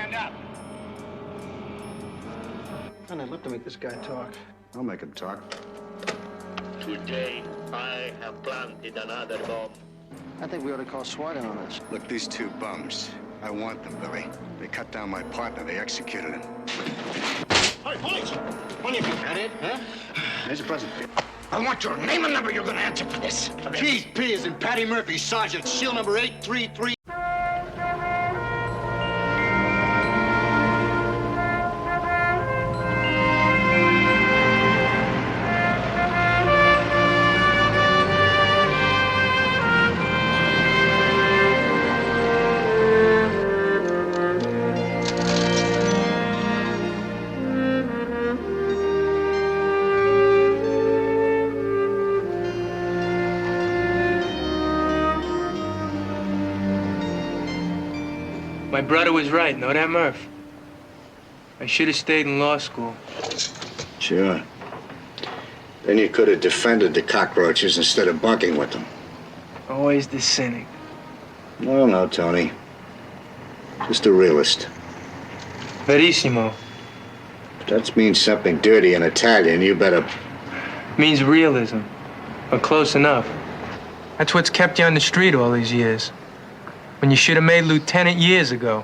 stand up. And I'd love to make this guy talk. I'll make him talk. Today, I have planted another bomb. I think we ought to call SWAT in on this. Look, these two bums. I want them, Billy. They cut down my partner. They executed him. Hey, police! What have you got it, huh? There's a present. I want your name and number. You're gonna answer for this. P is in Patty Murphy, Sergeant, SEAL number 833. My brother was right, know that, Murph? I should have stayed in law school. Sure. Then you could have defended the cockroaches instead of bunking with them. Always the cynic. No, Tony. Just a realist. Verissimo. If that means something dirty in Italian, you better... Means realism. Or close enough. That's what's kept you on the street all these years. When you should have made lieutenant years ago.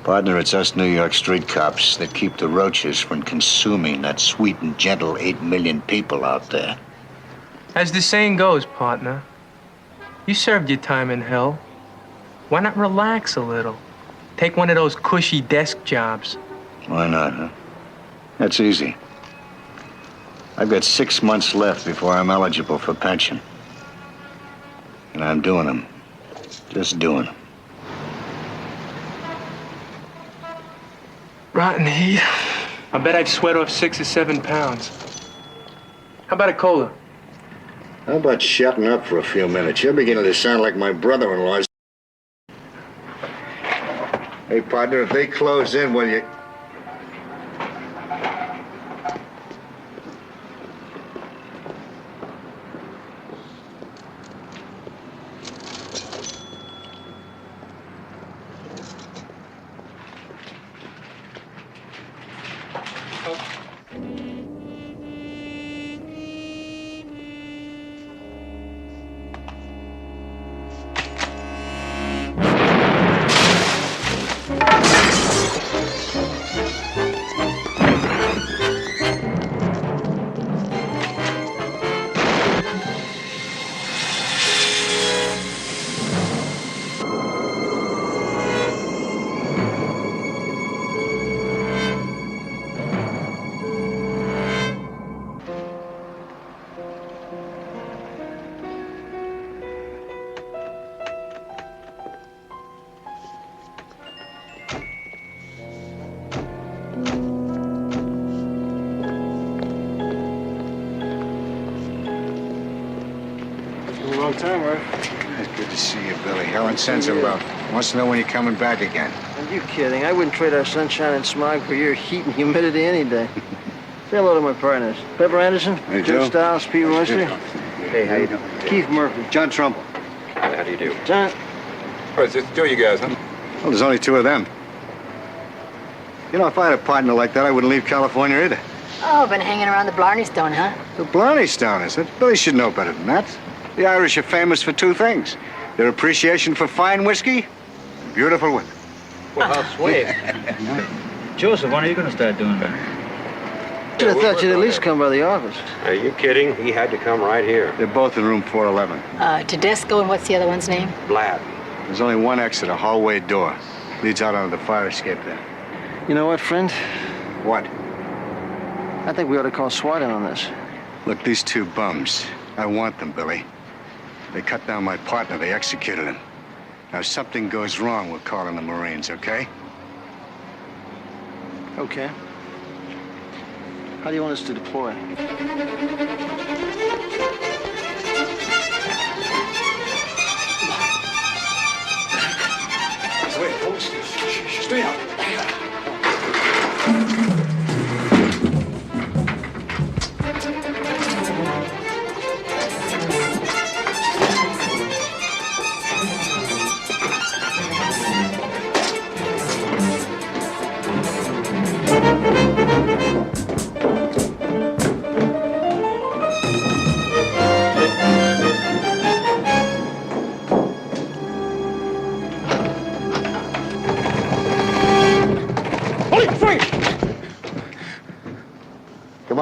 Partner, it's us New York street cops that keep the roaches from consuming that sweet and gentle 8 million people out there. As the saying goes, partner, you served your time in hell. Why not relax a little? Take one of those cushy desk jobs. Why not, huh? That's easy. I've got 6 months left before I'm eligible for pension. And I'm doing them. Just doing them. Rotten heat. I bet I've sweat off 6 or 7 pounds. How about a cola? How about shutting up for a few minutes? You're beginning to sound like my brother-in-law's. Hey, partner, if they close in, will you... Long time, right? It's good to see you, Billy. Helen sends him out. Wants to know when you're coming back again. Are you kidding? I wouldn't trade our sunshine and smog for your heat and humidity any day. Say hello to my partners. Pepper Anderson, Hey, Joe Joe. Stiles, Pete Royster, Hey, how you doing? Keith Murphy. John Trumbull. How do you do? John, Oh, it's just two of you guys, huh? Well, there's only 2 of them. You know, if I had a partner like that, I wouldn't leave California either. Oh, been hanging around the Blarney Stone, huh? The Blarney Stone, is it? Billy should know better than that. The Irish are famous for 2 things. Their appreciation for fine whiskey and beautiful women. Well, how sweet. Joseph, when are you going to start doing that? should have thought you'd at least come by the office. Are you kidding? He had to come right here. They're both in room 411. Tedesco, and what's the other one's name? Vlad. There's only one exit, a hallway door. Leads out onto the fire escape there. You know what, friend? What? I think we ought to call SWAT in on this. Look, these 2 bums. I want them, Billy. They cut down my partner. They executed him. Now, if something goes wrong, we'll call in the Marines, okay? Okay. How do you want us to deploy? Wait, hold still. Stay up.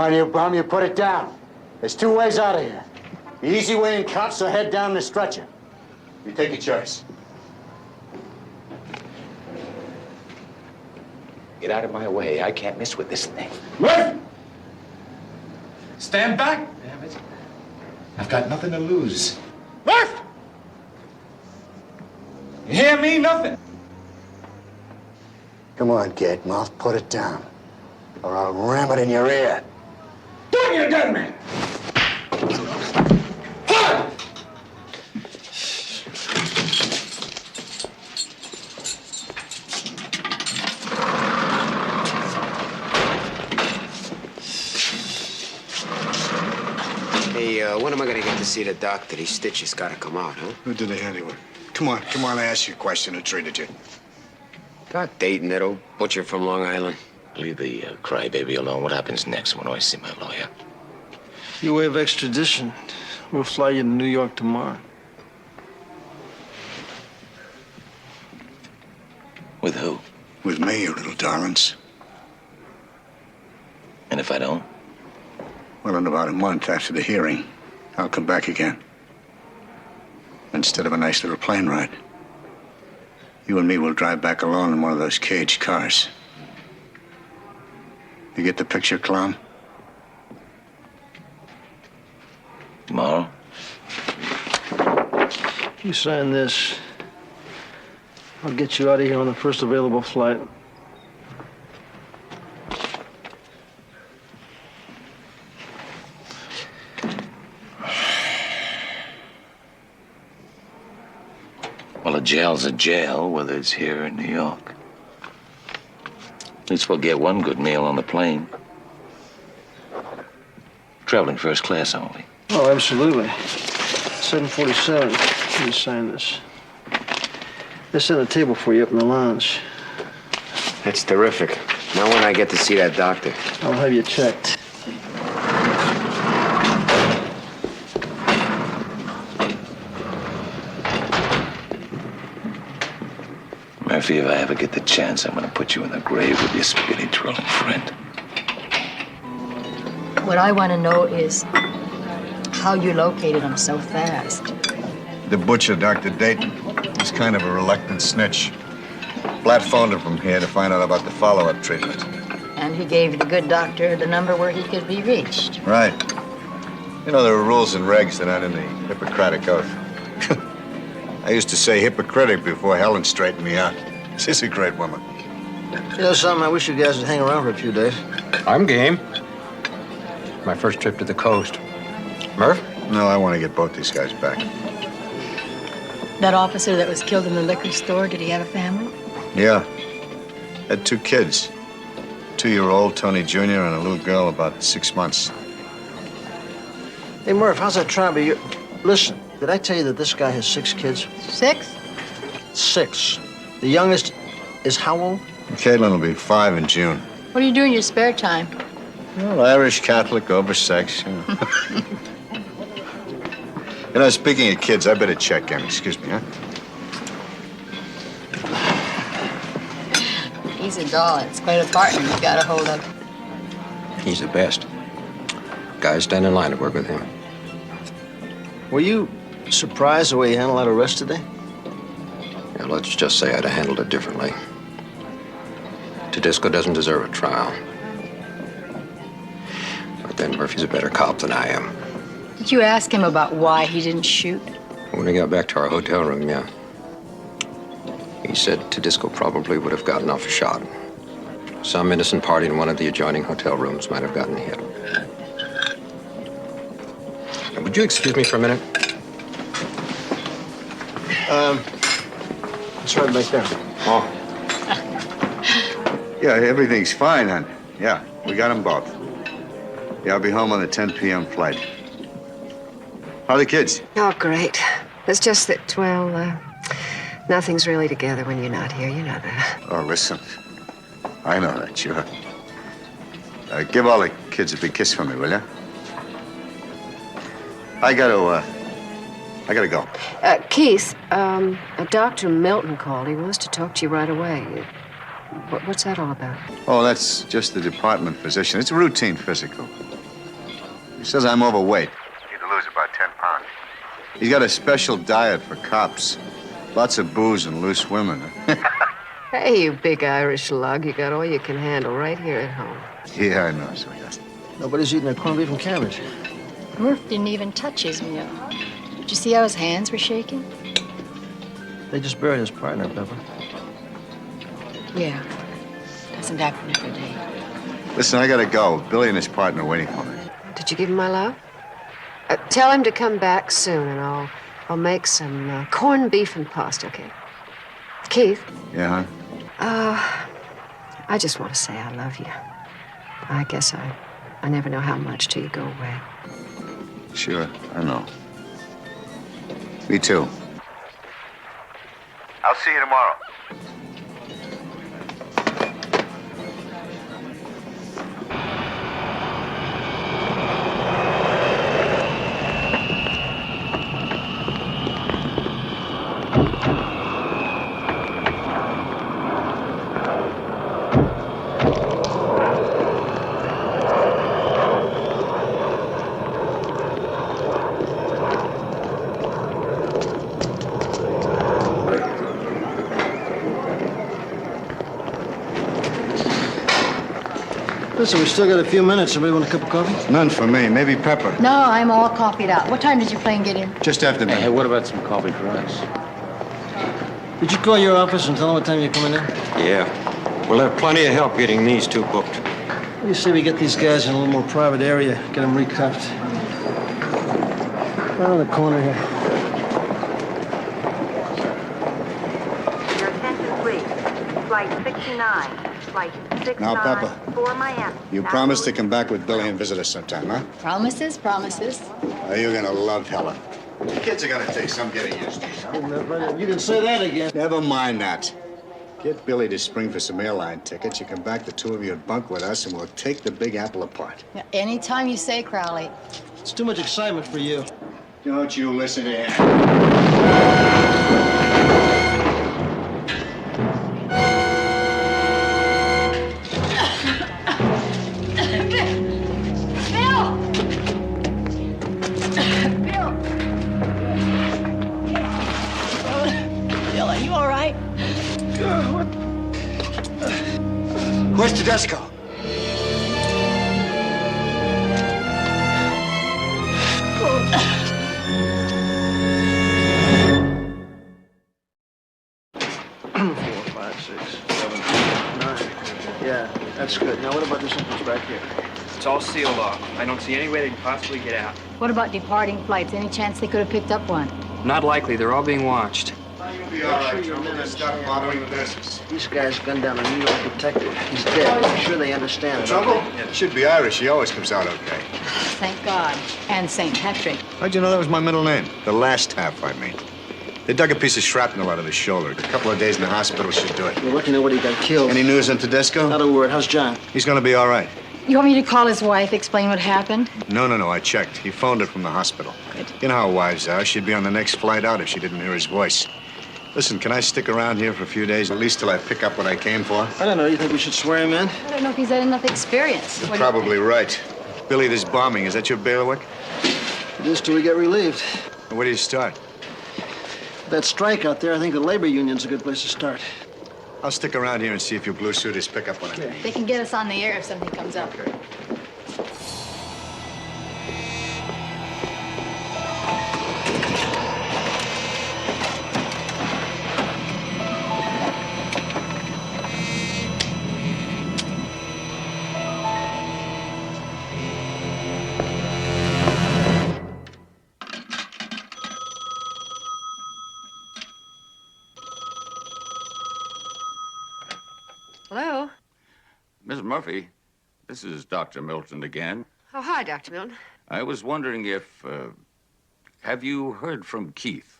on, you bum, you put it down. There's two ways out of here. The easy way in cuffs or head down the stretcher. You take your choice. Get out of my way. I can't miss with this thing. Murph! Stand back! Damn it. I've got nothing to lose. Murph! You hear me? Nothing. Come on, kid. Mouth, put it down. Or I'll ram it in your ear. Doing your gun, man! Hey, when am I gonna get to see the doctor? These stitches gotta come out, huh? Who did they anyway? Come on, I asked you a question. Who treated you? God, Dayton, that old butcher from Long Island. Leave the crybaby alone. What happens next when I see my lawyer? You waive extradition. We'll fly you to New York tomorrow. With who? With me, you little darlings. And if I don't? Well, in about a month after the hearing, I'll come back again. Instead of a nice little plane ride, you and me will drive back alone in one of those caged cars. You get the picture, clown? Tomorrow? You sign this. I'll get you out of here on the first available flight. Well, a jail's a jail, whether it's here or in New York. At least we'll get one good meal on the plane. Traveling first class only. Oh, absolutely. 747. You sign this. They set a table for you up in the lounge. That's terrific. Now when I get to see that doctor? I'll have you checked. Murphy, if I ever get the chance, I'm gonna put you in the grave with your spaghetti twirling friend. What I want to know is how you located him so fast. The butcher, Dr. Dayton, he's kind of a reluctant snitch. Blatt phoned him from here to find out about the follow-up treatment. And he gave the good doctor the number where he could be reached. Right. You know, there are rules and regs that aren't in the Hippocratic Oath. I used to say hypocritic before Helen straightened me out. She's a great woman. You know something? I wish you guys would hang around for a few days. I'm game. My first trip to the coast. Murph? No, I want to get both these guys back. That officer that was killed in the liquor store, did he have a family? Yeah. Had two kids. 2-year-old Tony Jr. and a little girl about 6 months. Hey, Murph, how's that trying to be? Listen, did I tell you that this guy has 6 kids? 6? 6. The youngest is how old? Caitlin will be 5 in June. What do you do in your spare time? Well, Irish Catholic, oversex, you know. You know, speaking of kids, I better check in. Excuse me, huh? He's a doll. It's quite a partner you've got a hold of. He's the best. Guys stand in line to work with him. Were you surprised the way he handled that arrest today? Yeah, let's just say I'd have handled it differently. Tedesco doesn't deserve a trial. But then Murphy's a better cop than I am. Did you ask him about why he didn't shoot? When we got back to our hotel room, yeah. He said Tedesco probably would have gotten off a shot. Some innocent party in one of the adjoining hotel rooms might have gotten hit. Now, would you excuse me for a minute? It's right back there. Oh. Yeah, everything's fine, hon. Yeah, we got them both. Yeah, I'll be home on the 10 p.m. flight. How are the kids? Oh, great. It's just that, well, nothing's really together when you're not here. You know that. Oh, listen. I know that, sure. Give all the kids a big kiss for me, will ya? I gotta go. Keith, Dr. Milton called. He wants to talk to you right away. What's that all about? Oh, that's just the department physician. It's a routine physical. He says I'm overweight. Need to lose about 10 pounds. He's got a special diet for cops. Lots of booze and loose women. Hey, you big Irish lug. You got all you can handle right here at home. Yeah, I know, sweetheart. Nobody's eating their corned beef and cabbage. Murph didn't even touch his meal. Did you see how his hands were shaking? They just buried his partner, Pepper. Yeah. Doesn't happen every day. Listen, I gotta go. Billy and his partner are waiting for me. Did you give him my love? Tell him to come back soon, and I'll make some corned beef and pasta, okay? Keith? Yeah, huh? I just want to say I love you. I guess I never know how much till you go away. Sure, I know. Me too. I'll see you tomorrow. Listen, we still got a few minutes. Somebody want a cup of coffee? None for me. Maybe Pepper. No, I'm all coffeeed out. What time did your plane get in? Just after me. Hey, what about some coffee for us? Did you call your office and tell them what time you're coming in? Yeah. We'll have plenty of help getting these two booked. What do you say we get these guys in a little more private area, get them recuffed? Right on the corner here. Your attention, please. Flight 69. Flight 69 Now, Pepper, for Miami. you promised to come back with Billy and visit us sometime, huh? Promises, promises. You're gonna love Helen. The kids are gonna take some getting used to. You can say that again. Never mind that. Get Billy to spring for some airline tickets. You come back, the two of you, and bunk with us, and we'll take the Big Apple apart. Yeah, anytime you say, Crowley. It's too much excitement for you. Don't you listen to him. Where's Tedesco? Yeah, that's good. Now, what about this entrance back here? It's all sealed off. I don't see any way they can possibly get out. What about departing flights? Any chance they could have picked up one? Not likely. They're all being watched. You'll be all right, Joe. Just stop bothering the business. This guy's gunned down a New York detective. He's dead. I'm sure they understand. Trouble? Should be Irish. He always comes out okay. Thank God. And St. Patrick. How'd you know that was my middle name? The last half, I mean. They dug a piece of shrapnel out of his shoulder. A couple of days in the hospital should do it. We're looking at what he got killed. Any news on Tedesco? Not a word. How's John? He's gonna be all right. You want me to call his wife, explain what happened? No, I checked. He phoned her from the hospital. Good. You know how wives are. She'd be on the next flight out if she didn't hear his voice. Listen, can I stick around here for a few days, at least till I pick up what I came for? I don't know. You think we should swear him in? I don't know if he's had enough experience. You're probably right. Billy, this bombing, is that your bailiwick? It is till we get relieved. Where do you start? That strike out there, I think the labor union's a good place to start. I'll stick around here and see if your blue suiters pick up on it. They can get us on the air if something comes up. Okay. Hello? Miss Murphy, this is Dr. Milton again. Oh, hi, Dr. Milton. I was wondering if, have you heard from Keith?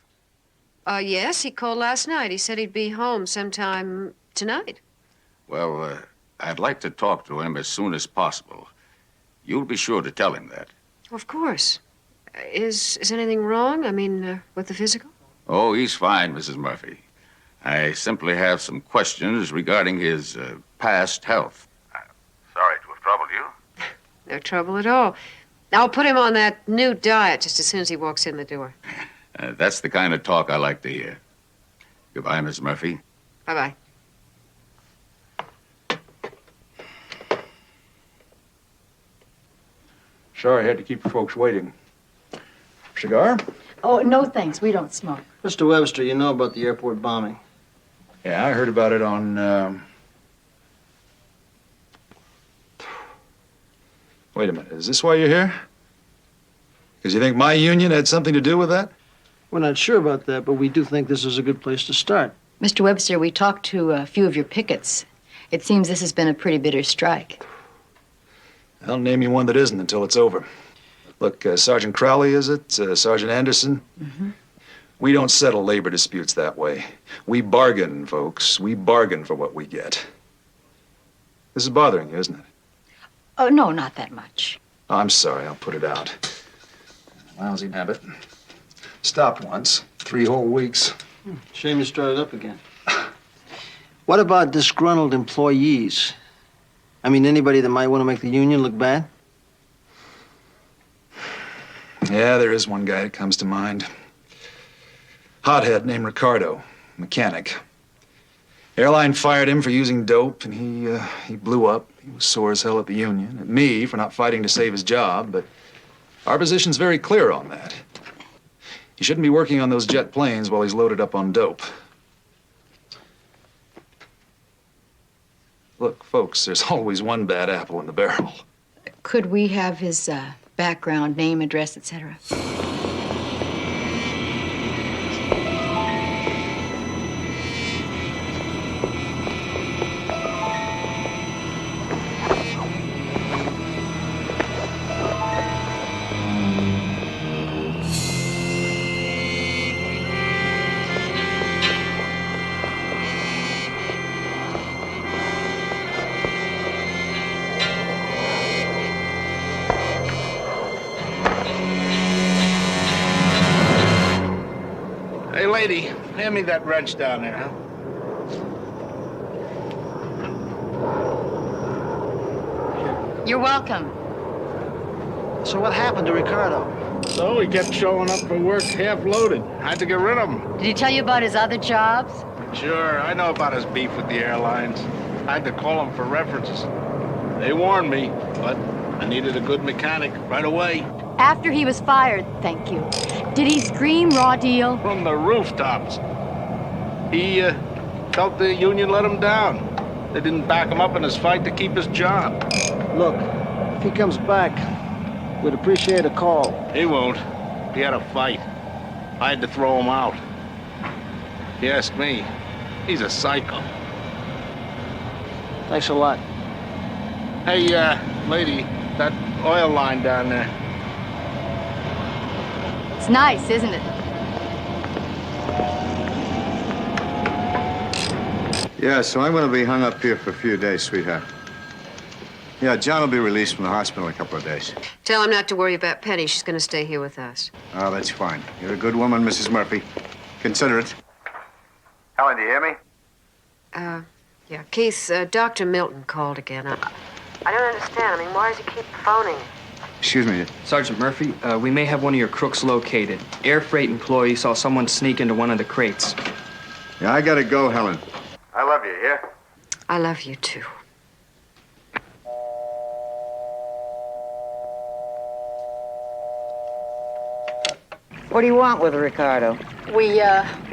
Yes, he called last night. He said he'd be home sometime tonight. Well, I'd like to talk to him as soon as possible. You'll be sure to tell him that. Of course. Is anything wrong? I mean, with the physical? Oh, he's fine, Mrs. Murphy. I simply have some questions regarding his past health. Sorry to have troubled you. No trouble at all. I'll put him on that new diet just as soon as he walks in the door. That's the kind of talk I like to hear. Goodbye, Miss Murphy. Bye-bye. Sorry I had to keep you folks waiting. Cigar? Oh, no thanks. We don't smoke. Mr. Webster, you know about the airport bombing. Yeah, I heard about it on, Wait a minute, is this why you're here? Because you think my union had something to do with that? We're not sure about that, but we do think this is a good place to start. Mr. Webster, we talked to a few of your pickets. It seems this has been a pretty bitter strike. I'll name you one that isn't until it's over. Look, Sergeant Crowley, is it? Sergeant Anderson? Mm-hmm. We don't settle labor disputes that way. We bargain, folks. We bargain for what we get. This is bothering you, isn't it? Oh, no, not that much. Oh, I'm sorry, I'll put it out. Lousy habit. Stopped once. 3 whole weeks. Shame you started up again. What about disgruntled employees? I mean, anybody that might want to make the union look bad? Yeah, there is one guy that comes to mind. Hothead named Ricardo, mechanic. Airline fired him for using dope, and he blew up. He was sore as hell at the union, at me for not fighting to save his job, but our position's very clear on that. He shouldn't be working on those jet planes while he's loaded up on dope. Look, folks, there's always one bad apple in the barrel. Could we have his background, name, address, etc.? Hey, lady, hand me that wrench down there, huh? You're welcome. So what happened to Ricardo? So he kept showing up for work half-loaded. I had to get rid of him. Did he tell you about his other jobs? Sure, I know about his beef with the airlines. I had to call him for references. They warned me, but I needed a good mechanic right away. After he was fired, thank you. Did he scream raw deal? From the rooftops. He felt the union let him down. They didn't back him up in his fight to keep his job. Look, if he comes back, we'd appreciate a call. He won't. He had a fight. I had to throw him out. If you ask me, he's a psycho. Thanks a lot. Hey, lady, that oil line down there. It's nice, isn't it? Yeah, so I'm going to be hung up here for a few days, sweetheart. Yeah, John will be released from the hospital in a couple of days. Tell him not to worry about Penny. She's going to stay here with us. Oh, that's fine. You're a good woman, Mrs. Murphy. Consider it. Helen, do you hear me? Yeah, Keith, Dr. Milton called again. I don't understand. I mean, why does he keep phoning? Excuse me. Sergeant Murphy, we may have one of your crooks located. Air freight employee saw someone sneak into one of the crates. Yeah, I gotta go, Helen. I love you, yeah? I love you, too. What do you want with Ricardo? We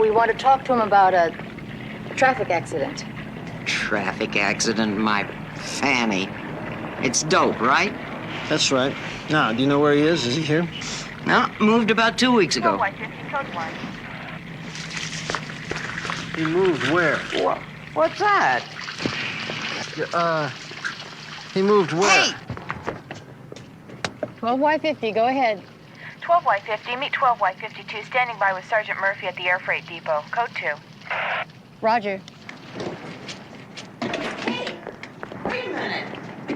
want to talk to him about a traffic accident. Traffic accident, my fanny. It's dope, right? That's right. Now, do you know where he is? Is he here? No, moved about 2 weeks ago. He moved where? What's that? He moved where? Hey! 12Y50, go ahead. 12Y50, meet 12Y52, standing by with Sergeant Murphy at the air freight depot. Code 2. Roger. Hey, wait a minute.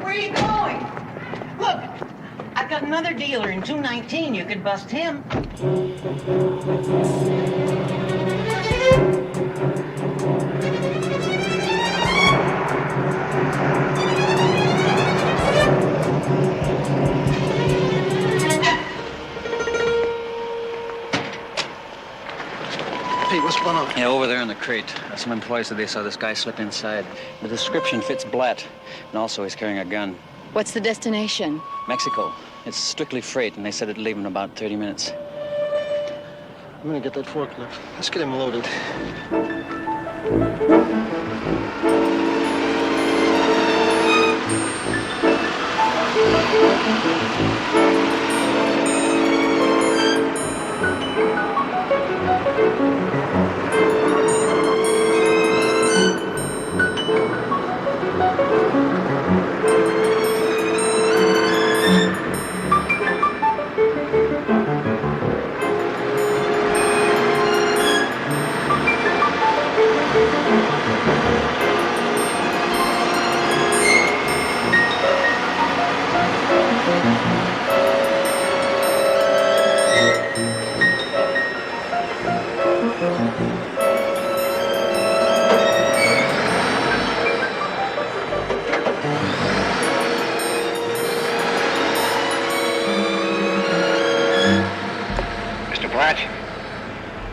Where are you going? Look, I've got another dealer in 219. You could bust him. in the crate. Some employees said they saw this guy slip inside. The description fits Blatt, and also he's carrying a gun. What's the destination? Mexico. It's strictly freight, and they said it'd leave in about 30 minutes. I'm gonna get that forklift. Let's get him loaded.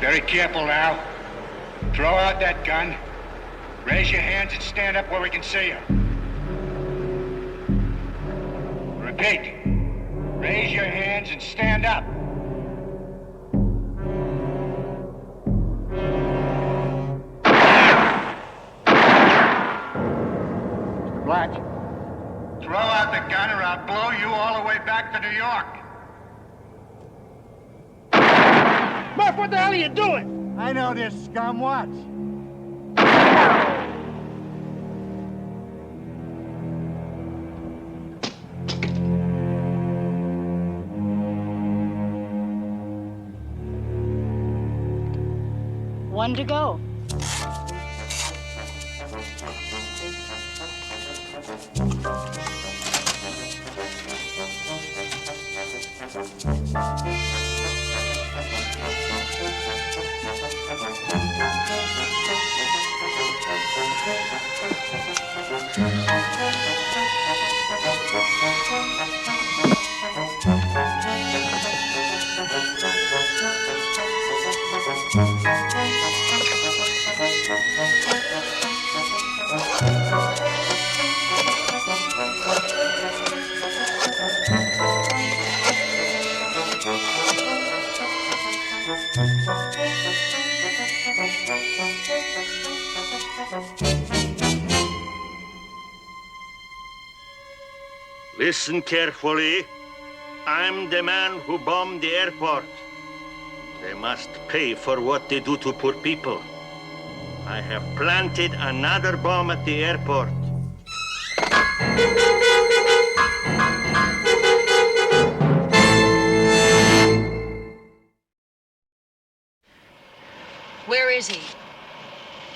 Very careful now. Throw out that gun. Raise your hands and stand up where we can see you. Repeat. Raise your hands and stand up. Mr. Blatch, throw out the gun or I'll blow you all the way back to New York. Murph, what the hell are you doing? I know this, scum. Watch. One to go. Listen carefully. I'm the man who bombed the airport. They must pay for what they do to poor people. I have planted another bomb at the airport. Where is he?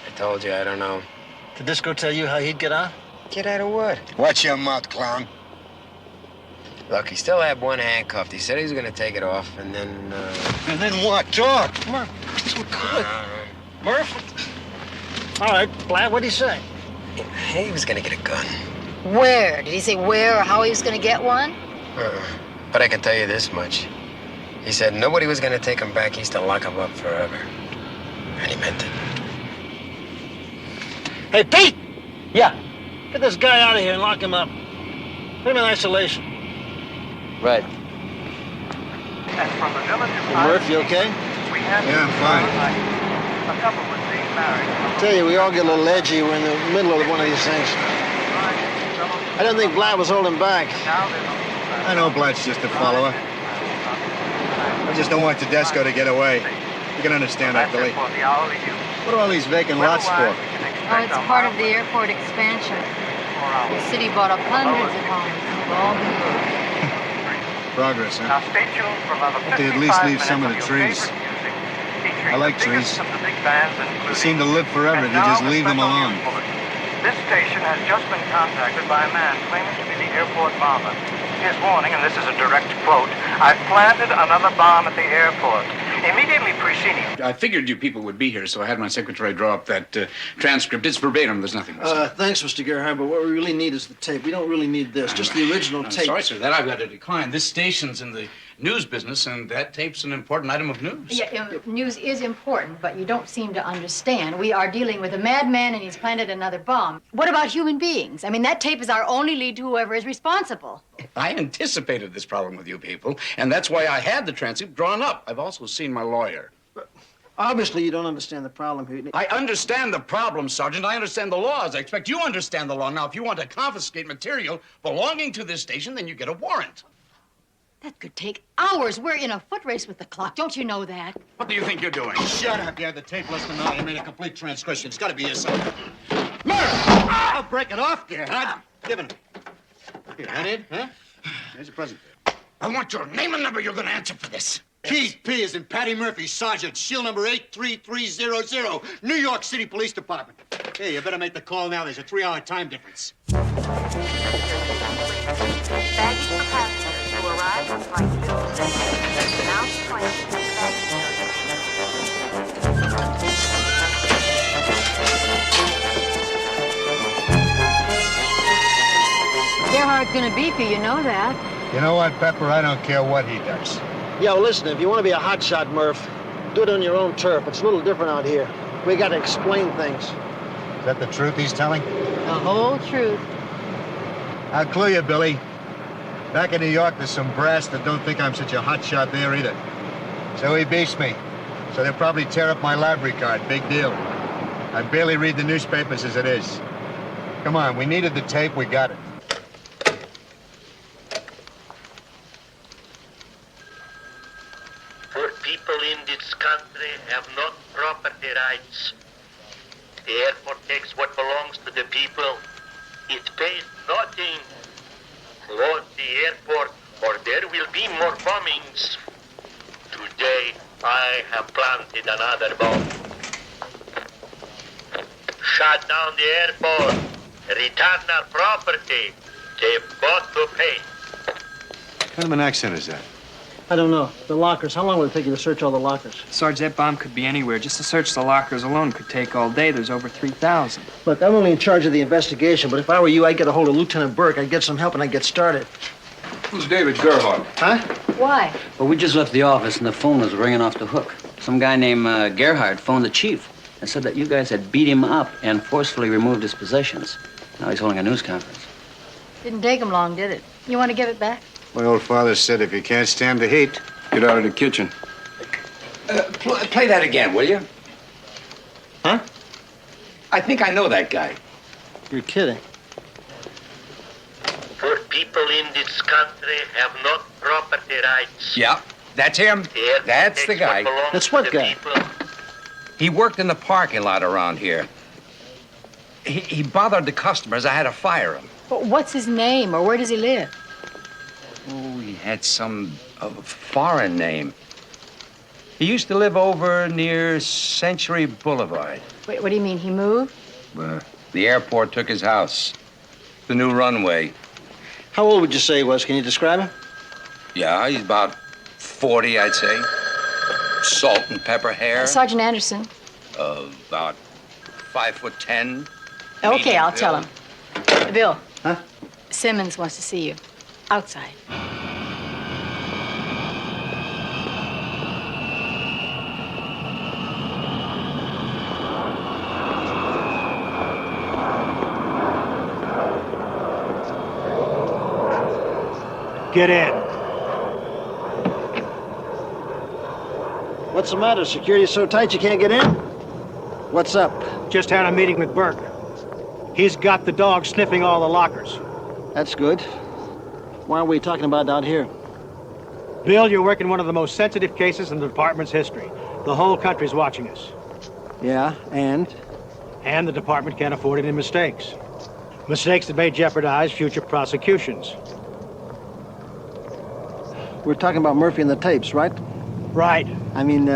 I told you, I don't know. Did Disco tell you how he'd get out? Get out of what? Watch your mouth, clown. Look, he still had one handcuffed. He said he was gonna take it off, and then, And then what? Talk. Murph, Murph? All right, Blatt, what'd he say? He was gonna get a gun. Where? Did he say where or how he was going to get one? But I can tell you this much. He said nobody was gonna take him back. He's to lock him up forever. And he meant it. Hey, Pete! Yeah? Get this guy out of here and lock him up. Put him in isolation. Right. And from the village of Murph, you okay? Yeah, I'm fine. A couple was being married. I tell you, we all get a little edgy. We're in the middle of one of these things. I don't think Blatt was holding back. I know Blatt's just a follower. I just don't want Tedesco to get away. You can understand that, Billy. What are all these vacant lots for? Oh, it's part of the airport expansion. The city bought up hundreds of homes. They'll all be moved. Progress, huh? Now stay tuned for another But they at 55 least leave minutes some of the your trees. favorite music, featuring I like the biggest trees. of the big bands, They including- seem to live forever if And you just now, leave them special alone. news bulletin. This station has just been contacted by a man claiming to be the airport bomber. His warning, and this is a direct quote, "I've planted another bomb at the airport." Immediately preceding. I figured you people would be here, so I had my secretary draw up that transcript. It's verbatim. There's nothing missing. Thanks, Mr. Gerhardt, but what we really need is the tape. We don't really need this, just the original I'm tape. sorry, sir. That I've got to decline. This station's in the news business, and that tape's an important item of news. Yeah, news is important, but you don't seem to understand. We are dealing with a madman, and he's planted another bomb. What about human beings? I mean, that tape is our only lead to whoever is responsible. I anticipated this problem with you people, and that's why I had the transcript drawn up. I've also seen my lawyer. Obviously, you don't understand the problem here. I understand the problem, Sergeant. I understand the laws. I expect you understand the law. Now, if you want to confiscate material belonging to this station, then you get a warrant. That could take hours. We're in a foot race with the clock. Don't you know that? What do you think you're doing? Shut up. You had the tape less than an hour. You made a complete transgression. It's got to be your son. Murder! I'll break it off, Gerhard. Give it. Here, that it, huh? Here's your present. I want your name and number. You're going to answer for this. Keith P. is in Patty Murphy, Sergeant, shield number 83300, New York City Police Department. Hey, you better make the call now. There's a 3-hour time difference. Baggage for passengers who arrive on flight 207. Now placed in the baggage area. Gerhard's gonna beep you know that. You know what, Pepper? I don't care what he does. Yo, listen, if you want to be a hotshot, Murph, do it on your own turf. It's a little different out here. We got to explain things. Is that the truth he's telling? The whole truth. I'll clue you, Billy. Back in New York, there's some brass that don't think I'm such a hotshot there either. So he beats me. So they'll probably tear up my library card. Big deal. I barely read the newspapers as it is. Come on, we needed the tape. We got it. Poor people in this country have no property rights. The airport takes what belongs to the people. It pays nothing. Close the airport or there will be more bombings. Today, I have planted another bomb. Shut down the airport. Return our property. They've got to pay. What kind of an accent is that? I don't know. The lockers. How long will it take you to search all the lockers? Sarge, that bomb could be anywhere. Just to search the lockers alone could take all day. There's over 3,000. Look, I'm only in charge of the investigation, but if I were you, I'd get a hold of Lieutenant Burke. I'd get some help and I'd get started. Who's David Gerhardt? Huh? Why? Well, we just left the office and the phone was ringing off the hook. Some guy named Gerhardt phoned the chief and said that you guys had beat him up and forcefully removed his possessions. Now he's holding a news conference. Didn't take him long, did it? You want to give it back? My old father said if you can't stand the heat, Get out of the kitchen. Play that again, will you? Huh? I think I know that guy. You're kidding. Poor people in this country have no property rights. Yeah, that's him. That's the guy. That's what guy? He worked in the parking lot around here. He bothered the customers. I had to fire him. But what's his name, or where does he live? Oh, he had some foreign name. He used to live over near Century Boulevard. Wait, what do you mean, he moved? The airport took his house. The new runway. How old would you say he was? Can you describe him? Yeah, he's about 40, I'd say. Salt and pepper hair. Sergeant Anderson. About 5'10". Okay, I'll tell him. Bill. Huh? Simmons wants to see you. Outside. Get in. What's the matter? Security's so tight you can't get in? What's up? Just had a meeting with Burke. He's got the dog sniffing all the lockers. That's good. Why are we talking about out here? Bill, you're working one of the most sensitive cases in the department's history. The whole country's watching us. Yeah, and? And the department can't afford any mistakes. Mistakes that may jeopardize future prosecutions. We're talking about Murphy and the tapes, right? Right. I mean,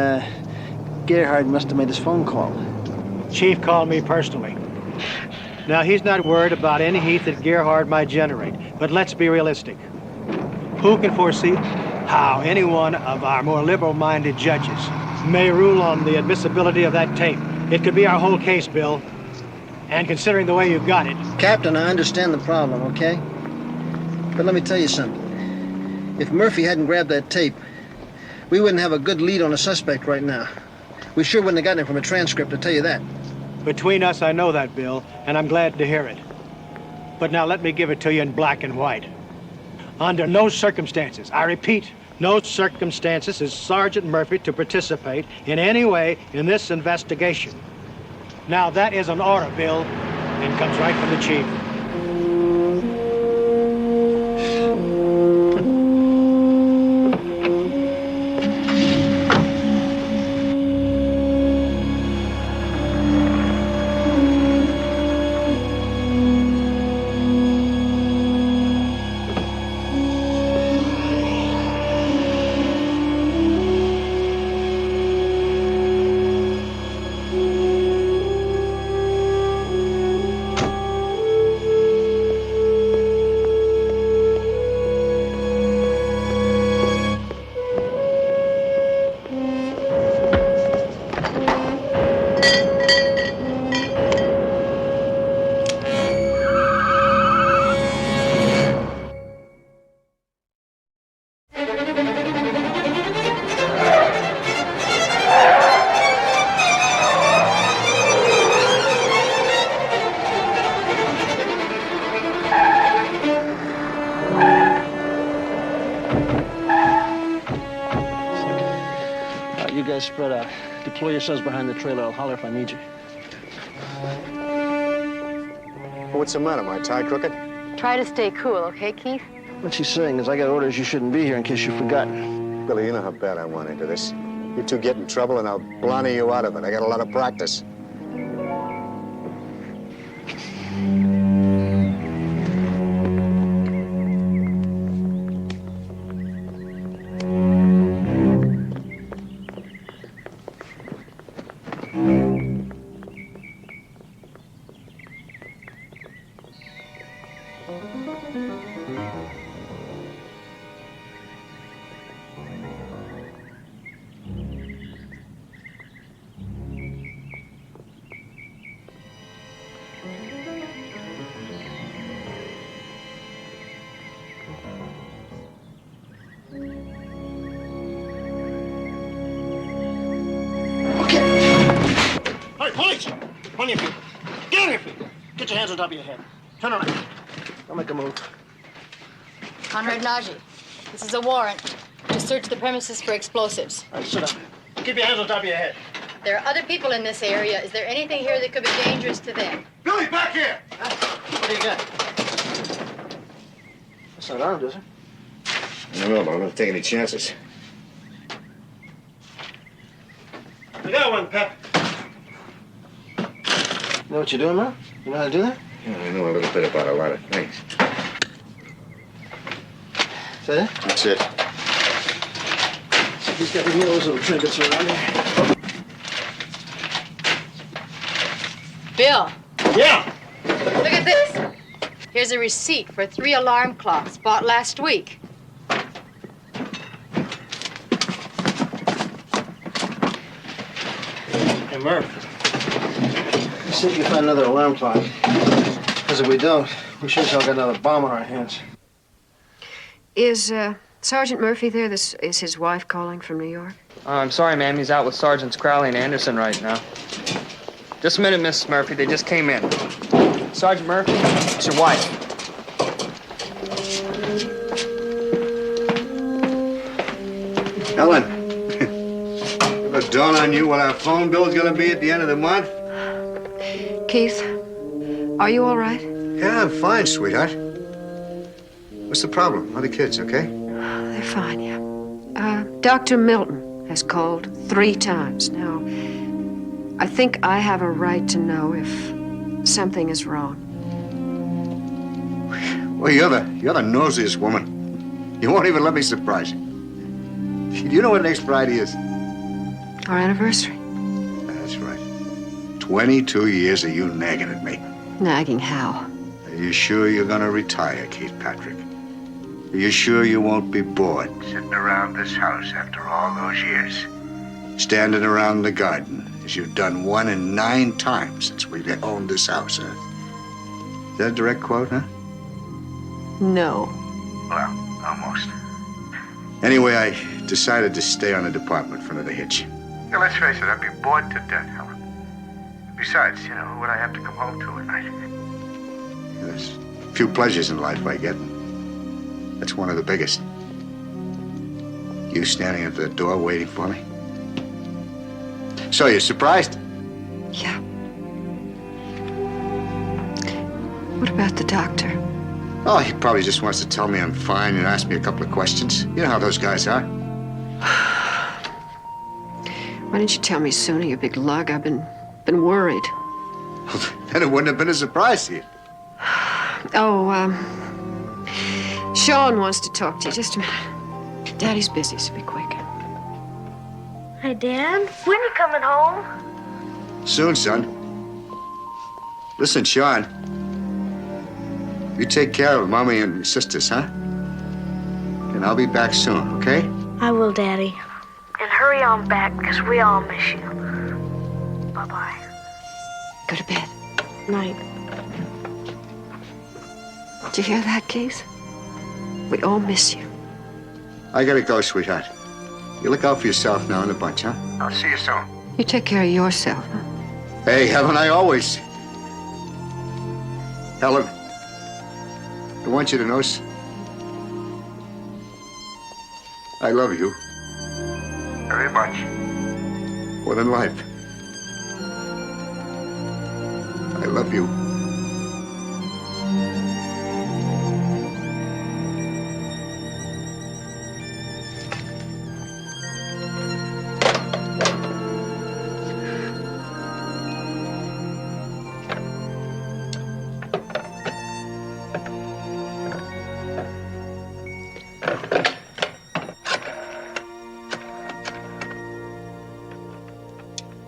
Gerhard must have made his phone call. Chief called me personally. Now, he's not worried about any heat that Gerhard might generate, but let's be realistic. Who can foresee how any one of our more liberal-minded judges may rule on the admissibility of that tape? It could be our whole case, Bill. And considering the way you got it... Captain, I understand the problem, okay? But let me tell you something. If Murphy hadn't grabbed that tape, we wouldn't have a good lead on a suspect right now. We sure wouldn't have gotten it from a transcript, I'll tell you that. Between us, I know that, Bill, and I'm glad to hear it. But now let me give it to you in black and white. Under no circumstances, I repeat, no circumstances is Sergeant Murphy to participate in any way in this investigation. Now, that is an order, Bill, and comes right from the chief. You guys spread out. Deploy yourselves behind the trailer. I'll holler if I need you. What's the matter? My tie crooked? Try to stay cool, okay, Keith? What she's saying is I got orders you shouldn't be here in case you've forgotten. Billy, you know how bad I want into this. You two get in trouble and I'll blarney you out of it. I got a lot of practice. Hey, police! On your feet. Get on your feet. Get your hands on top of your head. Turn around. Don't make a move. Conrad Najee, this is a warrant to search the premises for explosives. All right, sit down. Keep your hands on top of your head. There are other people in this area. Is there anything here that could be dangerous to them? Billy, back here! What do you got? That's not armed, is it? I don't know, but I'm not taking any chances. I got one, Pep. You know what you're doing, man? You know how to do that? Yeah, I know a little bit about a lot of things. Is that it? That's it. He's got any of those little trinkets around here. Bill. Yeah. Look at this. Here's a receipt for 3 alarm clocks bought last week. Hey, Murph. See if you can find another alarm clock. Because if we don't, we sure as hell got another bomb on our hands. Is Sergeant Murphy there? This is his wife calling from New York. I'm sorry, ma'am. He's out with Sergeants Crowley and Anderson right now. Just a minute, Mrs. Murphy. They just came in. Sergeant Murphy, it's your wife. Ellen, ever dawn on you what our phone bill's gonna be at the end of the month? Keith, are you all right? Yeah, I'm fine, sweetheart. What's the problem? Are the kids okay? They're fine, yeah. Dr. Milton has called 3 times. Now, I think I have a right to know if something is wrong. Well, you're the nosiest woman. You won't even let me surprise you. Do you know what next Friday is? Our anniversary. That's right. 22 years of you nagging at me. Nagging how? Are you sure you're gonna retire, Keith Patrick? Are you sure you won't be bored sitting around this house after all those years? Standing around the garden, as you've done 1 in 9 times since we owned this house, huh? Is that a direct quote, huh? No. Well, almost. Anyway, I decided to stay on the department for another hitch. Yeah, let's face it, I'd be bored to death, Helen. Besides, you know, who would I have to come home to at night? There's a few pleasures in life I get. That's one of the biggest. You standing at the door waiting for me. So, you're surprised? Yeah. What about the doctor? Oh, he probably just wants to tell me I'm fine and ask me a couple of questions. You know how those guys are. Why didn't you tell me sooner, you big lug? I've been worried. Then it wouldn't have been a surprise to you. Oh, Sean wants to talk to you. Just a minute. Daddy's busy, so be quick. Hey, Dad, when you coming home? Soon, son. Listen, Sean. You take care of Mommy and your sisters, huh? And I'll be back soon, okay? I will, Daddy. And hurry on back, because we all miss you. Bye-bye. Go to bed. Night. Did you hear that, Keith? We all miss you. I gotta go, sweetheart. You look out for yourself now in the bunch, huh? I'll see you soon. You take care of yourself, huh? Hey, haven't I always? Helen, I want you to know, I love you. Very much. More than life. I love you.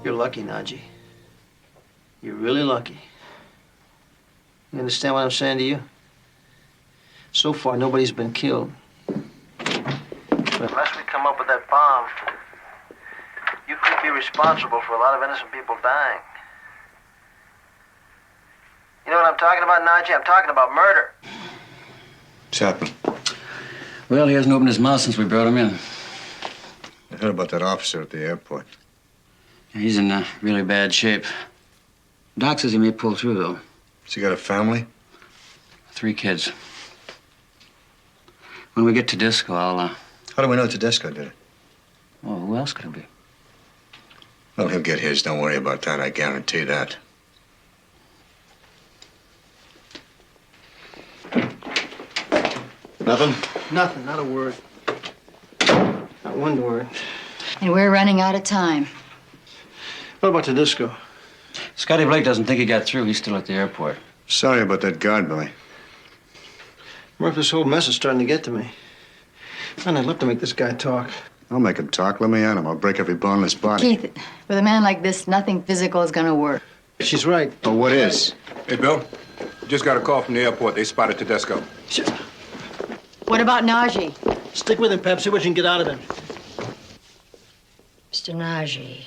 You're lucky, Najee. You're really lucky. You understand what I'm saying to you? So far, nobody's been killed. Unless we come up with that bomb, you could be responsible for a lot of innocent people dying. You know what I'm talking about, Najee? I'm talking about murder. What's happened? Well, he hasn't opened his mouth since we brought him in. I heard about that officer at the airport. He's in really bad shape. Doc says he may pull through, though. Has he got a family? 3 kids. When we get to Disco, I'll, How do we know Tedesco did it? Well, who else could it be? Well, he'll get his. Don't worry about that. I guarantee that. Nothing? Nothing, not a word. Not one word. And we're running out of time. What about the disco? Scotty Blake doesn't think he got through. He's still at the airport. Sorry about that guard, Billy. Murph, this whole mess is starting to get to me. Man, I'd love to make this guy talk. I'll make him talk. Let me at him. I'll break every bone in his body. Keith, with a man like this, nothing physical is going to work. She's right. But what is? Hey, Bill. Just got a call from the airport. They spotted Tedesco. What about Najee? Stick with him, Pep. See what you can get out of him. Mr. Najee.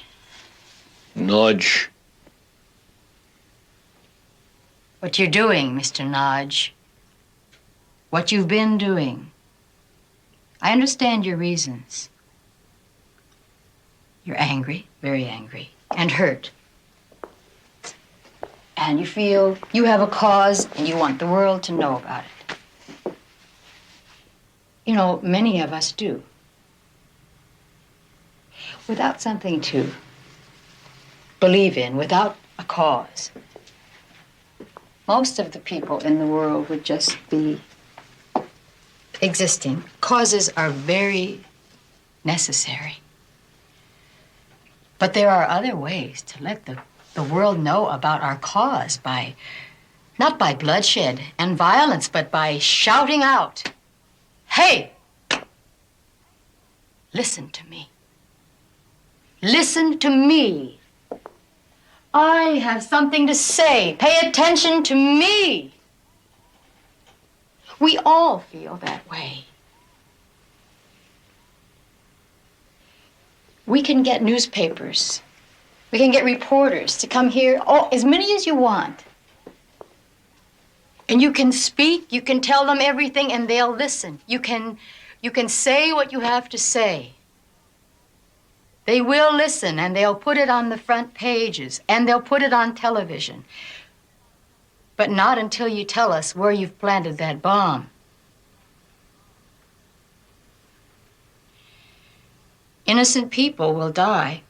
Nudge. What you're doing, Mr. Nodge. What you've been doing. I understand your reasons. You're angry, very angry, and hurt. And you feel you have a cause and you want the world to know about it. You know, many of us do. Without something to believe in, without a cause, most of the people in the world would just be existing. Causes are very necessary. But there are other ways to let the world know about our cause by, not by bloodshed and violence, but by shouting out, "Hey, listen to me. Listen to me. I have something to say. Pay attention to me." We all feel that way. We can get newspapers. We can get reporters to come here, as many as you want. And you can speak, you can tell them everything, and they'll listen. You can You can say what you have to say. They will listen, and they'll put it on the front pages, and they'll put it on television. But not until you tell us where you've planted that bomb. Innocent people will die.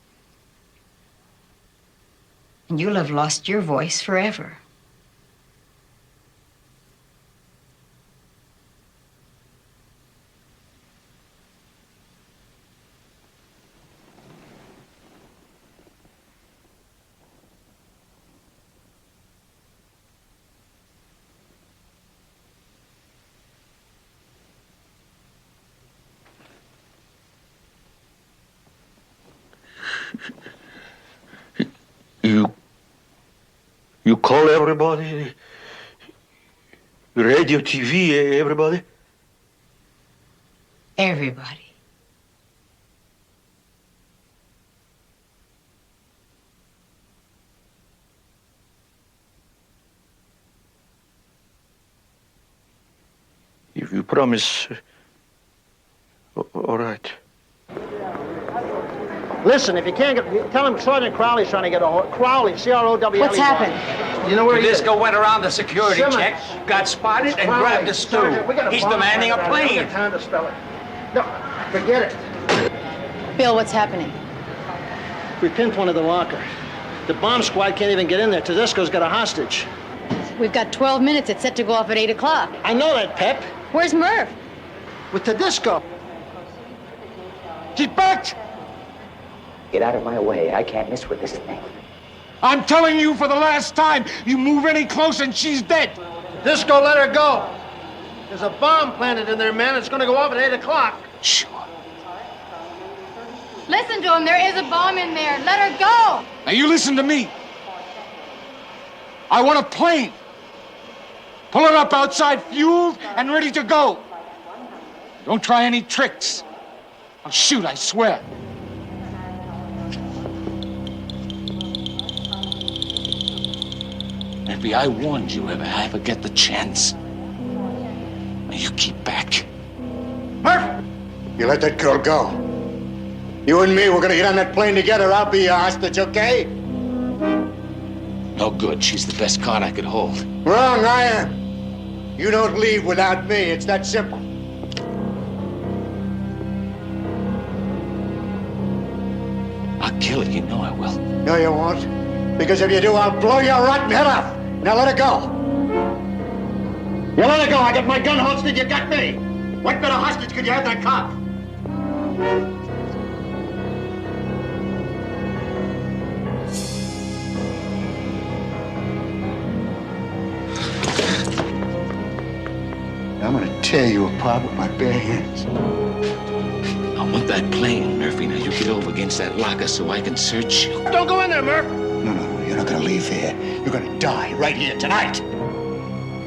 And you'll have lost your voice forever. You call everybody? Radio, TV, everybody? Everybody. If you promise, all right. Listen, if you can't get, tell him Sergeant Crowley's trying to get a hold. Crowley, C-R-O-W-L-E-Y. What's happened? You know where he is? Disco went around the security Simmons. check, got spotted, and Crowley, grabbed a stew. Sergeant, we got He's bomb demanding a right now. We don't plane. have time to spell it. No, forget it. Bill, what's happening? We pinpointed the locker. The bomb squad can't even get in there. Tedesco's got a hostage. We've got 12 minutes. It's set to go off at 8 o'clock. I know that, Pep. Where's Murph? With Tedesco. She's back! Get out of my way. I can't miss with this thing. I'm telling you for the last time, you move any closer and she's dead. Tedesco, let her go. There's a bomb planted in there, man. It's going to go off at 8 o'clock. Sure. Listen to him. There is a bomb in there. Let her go. Now you listen to me. I want a plane. Pull it up outside, fueled and ready to go. Don't try any tricks. I'll shoot, I swear. Maybe I warned you if I ever get the chance. Now you keep back. Murph! You let that girl go. You and me, we're gonna get on that plane together. I'll be your hostage, okay? No good. She's the best card I could hold. Wrong, I am. You don't leave without me. It's that simple. I'll kill her. You know I will. No, you won't. Because if you do, I'll blow your rotten head off. Now let her go. You let her go. I got my gun holstered. You got me. What better hostage could you have than a cop? I'm gonna tear you apart with my bare hands. I want that plane, Murphy. Now you get over against that locker so I can search you. Don't go in there, Murph. No, you're not gonna leave here. You're gonna die right here tonight.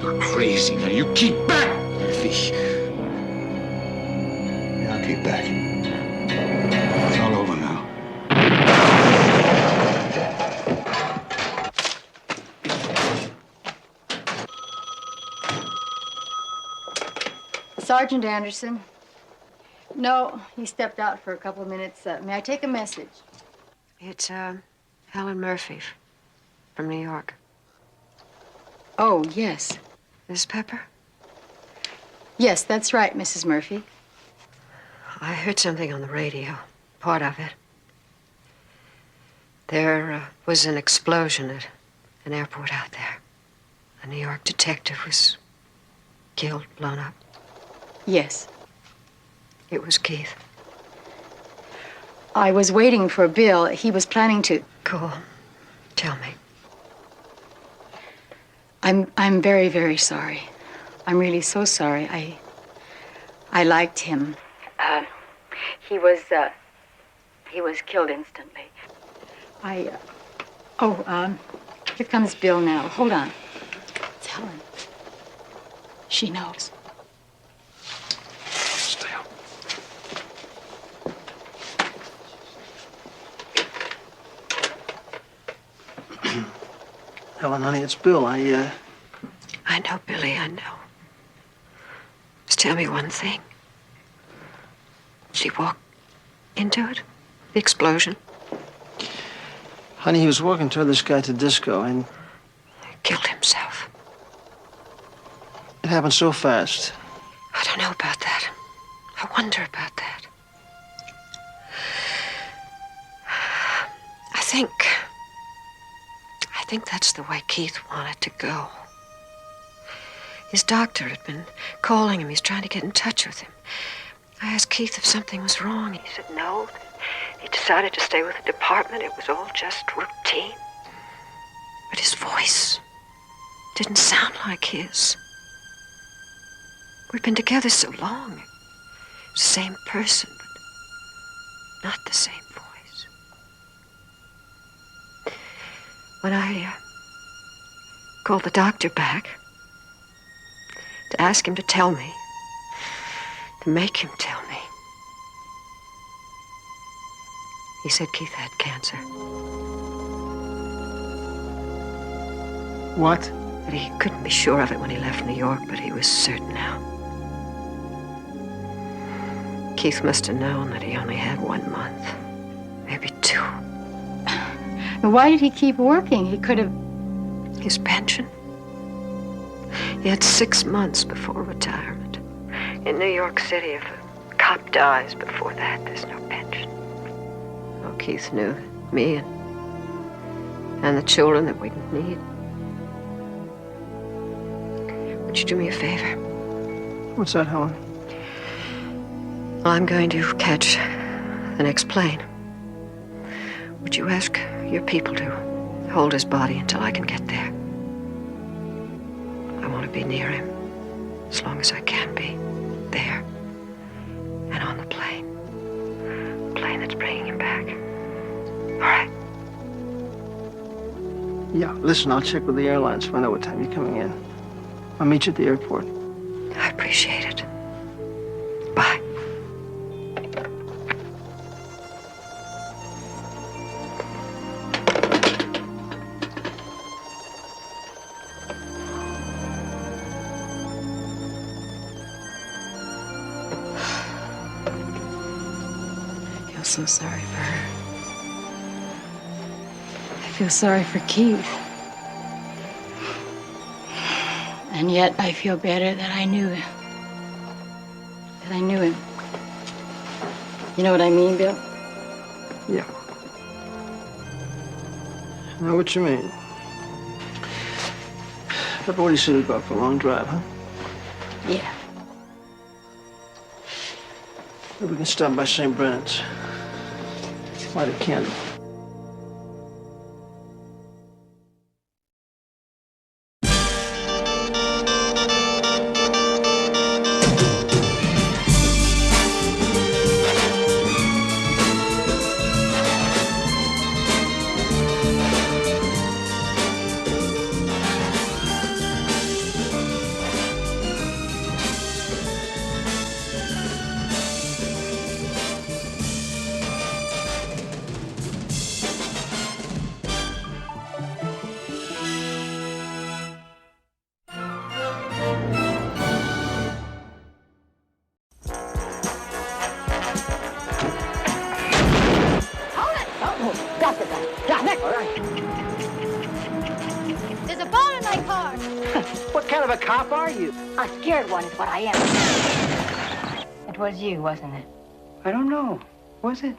You're crazy. Now you keep back, Murphy. Yeah, I'll keep back. It's all over now. Sergeant Anderson. No, he stepped out for a couple of minutes. May I take a message? It's, Helen Murphy from New York. Oh, yes. Miss Pepper? Yes, that's right, Mrs. Murphy. I heard something on the radio, part of it. There was an explosion at an airport out there. A New York detective was killed, blown up. Yes. It was Keith. I was waiting for Bill. He was planning to... Cool. Tell me. I'm very, very sorry. I'm really so sorry. I liked him. He was killed instantly. Here comes Bill now. Hold on. It's Helen. She knows. Stay up. Helen, honey, it's Bill. I know, Billy, I know. Just tell me one thing. Did he walk into it? The explosion? Honey, he was walking toward this guy to disco and... Killed himself. It happened so fast. I don't know about that. I wonder about that. I think that's the way Keith wanted to go. His doctor had been calling him. He's trying to get in touch with him. I asked Keith if something was wrong. He said no. He decided to stay with the department. It was all just routine. But his voice didn't sound like his. We'd been together so long. The same person, but not the same voice. When I called the doctor back to ask him to tell me, to make him tell me, he said Keith had cancer. What? But he couldn't be sure of it when he left New York, but he was certain now. Keith must have known that he only had 1 month, maybe 2. But why did he keep working? He could have... His pension? He had 6 months before retirement. In New York City, if a cop dies before that, there's no pension. Oh, Keith knew that me and the children that we'd need. Would you do me a favor? What's that, Helen? I'm going to catch the next plane. Would you ask your people to hold his body until I can get there? I want to be near him as long as I can be. There. And on the plane. The plane that's bringing him back. All right. Yeah, listen, I'll check with the airlines, find out what time you're coming in. I'll meet you at the airport. I appreciate it. Bye. I feel so sorry for her. I feel sorry for Keith. And yet I feel better that I knew him. That I knew him. You know what I mean, Bill? Yeah. I know what you mean. Pepper, what do you say we go out for a long drive, huh? Yeah. Maybe we can stop by St. Brennan's. Light a candle. There's a bomb in my car. What kind of a cop are you? A scared one is what I am. It was you, wasn't it? I don't know. Was it?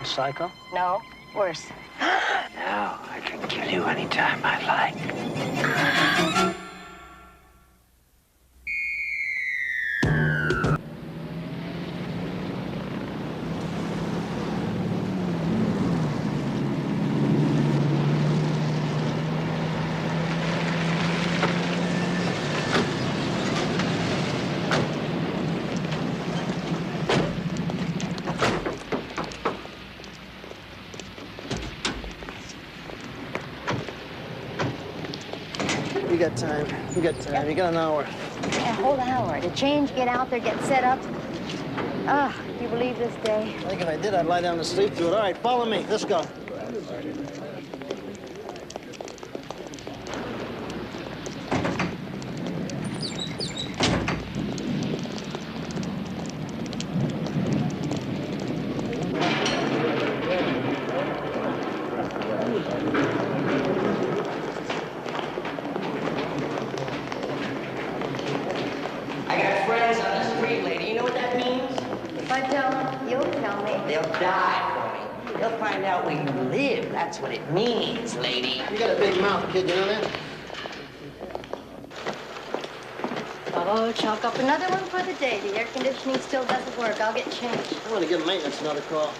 A psycho? No, worse. No, I can kill you anytime I like. We got time. We got time. You got an hour. Yeah, hold an hour. To change, get out there, get set up. Ah, do you believe this day? I think if I did, I'd lie down and sleep through it. All right, follow me. Let's go. That's what it means, lady. You got a big mouth, kid, you know that? Oh, chalk up another one for the day. The air conditioning still doesn't work. I'll get changed. I'm gonna give maintenance another call.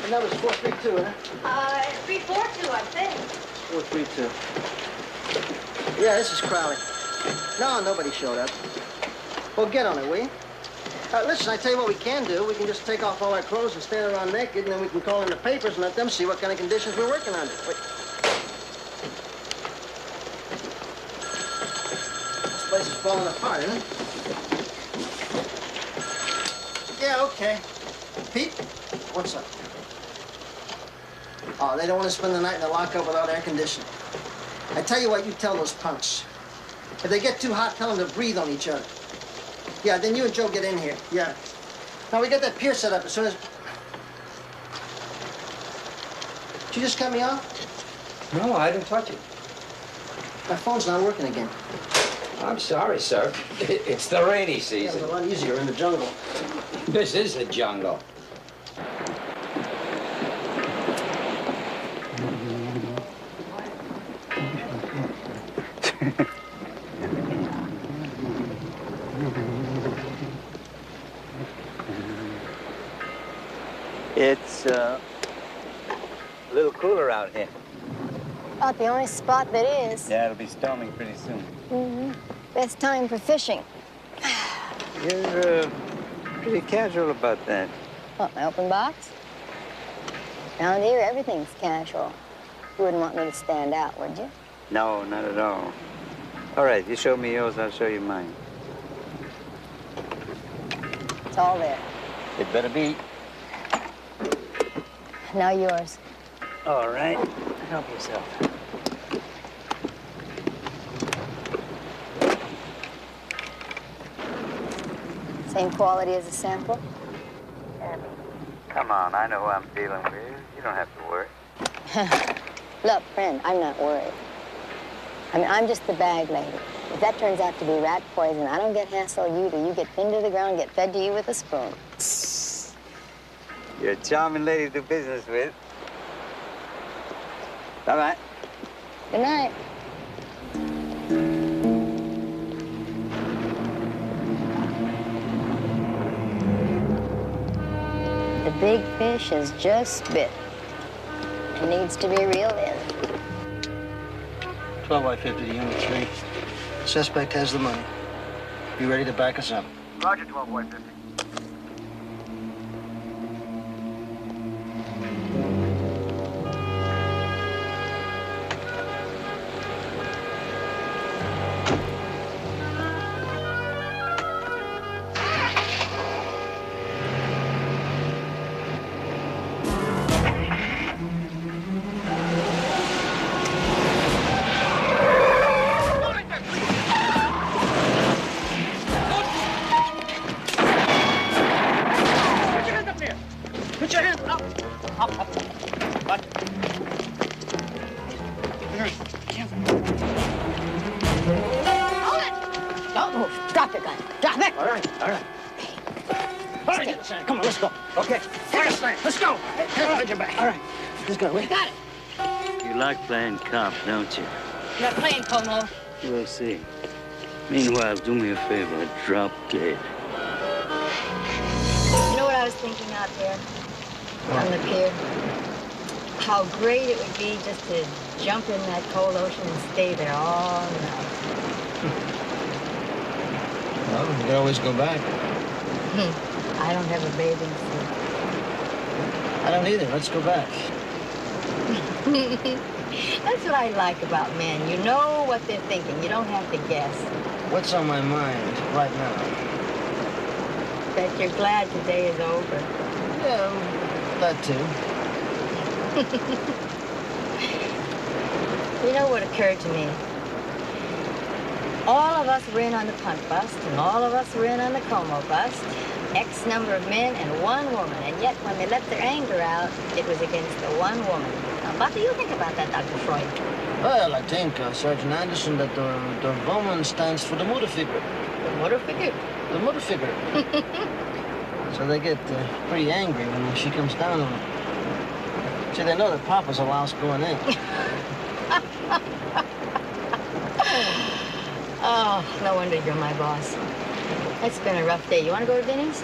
And that was 432, huh? 342, I think. 432. Yeah, this is Crowley. No, nobody showed up. Well, get on it, will you? Listen, I tell you what we can do. We can just take off all our clothes and stand around naked, and then we can call in the papers and let them see what kind of conditions we're working under. Wait. This place is falling apart, isn't it? Yeah, okay. Pete, what's up? Oh, they don't want to spend the night in the lockup without air conditioning. I tell you what, you tell those punks. If they get too hot, tell them to breathe on each other. Yeah, then you and Joe get in here. Yeah. Now, we got that pier set up as soon as... Did you just cut me off? No, I didn't touch it. My phone's not working again. I'm sorry, sir. It's the rainy Yeah, season. it's a lot easier in the jungle. This is the jungle. It's a little cooler out here. About the only spot that is. Yeah, it'll be storming pretty soon. Mm-hmm. Best time for fishing. You're pretty casual about that. What, my open box? Around here, everything's casual. You wouldn't want me to stand out, would you? No, not at all. All right, you show me yours, I'll show you mine. It's all there. It better be. Now yours. All right, help yourself. Same quality as a sample? Come on, I know who I'm dealing with. You don't have to worry. Look, friend, I'm not worried. I mean, I'm just the bag lady. If that turns out to be rat poison, I don't get hassled you till you get pinned to the ground and get fed to you with a spoon. You're a charming lady to do business with. Bye-bye. Good night. The big fish is just bit. It needs to be reeled in. 12 by 50 to Unit 3. Suspect has the money. Be ready to back us up. Roger, 12 by 50. Put your hands up. Up, up. What? Hold it! Don't move. Drop your gun. Drop it. All right, all right. All right, get the sand. Come on, let's go. Okay. Take a stand. Let's go. Head your back. All right. Let's go. You got it. You like playing cop, don't you? You're not playing, Como. We'll see. Meanwhile, do me a favor. Drop dead. You know what I was thinking out there on the pier? How great it would be just to jump in that cold ocean and stay there all night. Well, we could always go back. I don't have a bathing suit. I don't either. Let's go back. That's what I like about men. You know what they're thinking. You don't have to guess. What's on my mind right now? Bet you're glad today is over. Yeah, that too. You know what occurred to me? All of us were in on the punt bust, and all of us were in on the Como bust. X number of men and one woman, and yet when they let their anger out, it was against the one woman. Now, what do you think about that, Dr. Freud? Well, I think, Sergeant Anderson, that the woman stands for the motor figure. The motor figure? The motor figure. So they get pretty angry when she comes down on them. See, they know that Papa's allowance going in. Oh, no wonder you're my boss. It's been a rough day. You want to go to Vinny's?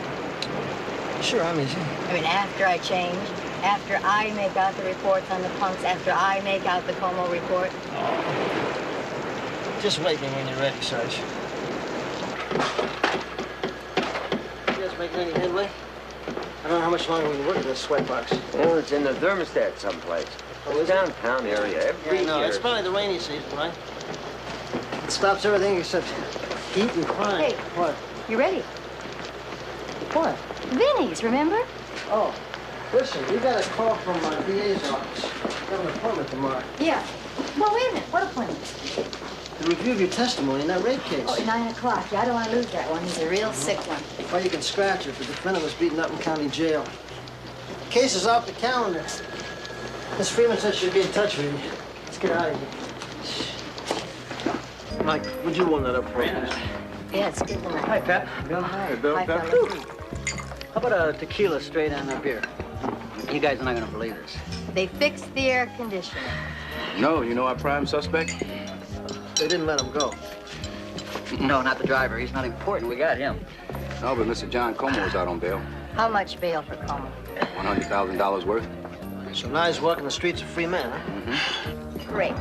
Sure, I'm easy. I mean, after I change, after I make out the reports on the punks, after I make out the Como report. Just wait me when you're ready, Sarge. You guys making any headway? I don't know how much longer we can work at this sweatbox. Well, it's in the thermostat someplace. It's downtown area every Yeah, no, year. it's probably the rainy season, right? It stops everything except heat and crime. Hey. What? You ready? What? Vinny's, remember? Oh, listen, we got a call from my DA's office. Got an appointment tomorrow. Yeah. Well, wait a minute. What appointment? The review of your testimony in that rape case. Oh, at 9 o'clock. Yeah, I don't want to lose that one. He's a real sick one. Well, you can scratch it. The defendant was beaten up in county jail. The case is off the calendar. Miss Freeman said she'd be in touch with you. Let's get out of here. Mike, would you warm that up for me? Yeah, it's good one. Hi, Pep. Bill. Hi, Bill. Hi, Pep. fella. How about a tequila straight on a beer? You guys are not gonna believe this. They fixed the air conditioner. No, you know our prime suspect? They didn't let him go. No, not the driver. He's not important. We got him. No, but Mr. John Como was out on bail. How much bail for Como? $100,000 worth. So now he's walking the streets a free man, huh? Great.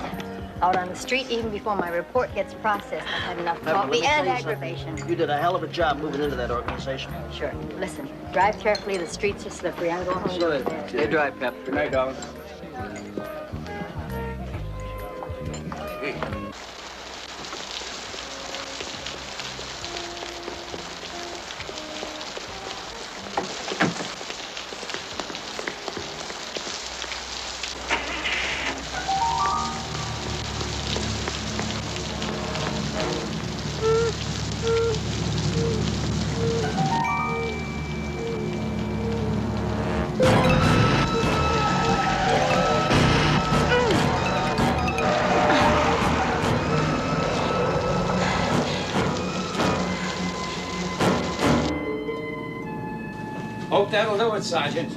Out on the street even before my report gets processed. I've had enough Pepper, let me coffee tell and you something. aggravation. You did a hell of a job moving into that organization. Sure. Listen, drive carefully. The streets are slippery. I'm going home. Sure. Good drive, Pep. Good night, darling. Hope that'll do it, Sergeant.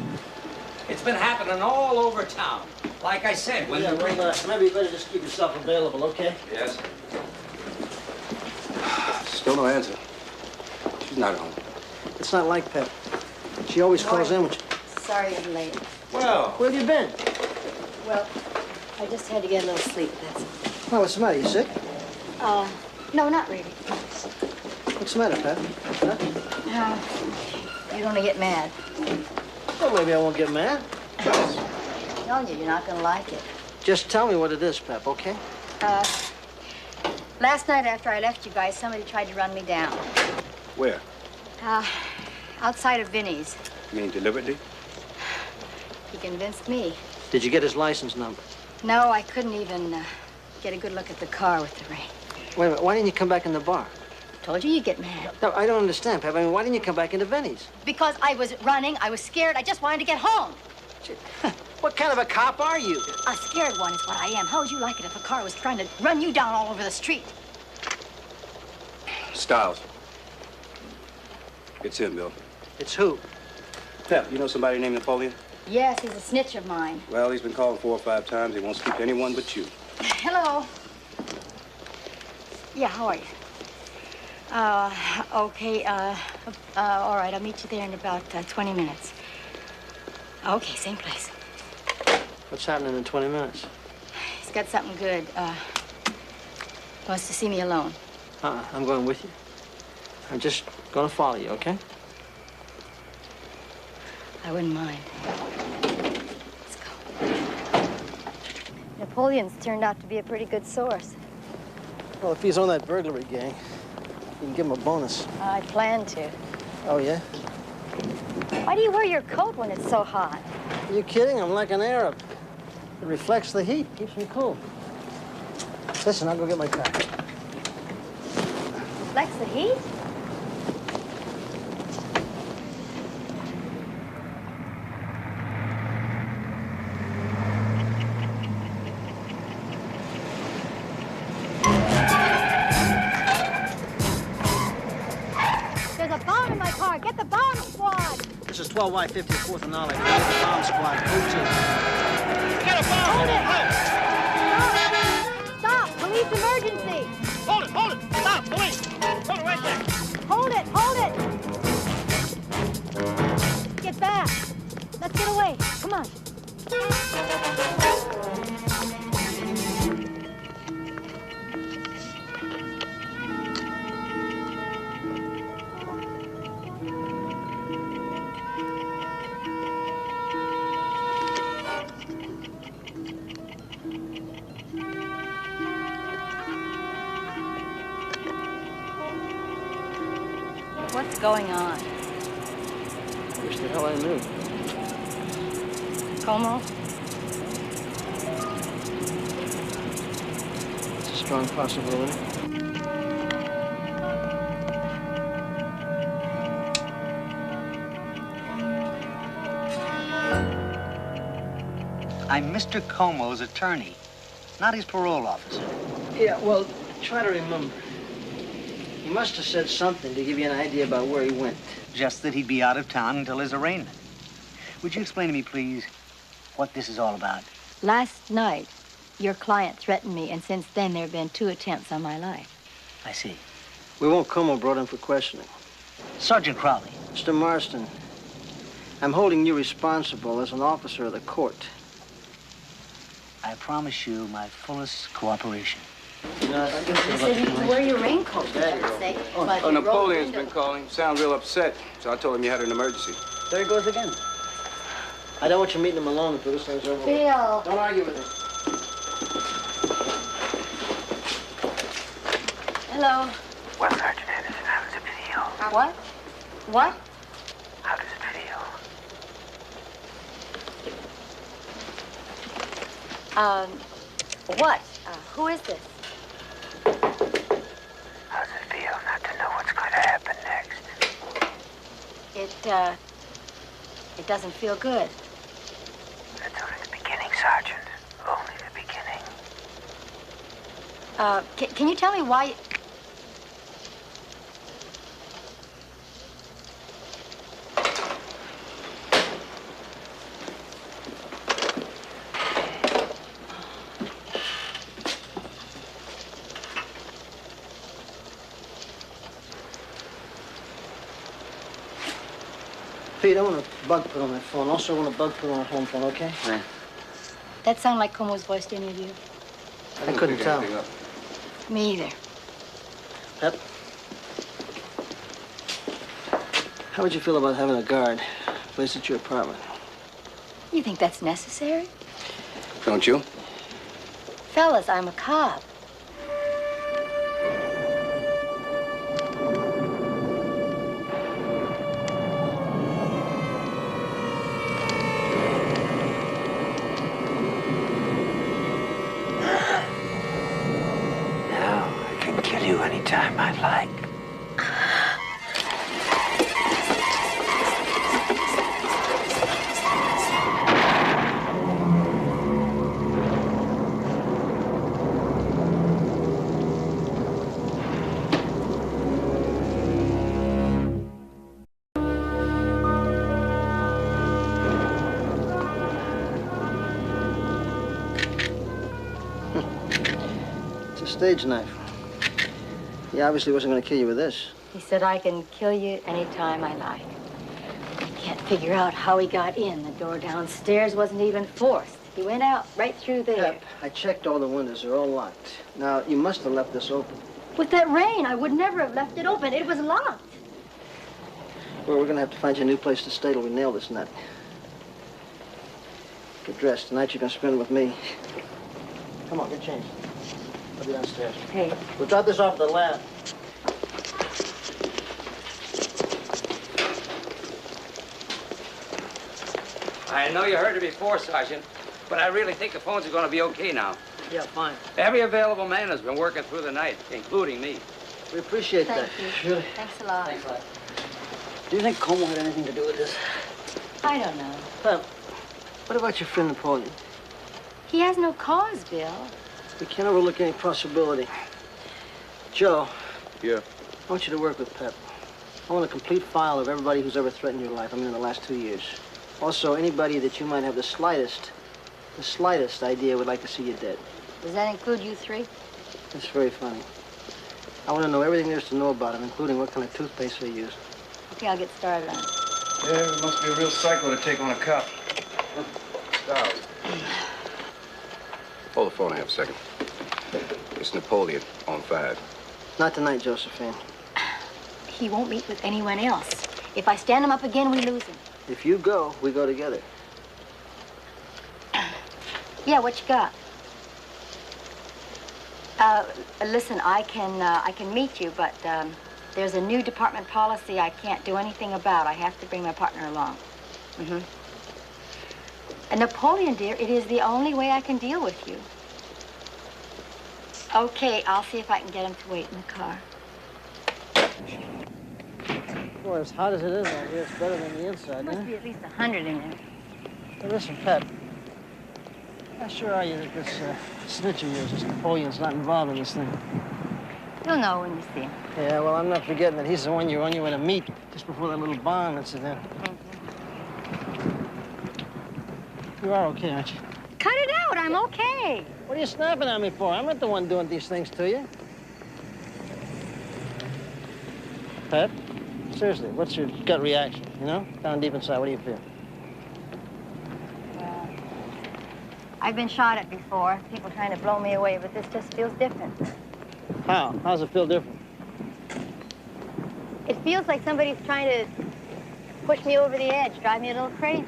It's been happening all over town. Like I said, when Yeah, well, maybe you better just keep yourself available, okay? Yes. Still no answer. She's not home. It's not like Pep. She always calls in when she... Sorry I'm late. Well, where have you been? Well, I just had to get a little sleep, that's all. Oh, what's the matter? You sick? No, not really. What's the matter, Pep? Huh? You're gonna get mad. Well, maybe I won't get mad. I'm telling you, you're not gonna like it. Just tell me what it is, Pep, okay? Last night after I left you guys, somebody tried to run me down. Where? Outside of Vinny's. You mean deliberately? He convinced me. Did you get his license number? No, I couldn't even get a good look at the car with the rain. Wait a minute, why didn't you come back in the bar? Told you you'd get mad. No, I don't understand, Pep. I mean, why didn't you come back into Vinny's? Because I was running, I was scared, I just wanted to get home. What kind of a cop are you? A scared one is what I am. How would you like it if a car was trying to run you down all over the street? Styles. It's him, Bill. It's who? Pep, you know somebody named Napoleon? Yes, he's a snitch of mine. Well, he's been calling 4 or 5 times. He won't speak to anyone but you. Hello. Yeah, how are you? Okay, all right, I'll meet you there in about 20 minutes. Okay, same place. What's happening in 20 minutes? He's got something good. Wants to see me alone. I'm going with you. I'm just gonna follow you, okay? I wouldn't mind. Let's go. Napoleon's turned out to be a pretty good source. Well, if he's on that burglary gang, you can give him a bonus. I plan to. Oh, yeah? Why do you wear your coat when it's so hot? Are you kidding? I'm like an Arab. It reflects the heat, keeps me cool. Listen, I'll go get my car. Reflects the heat? There's a bomb in my car. Get the bomb squad. This is 12Y54th and Ollie. The bomb squad, 02. got a bomb! Hold it! Stop! Police emergency! Hold it! Hold it! Stop! Police! Hold it right there! Hold it! Hold it! Get back! Let's get away. Come on. What's going on? Wish the hell I knew. Como? It's a strong possibility. I'm Mr. Como's attorney, not his parole officer. Yeah, well, try to remember. He must have said something to give you an idea about where he went. Just that he'd be out of town until his arraignment. Would you explain to me, please, what this is all about? Last night, your client threatened me, and since then there have been 2 attempts on my life. I see. We won't Como brought him for questioning. Sergeant Crowley. Mr. Marston, I'm holding you responsible as an officer of the court. I promise you my fullest cooperation. You know, You said you could wear your raincoat, for God's sake. but Oh, you rolled Napoleon's window. been calling. Sound real upset. So I told him you had an emergency. There he goes again. I don't want you meeting him alone until this thing's over. Bill. Don't argue with him. Hello. Well, Sergeant Anderson, how does it feel? What? What? How does it feel? What? Who is this? How does it feel not to know what's going to happen next? It doesn't feel good. That's only the beginning, Sergeant. Only the beginning. Can you tell me why? Pete, I want a bug put on that phone. Also, I want a bug put on a home phone, okay? Yeah. That sound like Como's voice to any of you? I couldn't tell. Me either. Pep? How would you feel about having a guard placed at your apartment? You think that's necessary? Don't you? Fellas, I'm a cop. Now I can kill you anytime I like. It's a stage knife. He obviously wasn't going to kill you with this. He said I can kill you anytime I like. Can't figure out how he got in. The door downstairs wasn't even forced. He went out right through there. Pep, I checked all the windows. They're all locked. Now, you must have left this open. With that rain, I would never have left it open. It was locked. Well, we're going to have to find you a new place to stay till we nail this nut. Get dressed. Tonight you're going to spend it with me. Come on, get changed. I'll be downstairs. Hey. We'll drop this off at the lab. I know you heard it before, Sergeant, but I really think the phones are going to be okay now. Yeah, fine. Every available man has been working through the night, including me. We appreciate that. Thank you. Really. Thanks a lot. Thanks a lot. Do you think Como had anything to do with this? I don't know. Pep, what about your friend Napoleon? He has no cause, Bill. We can't overlook any possibility. Joe. Yeah. I want you to work with Pep. I want a complete file of everybody who's ever threatened your life. I mean, in the last 2 years. Also, anybody that you might have the slightest the slightest idea we'd like to see you dead. Does that include you three? That's very funny. I want to know everything there is to know about him, including what kind of toothpaste they use. Okay, I'll get started on it. Yeah, it must be a real psycho to take on a cop. Stop. Hold the phone half a second. It's Napoleon on 5. Not tonight, Josephine. He won't meet with anyone else. If I stand him up again, we lose him. If you go, we go together. Yeah, what you got? Listen, I can meet you, but there's a new department policy I can't do anything about. I have to bring my partner along. Mm-hmm. And Napoleon, dear, it is the only way I can deal with you. Okay, I'll see if I can get him to wait in the car. Boy, as hot as it is out here, it's better than the inside, There must be at least 100 in there. Hey, listen, Pep. How sure are you that this snitch of yours, this Napoleon's, not involved in this thing? You'll know when you see him. Yeah, well, I'm not forgetting that he's the one you're on your way to meet just before that little bomb incident. You are okay, aren't you? Cut it out, I'm okay. What are you snapping at me for? I'm not the one doing these things to you. Pep, seriously, what's your gut reaction, you know? Down deep inside, what do you feel? I've been shot at before, people trying to blow me away, but this just feels different. How? How's it feel different? It feels like somebody's trying to push me over the edge, drive me a little crazy.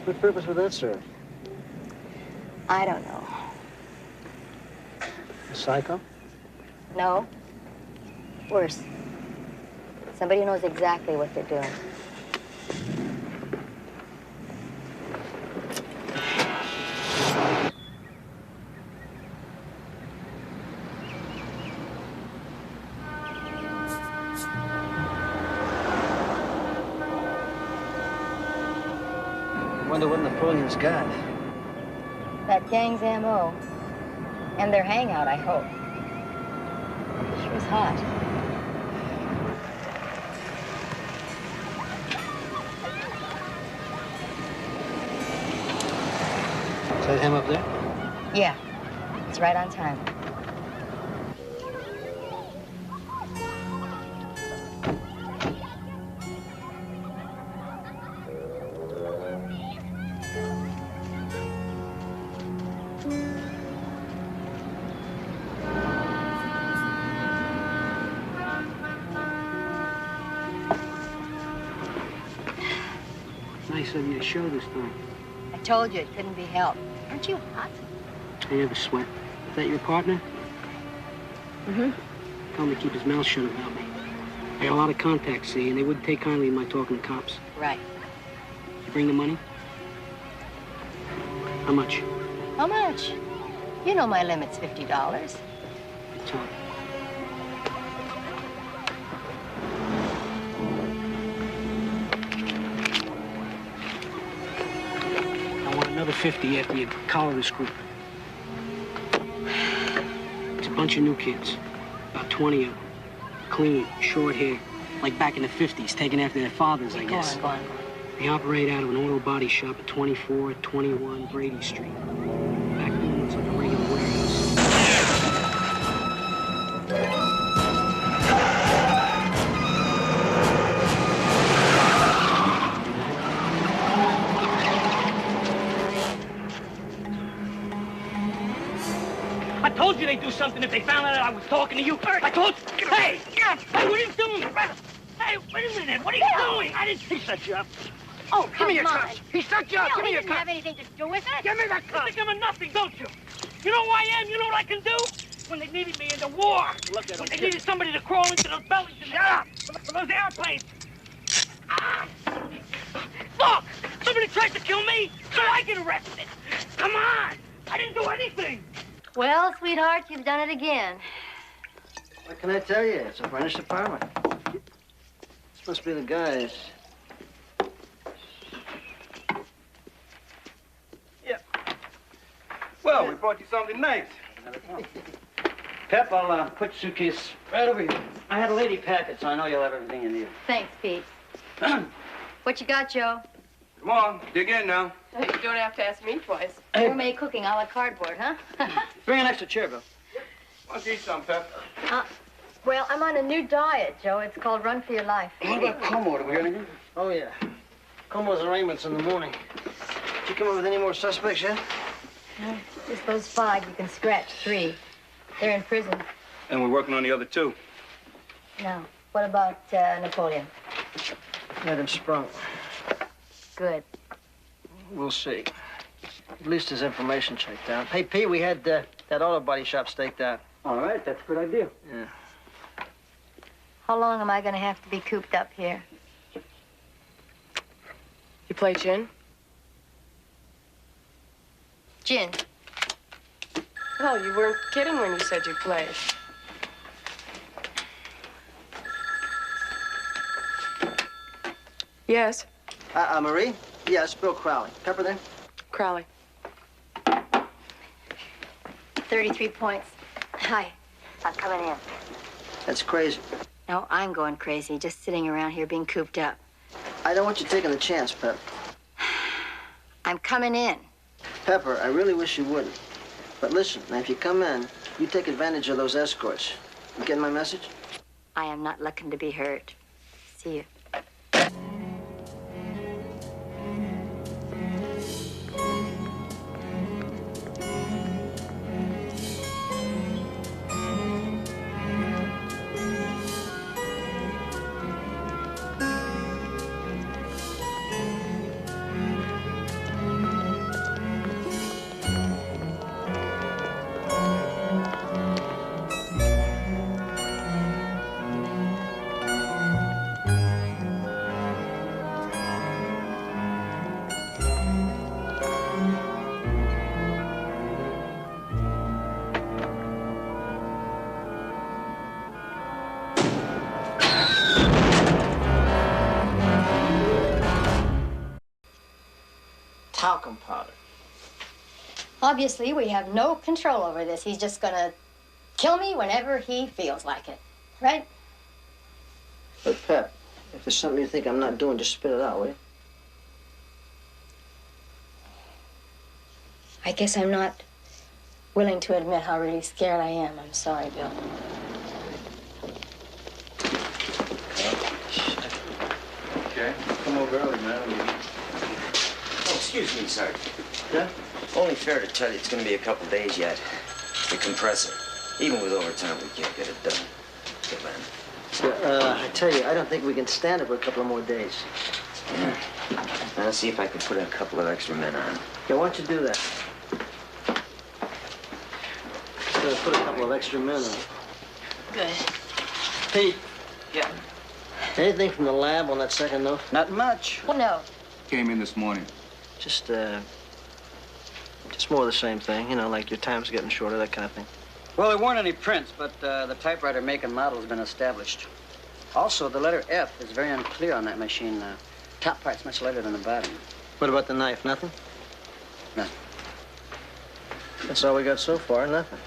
What purpose would that serve? I don't know. A psycho? No. Worse. Somebody who knows exactly what they're doing. I wonder what Napoleon's got. That gang's M.O. And their hangout, I hope. Sure is hot. Is that him up there? Yeah. It's right on time. Nice of you to show this time. I told you it couldn't be helped. Aren't you hot? I never sweat. Is that your partner? Mm-hmm. Tell him to keep his mouth shut about me. I got a lot of contacts, see, and they wouldn't take kindly in my talking to cops. Right. You bring the money? How much? How much? You know my limit's $50. Good talk. I want another 50 after you collar this group. It's a bunch of new kids. About 20 of them. Clean, short hair. Like back in the 50s, taken after their fathers, I guess. Go on. They operate out of an auto body shop at 2421 Brady Street. Back then, it's like a regular warehouse. I told you they'd do something if they found out I was talking to you. I told you. Hey, what are you doing? Hey, wait a minute. What are you doing? I didn't he set you up. Oh, Give me your come on. cuffs. He set you up. No, Give me he your didn't cuffs. have anything to do with it. Give me that cuff. You think I'm a nothing, don't you? You know who I am? You know what I can do? When they needed me in the war. Look at when him. they needed somebody to crawl into those bellies and shut up for those airplanes. Ah. Look! Somebody tried to kill me, so I get arrested. Come on! I didn't do anything. Well, sweetheart, you've done it again. What can I tell you? It's a furnished apartment. This must be the guys. Well, we brought you something nice. Pep, I'll put your suitcase right over here. I had a lady pack it, so I know you'll have everything you need. Thanks, Pete. What you got, Joe? Come on, dig in now. You don't have to ask me twice. Gourmet cooking a la cardboard, huh? Bring an extra chair, Bill. Why don't you eat some, Pep? Well, I'm on a new diet, Joe. It's called Run for Your Life. What about Como? Did we hear anything? Oh, yeah. Como's arraignment's in the morning. Did you come up with any more suspects yet? Just those 5 you can scratch. 3. They're in prison. And we're working on the other 2. Now, what about Napoleon? Had him sprung. Good. We'll see. At least his information checked out. Hey, Pete, we had that auto body shop staked out. All right, that's a good idea. Yeah. How long am I going to have to be cooped up here? You play gin? Gin. Well, you weren't kidding when you said you played. Yes. Marie? Yes, Bill Crowley. Pepper there? Crowley. 33 points. Hi. I'm coming in. That's crazy. No, I'm going crazy, just sitting around here being cooped up. I don't want you taking the chance, Pep. I'm coming in. Pepper, I really wish you wouldn't. But listen, now if you come in, you take advantage of those escorts. You getting my message? I am not looking to be hurt. See you. Talcum powder. Obviously, we have no control over this. He's just gonna kill me whenever he feels like it, right? But, Pep, if there's something you think I'm not doing, just spit it out, will you? I guess I'm not willing to admit how really scared I am. I'm sorry, Bill. Okay. Come over early, man. Oh, excuse me, Sergeant. Yeah? Only fair to tell you it's going to be a couple days yet. The compressor. Even with overtime, we can't get it done. Good man. Yeah, I tell you, I don't think we can stand it for a couple of more days. Yeah. I'll see if I can put a couple of extra men on. Yeah, why don't you do that? Put a couple of extra men on. Good. Pete. Yeah. Anything from the lab on that second note? Not much. Well, no. Came in this morning. Just more of the same thing. You know, like your time's getting shorter, that kind of thing. Well, there weren't any prints, but the typewriter make and model has been established. Also, the letter F is very unclear on that machine. Top part's much lighter than the bottom. What about the knife? Nothing? Nothing. That's all we got so far, nothing.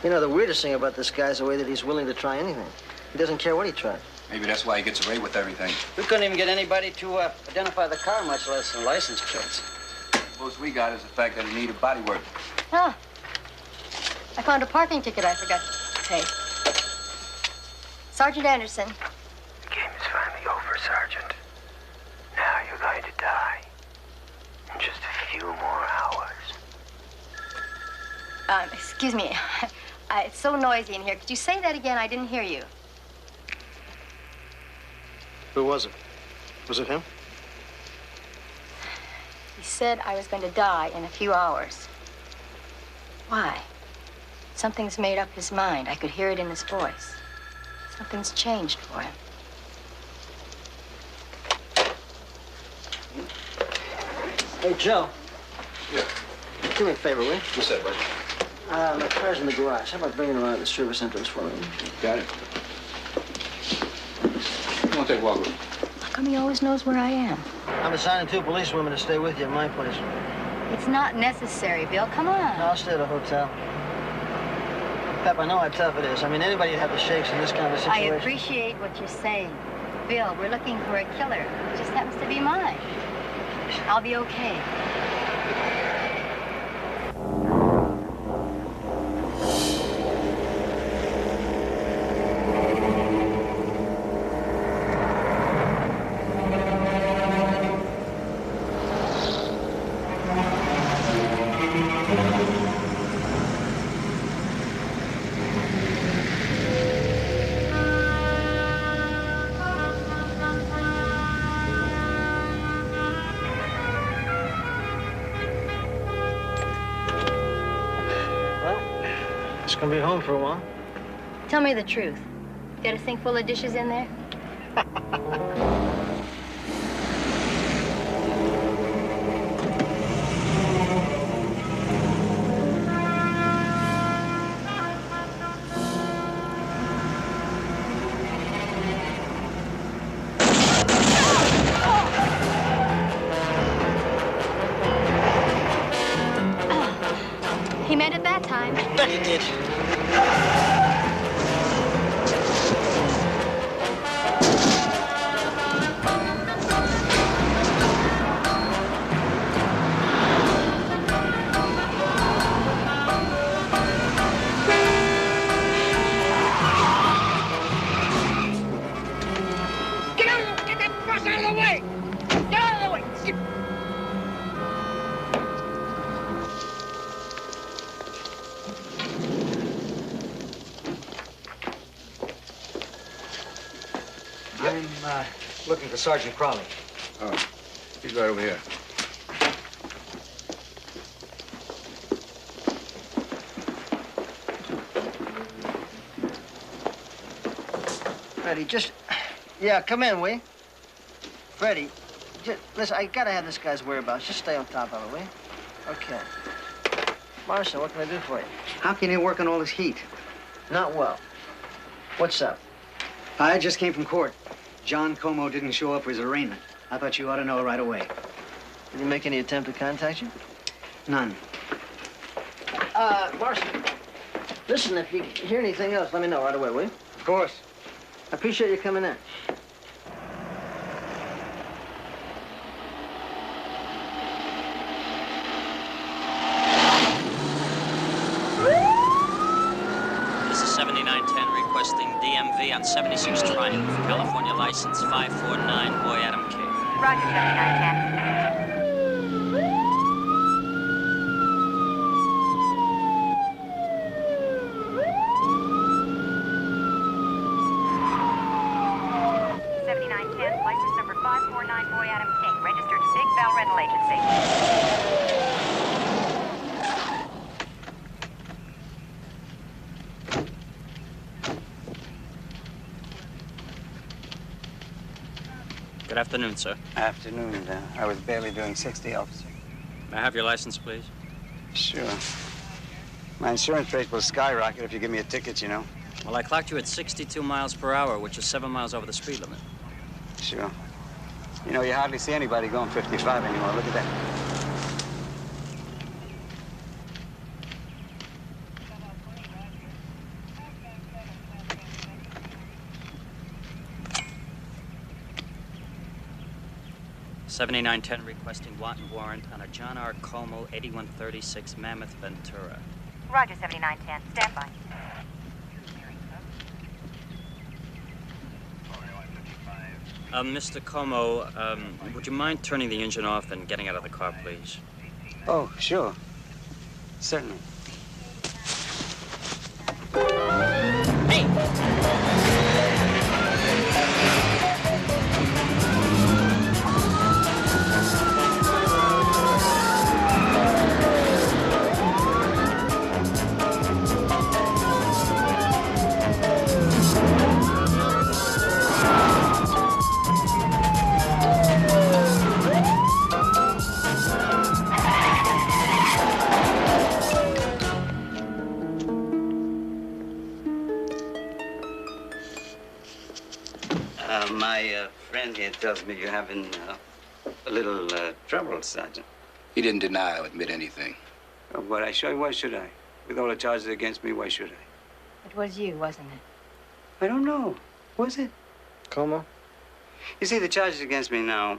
You know, the weirdest thing about this guy is the way that he's willing to try anything. He doesn't care what he tries. Maybe that's why he gets away with everything. We couldn't even get anybody to identify the car, much less the license plates. Most we got is the fact that he needed body work. Ah. I found a parking ticket I forgot to pay. Sergeant Anderson. The game is finally over, Sergeant. Now you're going to die. In just a few more hours. Excuse me. It's so noisy in here. Could you say that again? I didn't hear you. Who was it? Was it him? He said I was going to die in a few hours. Why? Something's made up his mind. I could hear it in his voice. Something's changed for him. Hey, Joe. Yeah. Do me a favor, will you? What's that, bud? My car's in the garage. How about bringing her around to the service entrance for me? Got it. Come on, take a walk with me. How come he always knows where I am? I'm assigning 2 policewomen to stay with you at my place. It's not necessary, Bill. Come on. No, I'll stay at a hotel. Pep, I know how tough it is. I mean, anybody would have the shakes in this kind of I situation. appreciate what you're saying. Bill, we're looking for a killer. It just happens to be mine. I'll be okay. Just gonna be home for a while. Tell me the truth. Got a sink full of dishes in there? He meant it that time. Bet he did. Get out! Get that bus out of the way! Get out of the way! I'm looking for Sergeant Crowley. Oh, he's right over here. Freddie, just... Yeah, come in, will you? Freddie, just, listen, I gotta have this guy's whereabouts. Just stay on top of it, will you? Okay. Marshal, what can I do for you? How can you work on all this heat? Not well. What's up? I just came from court. John Como didn't show up for his arraignment. I thought you ought to know right away. Did he make any attempt to contact you? None. Marshal, listen, if you hear anything else, let me know right away, will you? Of course. I appreciate you coming in. This is 7910 requesting DMV on 76 Triumph, California license 549, boy Adam K. Roger, 7910. License number 549, boy Adam King, registered to Big Bell Rental Agency. Good afternoon, sir. Afternoon. I was barely doing 60, officer. May I have your license, please? Sure. My insurance rate will skyrocket if you give me a ticket, you know. Well, I clocked you at 62 miles per hour, which is 7 miles over the speed limit. Sure. You know, you hardly see anybody going 55 anymore. Look at that. $79.10 requesting wanton warrant on a John R. Como, 8136 Mammoth, Ventura. Roger, 7910. Stand by. Mr. Como, would you mind turning the engine off and getting out of the car, please? Oh, sure. Certainly. My friend here tells me you're having a little trouble, Sergeant. He didn't deny or admit anything. Oh, but why should I? With all the charges against me, why should I? It was you, wasn't it? I don't know. Was it? Como? You see, the charges against me now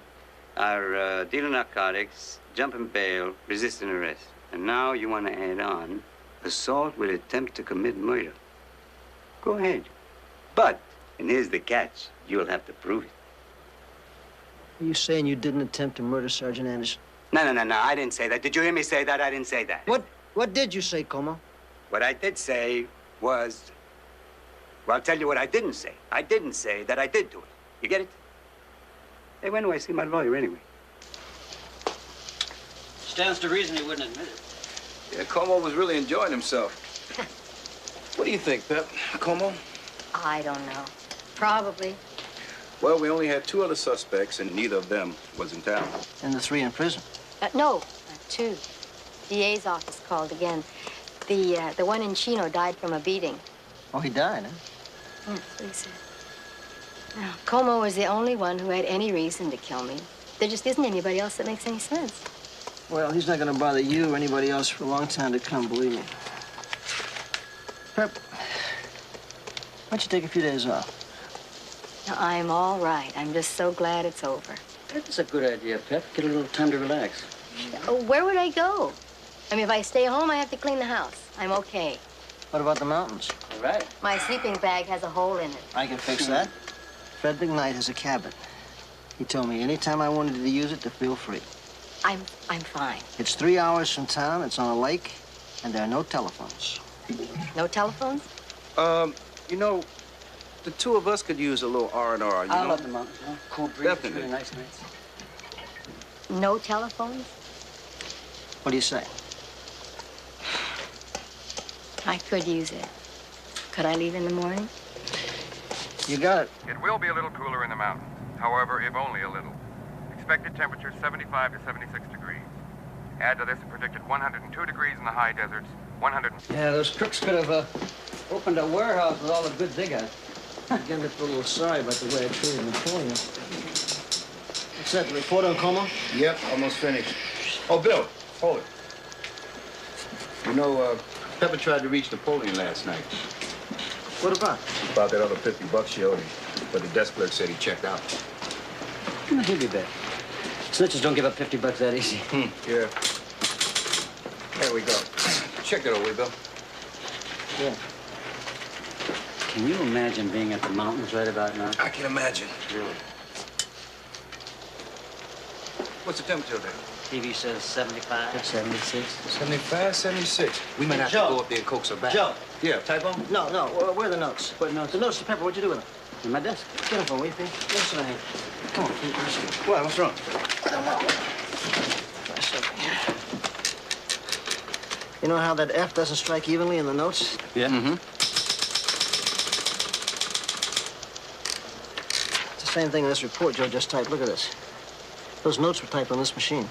are dealing narcotics, jumping bail, resisting arrest. And now you want to add on assault with attempt to commit murder. Go ahead. But, and here's the catch, you'll have to prove it. Are you saying you didn't attempt to murder Sergeant Anderson? No, I didn't say that. Did you hear me say that? I didn't say that. What did you say, Como? What I did say was... Well, I'll tell you what I didn't say. I didn't say that I did do it. You get it? Hey, when do I see my lawyer anyway? Stands to reason he wouldn't admit it. Yeah, Como was really enjoying himself. What do you think, Pep? Como? I don't know. Probably. Well, we only had 2 other suspects, and neither of them was in town. And the 3 in prison? No, 2. DA's office called again. The one in Chino died from a beating. Oh, he died, huh? That's what he said. Now, Como was the only one who had any reason to kill me. There just isn't anybody else that makes any sense. Well, he's not going to bother you or anybody else for a long time to come, believe me. Pep, why don't you take a few days off? Now, I'm all right. I'm just so glad it's over. That's a good idea, Pep. Get a little time to relax. Where would I go? I mean, if I stay home, I have to clean the house. I'm okay. What about the mountains? All right. My sleeping bag has a hole in it. I can fix that. Fred McKnight has a cabin. He told me anytime I wanted to use it to feel free. I'm fine. It's 3 hours from town, it's on a lake, and there are no telephones. No telephones? You know, the 2 of us could use a little R&R, you know? I love the mountains, you know? Cool breeze, Definitely. really nice nights. No telephones? What do you say? I could use it. Could I leave in the morning? You got it. It will be a little cooler in the mountains. However, if only a little. Expected temperature 75 to 76 degrees. Add to this a predicted 102 degrees in the high deserts, 100... Yeah, those crooks could have opened a warehouse with all the goods they got. Again, I feel a little sorry about the way I treated Napoleon. What's that, the report on Como? Yep, almost finished. Oh, Bill, hold it. You know, Pepper tried to reach Napoleon last night. What about? About that other $50 she owed him. But the desk clerk said he checked out. He'll be back. Snitches don't give up $50 that easy. Yeah. There we go. Check it over, Bill. Yeah. Can you imagine being at the mountains right about now? I can imagine. Really? What's the temperature there? TV says 75. 76. 75, 76. We might have Joe. to go up there and coax her back. Joe. Yeah, typo? No, where are the notes? What notes? The notes to Pepper, what'd you do with them? In my desk. Get them for me, please. Yes, I have. Come on, please. What? What's wrong? Try something here. You know how that F doesn't strike evenly in the notes? Yeah. Mm-hmm. It's the same thing in this report Joe just typed. Look at this. Those notes were typed on this machine.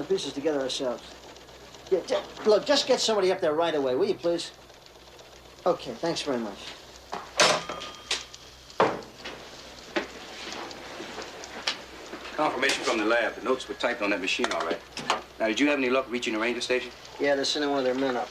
Pieces together ourselves. Yeah, look, just get somebody up there right away, will you, please? Okay, thanks very much. Confirmation from the lab. The notes were typed on that machine, all right. Now, did you have any luck reaching the ranger station? Yeah, they're sending one of their men up.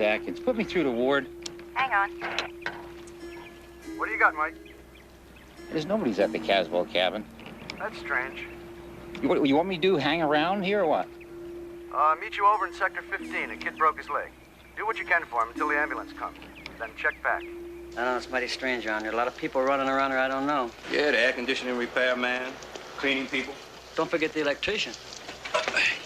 Atkins. Put me through to Ward. Hang on. What do you got, Mike? There's nobody's at the Caswell cabin. That's strange. What you want me to do? Hang around here or what? Meet you over in Sector 15. A kid broke his leg. Do what you can for him until the ambulance comes. Then check back. I know, it's mighty strange around here. A lot of people running around here I don't know. Yeah, the air conditioning repair man, cleaning people. Don't forget the electrician.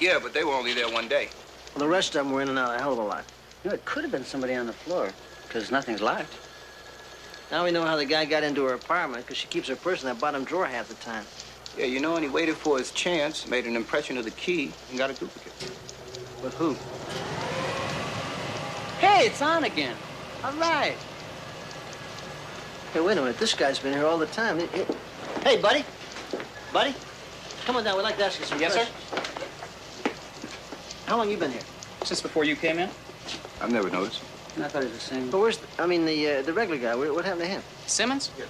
Yeah, but they were only there one day. Well, the rest of them were in and out a hell of a lot. You know, it could have been somebody on the floor, because nothing's locked. Now we know how the guy got into her apartment, because she keeps her purse in that bottom drawer half the time. Yeah, you know, and he waited for his chance, made an impression of the key, and got a duplicate. With who? Hey, it's on again. All right. Hey, wait a minute. This guy's been here all the time. Hey, buddy. Buddy, come on down. We'd like to ask you some questions. Yes, sir. How long you been here? Since before you came in? I've never noticed. I thought he was the same. But where's, the regular guy? What happened to him? Simmons? Yeah.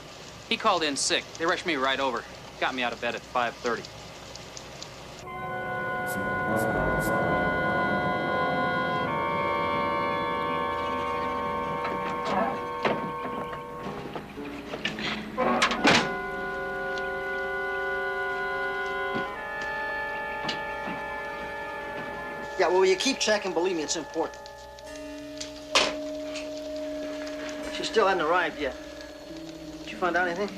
He called in sick. They rushed me right over. Got me out of bed at 5:30. Yeah, well, you keep checking. Believe me, it's important. She still hadn't arrived yet. Did you find out anything?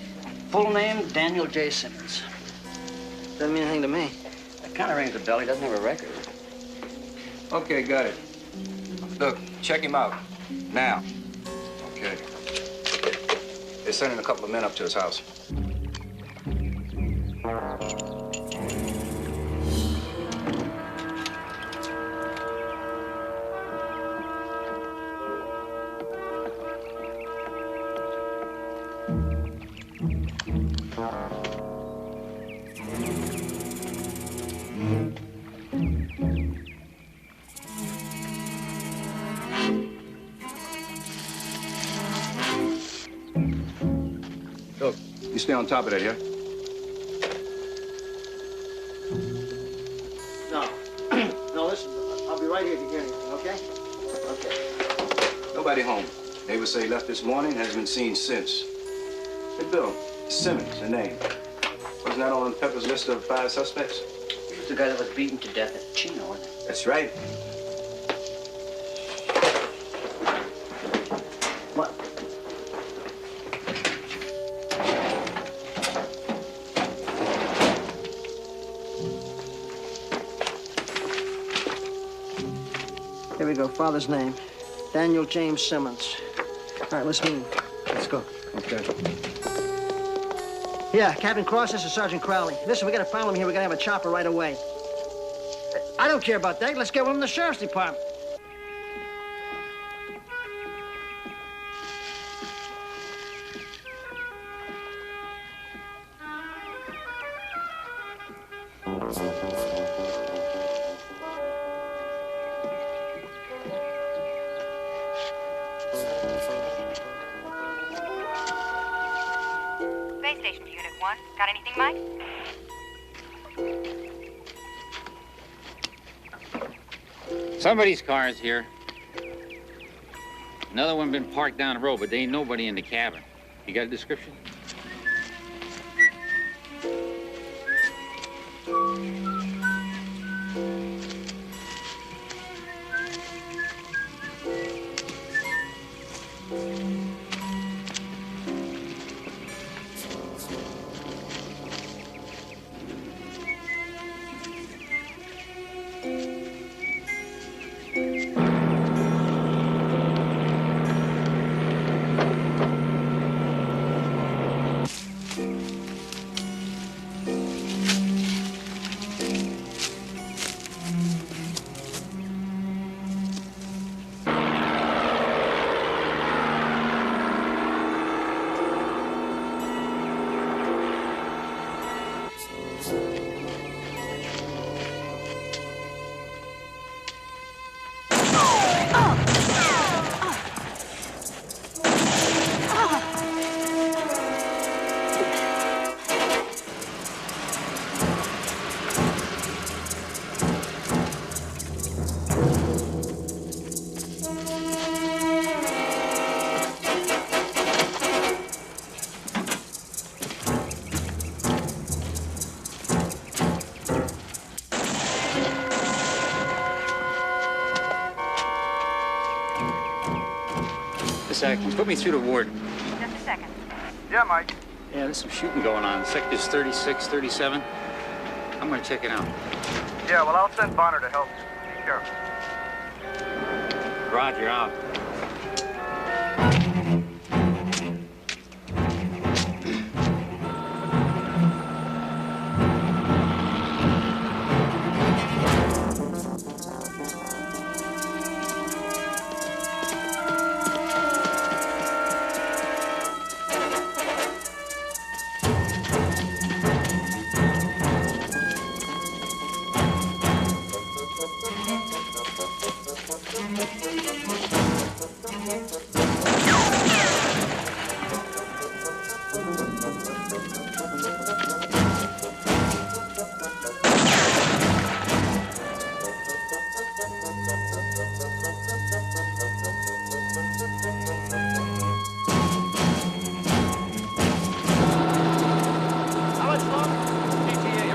Full name, Daniel J. Simmons. Doesn't mean anything to me. That kind of rings a bell. He doesn't have a record. Okay, got it. Look, check him out. Now. Okay. They're sending a couple of men up to his house. Look, you stay on top of that, yeah? No. No, listen. I'll be right here if you hear anything, okay? Okay. Nobody home. Neighbors say he left this morning, hasn't been seen since. Hey, Bill, Simmons, the name. Wasn't that on Pepper's list of 5 suspects? He was the guy that was beaten to death at Chino, wasn't he? That's right. What? Here we go. Father's name. Daniel James Simmons. All right, let's move. Let's go. Okay. Yeah, Captain Cross, this is Sergeant Crowley. Listen, we got a problem here. We gotta have a chopper right away. I don't care about that. Let's get one from the sheriff's department. Space Station to Unit 1. Got anything, Mike? Somebody's car is here. Another one been parked down the road, but there ain't nobody in the cabin. You got a description? Miss Atkins, put me through to ward. Just a second. Yeah, Mike. Yeah, there's some shooting going on. Sectors 36, 37. I'm gonna check it out. Yeah, well, I'll send Bonner to help you. Be careful. Roger, out.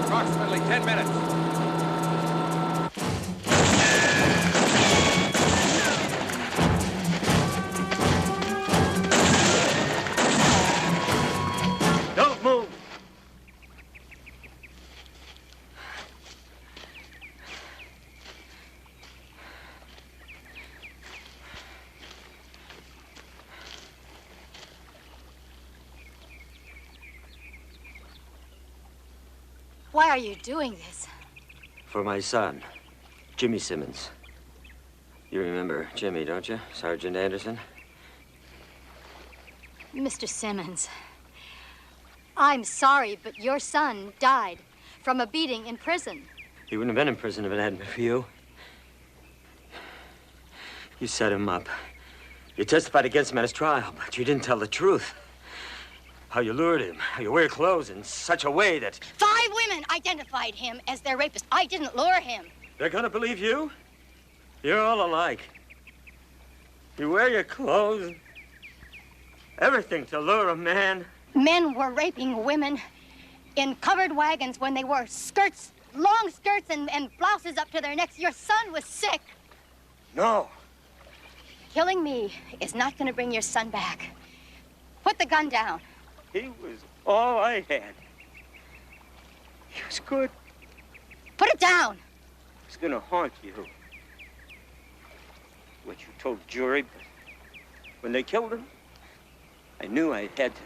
Approximately 10 minutes. Don't move. Why are you doing this? For my son, Jimmy Simmons. You remember Jimmy, don't you, Sergeant Anderson? Mr. Simmons, I'm sorry, but your son died from a beating in prison. He wouldn't have been in prison if it hadn't been for you. You set him up. You testified against him at his trial, but you didn't tell the truth. How you lured him, how you wear clothes in such a way that... 5 women identified him as their rapist. I didn't lure him. They're gonna believe you? You're all alike. You wear your clothes, everything to lure a man. Men were raping women in covered wagons when they wore skirts, long skirts and blouses up to their necks. Your son was sick. No. Killing me is not going to bring your son back. Put the gun down. He was all I had. He was good. Put it down. It's gonna haunt you. What you told the jury, but when they killed him, I knew I had to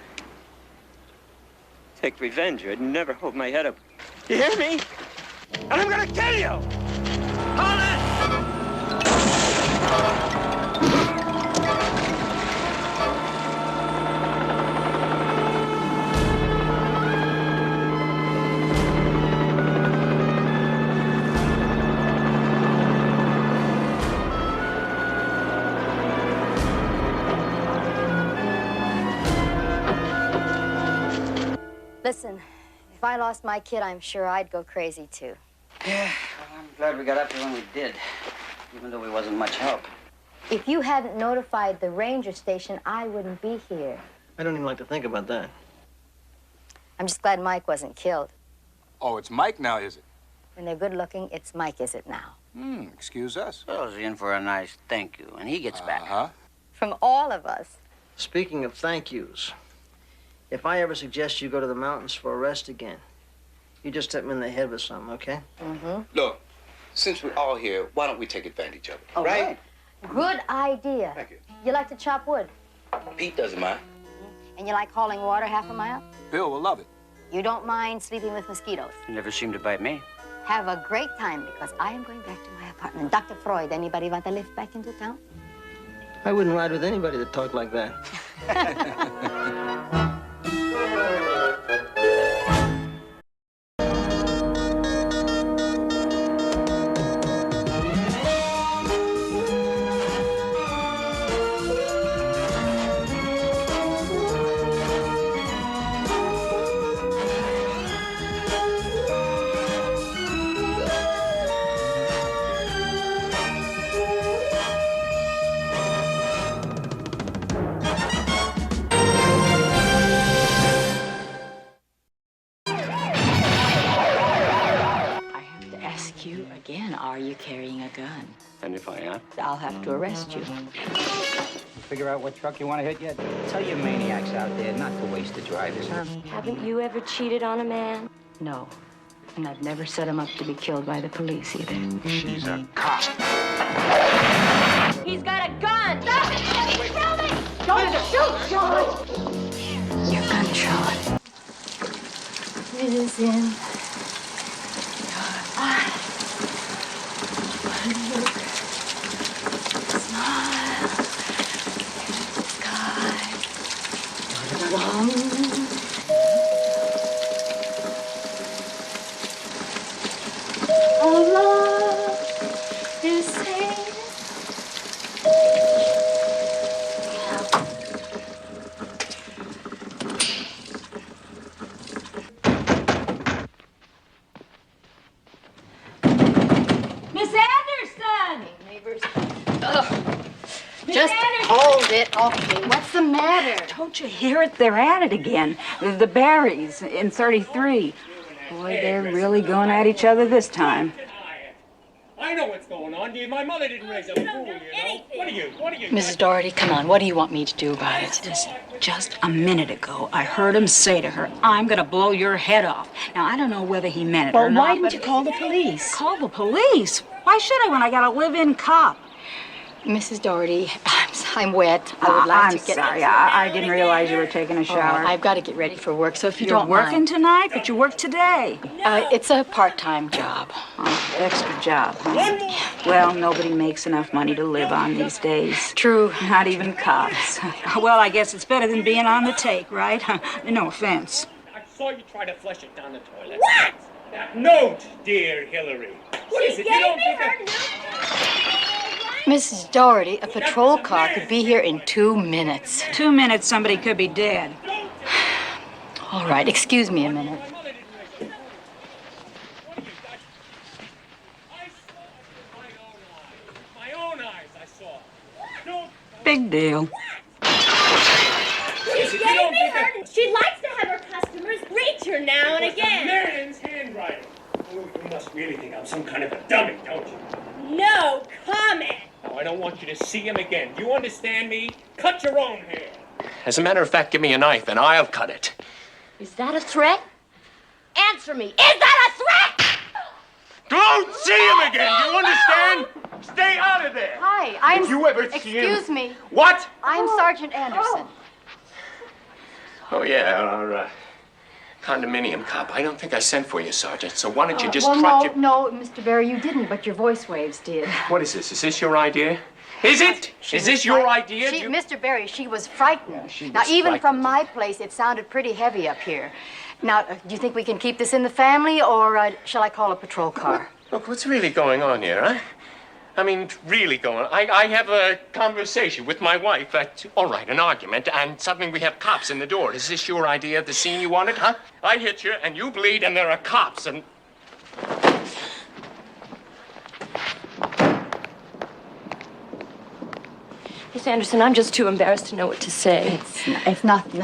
take revenge. I'd never hold my head up. You hear me? And I'm gonna kill you! Hold it! Listen, if I lost my kid, I'm sure I'd go crazy, too. Yeah, well, I'm glad we got up here when we did, even though we wasn't much help. If you hadn't notified the ranger station, I wouldn't be here. I don't even like to think about that. I'm just glad Mike wasn't killed. Oh, it's Mike now, is it? When they're good looking, it's Mike, is it now? Excuse us. Well, he's in for a nice thank you, and he gets back. From all of us. Speaking of thank yous, if I ever suggest you go to the mountains for a rest again, you just hit me in the head with something, okay? Mm-hmm. Look, since we're all here, why don't we take advantage of it? All right. Good idea. Thank you. You like to chop wood? Pete doesn't mind. And you like hauling water half a mile? Bill will love it. You don't mind sleeping with mosquitoes? You never seem to bite me. Have a great time, because I am going back to my apartment. Dr. Freud, anybody want to lift back into town? I wouldn't ride with anybody that talked like that. Are you carrying a gun? And if I am? I'll have to arrest you. Figure out what truck you want to hit yet? Tell your maniacs out there not to waste the drivers, huh? Haven't you ever cheated on a man? No. And I've never set him up to be killed by the police either. She's a cop. He's got a gun! Stop it! Kill me! Don't shoot, John! Your gun, Charlotte. It is in your eyes. Look, smile, sky, long. Our love is safe. Miss Anderson! Neighbors. Just hold it, okay. What's the matter? Don't you hear it? They're at it again. The Barrys in 33. Boy, they're really going at each other this time. I know what's going on. My mother didn't raise a fool, you know. What are you? Mrs. Doherty, come on. What do you want me to do about it? Listen, just a minute ago, I heard him say to her, I'm going to blow your head off. Now, I don't know whether he meant it or not. Well, why didn't you call the police? Call the police? Why should I when I got a live-in cop? Mrs. Doherty, I'm wet. I would like I'm to get... sorry. I didn't realize you were taking a shower. I've got to get ready for work, so if you You're don't working mind... tonight, but you work today. It's a part-time job. Oh, extra job, huh? Well, nobody makes enough money to live on these days. True. Not even cops. Well, I guess it's better than being on the take, right? No offense. I saw you try to flush it down the toilet. What? That note, dear Hillary. What is it? You don't think Mrs. Doherty, a patrol car could be here in 2 minutes. 2 minutes, somebody could be dead. All right, excuse me a minute. My own eyes, I saw. Big deal. She's getting me hurt. She likes to have her customers reach her now and again. Marion's handwriting. Oh, you must really think I'm some kind of a dummy, don't you? No comment. Oh, I don't want you to see him again. You understand me? Cut your own hair. As a matter of fact, give me a knife and I'll cut it. Is that a threat? Answer me. Is that a threat? Don't see him again, you understand? Stay out of there. Hi, I'm... If you ever see him... Excuse me. What? I'm Sergeant Anderson. Oh, yeah, our condominium cop. I don't think I sent for you, Sergeant, so why don't you just well, trot your... no, Mr. Barry, you didn't, but your voice waves did. What is this? Is this your idea? Is it? Is this your idea? Mr. Barry, she was frightened. She Now, was even frightened. from my place, it sounded pretty heavy up here. Now, do you think we can keep this in the family, or shall I call a patrol car? Look, what's really going on here, huh? I mean, really going on. I have a conversation with my wife. All right, an argument, and suddenly we have cops in the door. Is this your idea of the scene you wanted, huh? I hit you, and you bleed, and there are cops, and... Miss Anderson, I'm just too embarrassed to know what to say. It's nothing.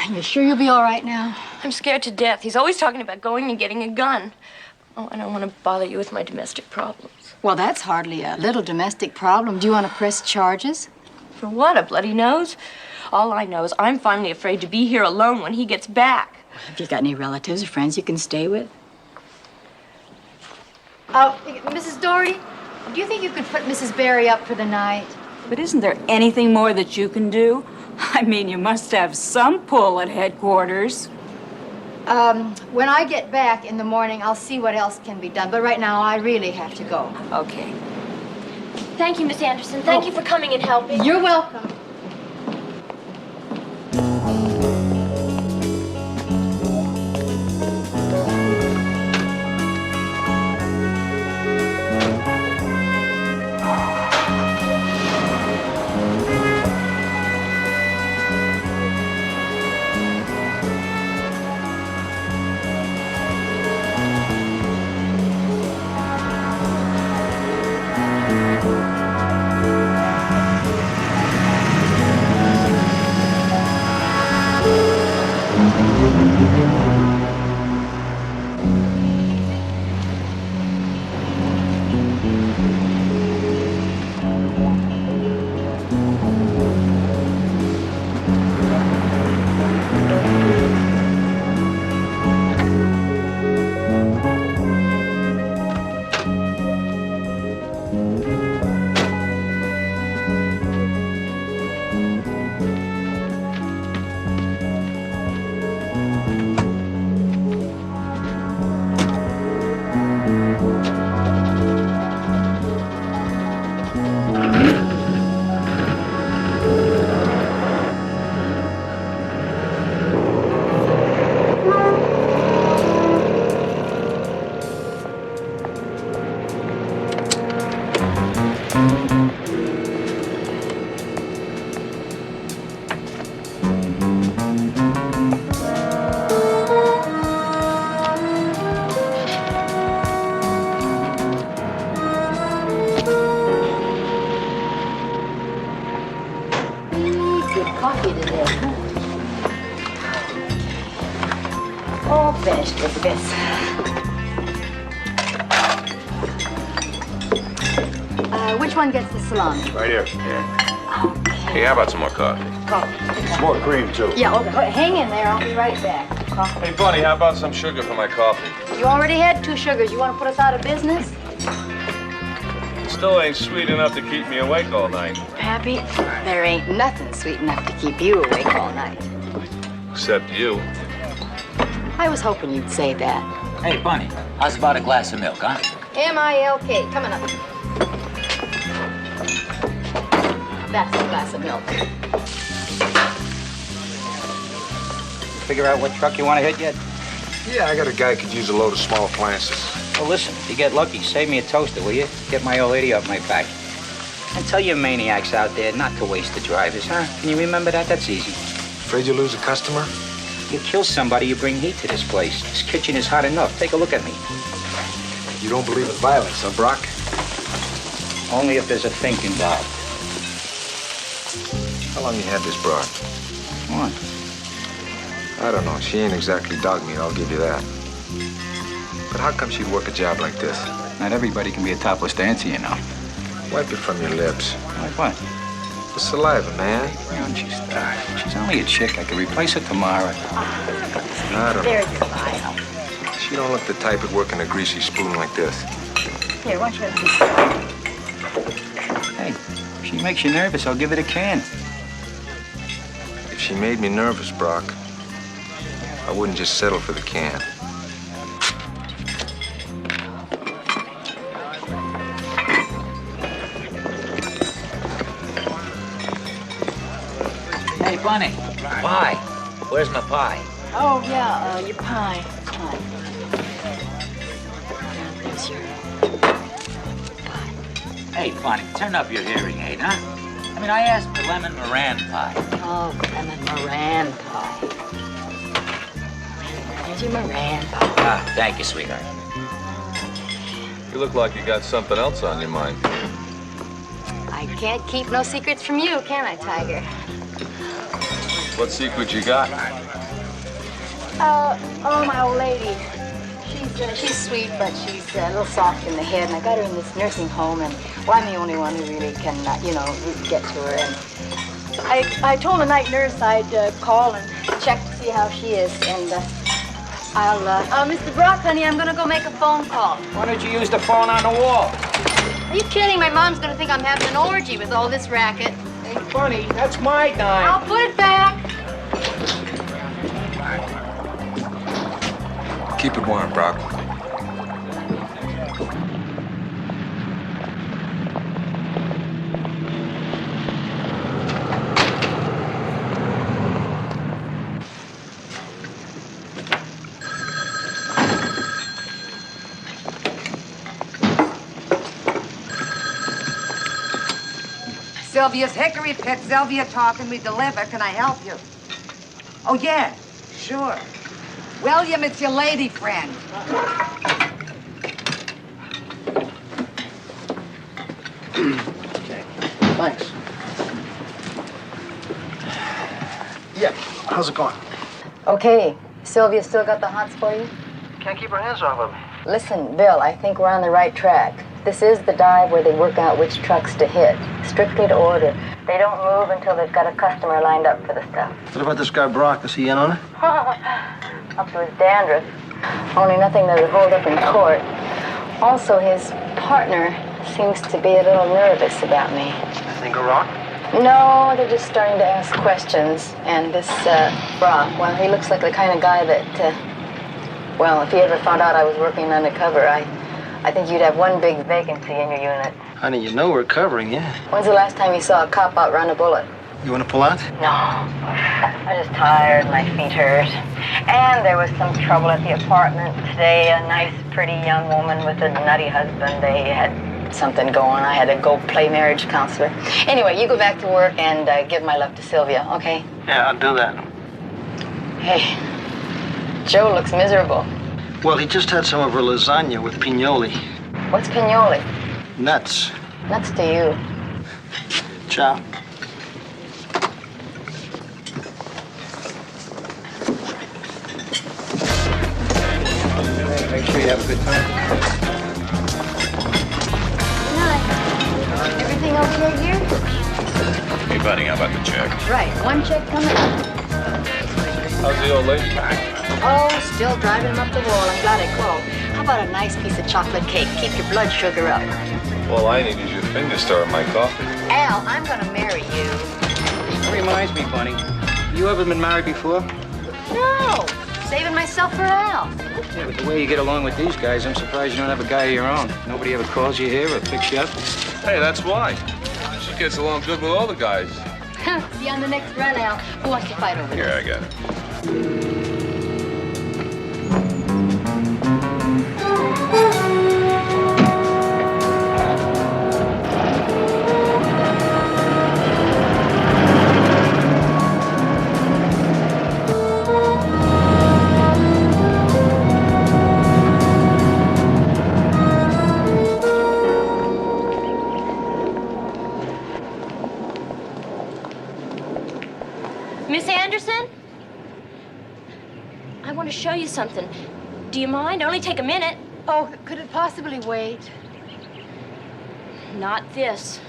You sure you'll be all right now? I'm scared to death. He's always talking about going and getting a gun. Oh, I don't want to bother you with my domestic problems. Well, that's hardly a little domestic problem. Do you want to press charges? For what, a bloody nose? All I know is I'm finally afraid to be here alone when he gets back. Have you got any relatives or friends you can stay with? Mrs. Doherty, do you think you could put Mrs. Barry up for the night? But isn't there anything more that you can do? I mean, you must have some pull at headquarters. When I get back in the morning, I'll see what else can be done. But right now, I really have to go. Okay. Thank you, Miss Anderson. Thank you for coming and helping. You're welcome. finished with this. Which one gets the salami? Right here. Hey, how about some more coffee? Coffee. Some more cream, too. Yeah, okay. Hang in there. I'll be right back. Coffee. Hey, Bunny, how about some sugar for my coffee? You already had 2 sugars. You want to put us out of business? Still ain't sweet enough to keep me awake all night. Pappy, there ain't nothing sweet enough to keep you awake all night. Except you. I was hoping you'd say that. Hey, Bunny, how's about a glass of milk, huh? M-I-L-K. Coming up. That's a glass of milk. Figure out what truck you want to hit yet? Yeah, I got a guy could use a load of small appliances. Well, listen, if you get lucky, save me a toaster, will you? Get my old lady off my back. And tell your maniacs out there not to waste the drivers, huh? Can you remember that? That's easy. Afraid you lose a customer? You kill somebody, you bring heat to this place. This kitchen is hot enough. Take a look at me. You don't believe in violence, huh, Brock? Only if there's a think involved. How long you had this broad? What? I don't know. She ain't exactly dog meat, I'll give you that. But how come she'd work a job like this? Not everybody can be a topless dancer, you know. Wipe it from your lips. Like what? The saliva, man. Don't you start. She's only a chick. I could replace her tomorrow. I don't There's know. your file. She don't look the type that'd work in a greasy spoon like this. Here, why don't you have this? Hey, if she makes you nervous, I'll give it a can. If she made me nervous, Brock, I wouldn't just settle for the can. Hey, Bunny. Pie. Where's my pie? Oh, yeah, your pie. Pie. There's your... Hey, Bunny, turn up your hearing aid, huh? I mean, I asked for lemon meringue pie. Oh, lemon meringue pie. There's your meringue pie. Ah, thank you, sweetheart. You look like you got something else on your mind. I can't keep no secrets from you, can I, Tiger? What secret you got? Oh, my old lady. She's sweet, but she's a little soft in the head, and I got her in this nursing home, and well, I'm the only one who really can, get to her. And I told the night nurse I'd call and check to see how she is, and Mr. Brock, honey, I'm gonna go make a phone call. Why don't you use the phone on the wall? Are you kidding? My mom's gonna think I'm having an orgy with all this racket. Hey, Bunny, that's my dime. I'll put it back. Keep it warm, Brock. Sylvia's Hickory Pit. Sylvia talking. We deliver. Can I help you? Oh, yeah. Sure. William, it's your lady friend. Okay. Thanks. Yeah. How's it going? Okay. Sylvia still got the hots for you? Can't keep her hands off of me. Listen, Bill, I think we're on the right track. This is the dive where they work out which trucks to hit, strictly to order. They don't move until they've got a customer lined up for the stuff. What about this guy Brock? Is he in on it? Up to his dandruff. Only nothing that would hold up in court. Also, his partner seems to be a little nervous about me. Anything go wrong? No, they're just starting to ask questions. And this Brock, well, he looks like the kind of guy that, well, if he ever found out I was working undercover, I think you'd have one big vacancy in your unit. Honey, you know we're covering you. When's the last time you saw a cop outrun a bullet? You want to pull out? No. I'm just tired, my feet hurt. And there was some trouble at the apartment today. A nice, pretty young woman with a nutty husband. They had something going. I had to go play marriage counselor. Anyway, you go back to work and give my love to Sylvia, okay? Yeah, I'll do that. Hey, Joe looks miserable. Well, he just had some of her lasagna with pignoli. What's pignoli? Nuts. Nuts to you. Ciao. Make sure you have a good time. Everything okay here? Hey, buddy, how about the check? Right. One check coming up. How's the old lady? Oh, still driving him up the wall. I'm glad I called. How about a nice piece of chocolate cake? Keep your blood sugar up. All I need is your finger star in my coffee. Al, I'm gonna marry you. That reminds me, Bunny. You ever been married before? No. Saving myself for Al. Yeah, but the way you get along with these guys, I'm surprised you don't have a guy of your own. Nobody ever calls you here or picks you up. Hey, that's why. She gets along good with all the guys. See you on the next run, Al. Who wants to fight over Here, this? I got it. Miss Anderson? I want to show you something. Do you mind? Only take a minute. Oh, could it possibly wait? Not this.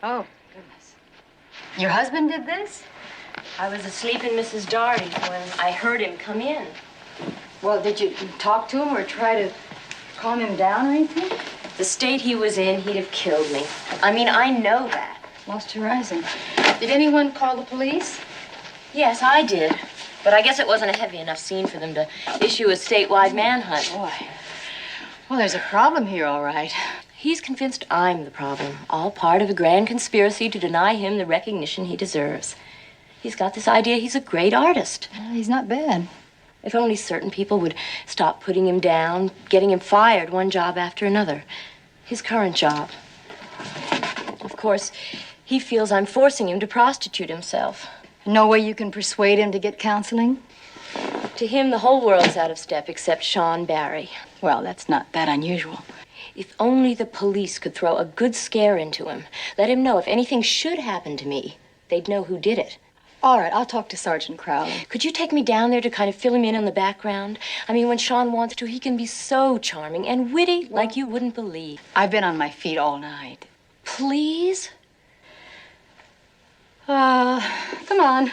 Oh, goodness. Your husband did this? I was asleep in Mrs. Doherty's when I heard him come in. Well, did you talk to him or try to calm him down or anything? The state he was in, he'd have killed me. I mean, I know that. Lost horizon. Did anyone call the police? Yes, I did. But I guess it wasn't a heavy enough scene for them to issue a statewide manhunt. Boy. Well, there's a problem here, all right. He's convinced I'm the problem, all part of a grand conspiracy to deny him the recognition he deserves. He's got this idea he's a great artist. Well, he's not bad. If only certain people would stop putting him down, getting him fired one job after another. His current job. Of course, he feels I'm forcing him to prostitute himself. No way you can persuade him to get counseling? To him, the whole world's out of step except Sean Barry. Well, that's not that unusual. If only the police could throw a good scare into him, let him know if anything should happen to me, they'd know who did it. All right, I'll talk to Sergeant Crowley. Could you take me down there to kind of fill him in on the background? I mean, when Sean wants to, he can be so charming and witty like you wouldn't believe. I've been on my feet all night. Please? Come on.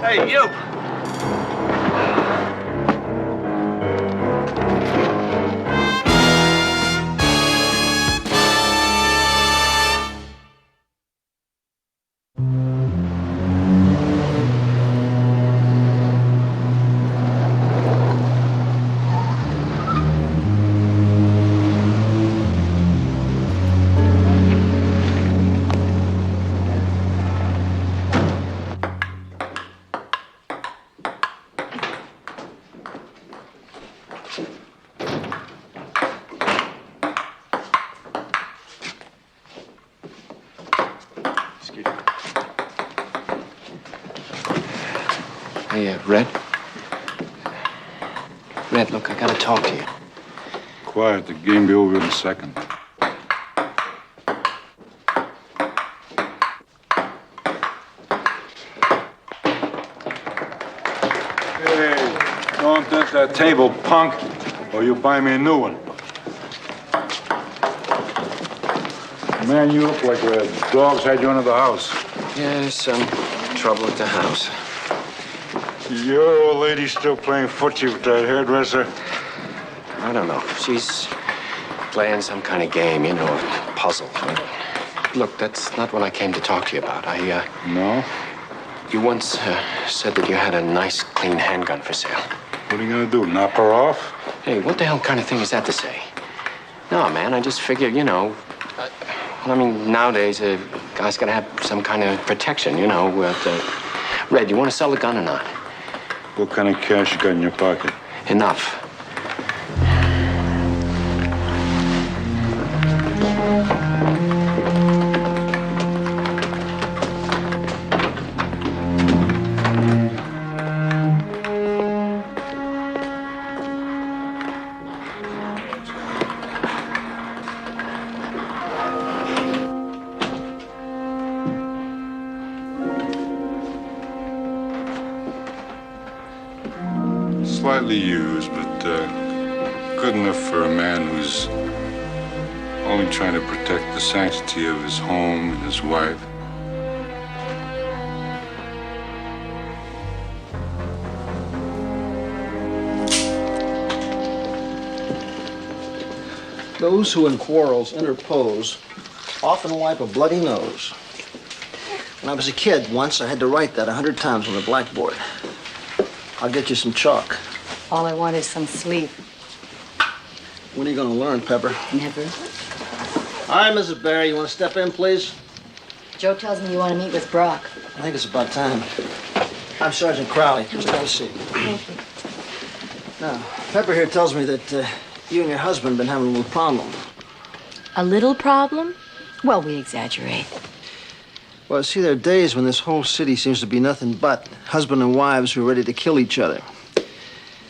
Hey, you! Hey, Red? Red, look, I gotta talk to you. Quiet, the game be over in a second. Hey, don't touch that table, punk, or you buy me a new one. Man, you look like the dogs had you into the house. Yeah, there's some trouble at the house. Your old lady still playing footsie with that hairdresser? I don't know. She's playing some kind of game, you know, a puzzle. Look, that's not what I came to talk to you about. No? You once said that you had a nice, clean handgun for sale. What are you gonna do, knock her off? Hey, what the hell kind of thing is that to say? No, man, I just figure, well, I mean, nowadays, a guy's got to have some kind of protection, Red, you want to sell the gun or not? What kind of cash you got in your pocket? Enough. Slightly used, but good enough for a man who's only trying to protect the sanctity of his home and his wife. Those who in quarrels interpose often wipe a bloody nose. When I was a kid, once I had to write that 100 times on the blackboard. I'll get you some chalk. All I want is some sleep. When are you going to learn, Pepper? Never. All right, Mrs. Barry, you want to step in, please? Joe tells me you want to meet with Brock. I think it's about time. I'm Sergeant Crowley. Just have a seat. Thank you. Now, Pepper here tells me that you and your husband have been having a little problem. A little problem? Well, we exaggerate. Well, see, there are days when this whole city seems to be nothing but husband and wives who are ready to kill each other.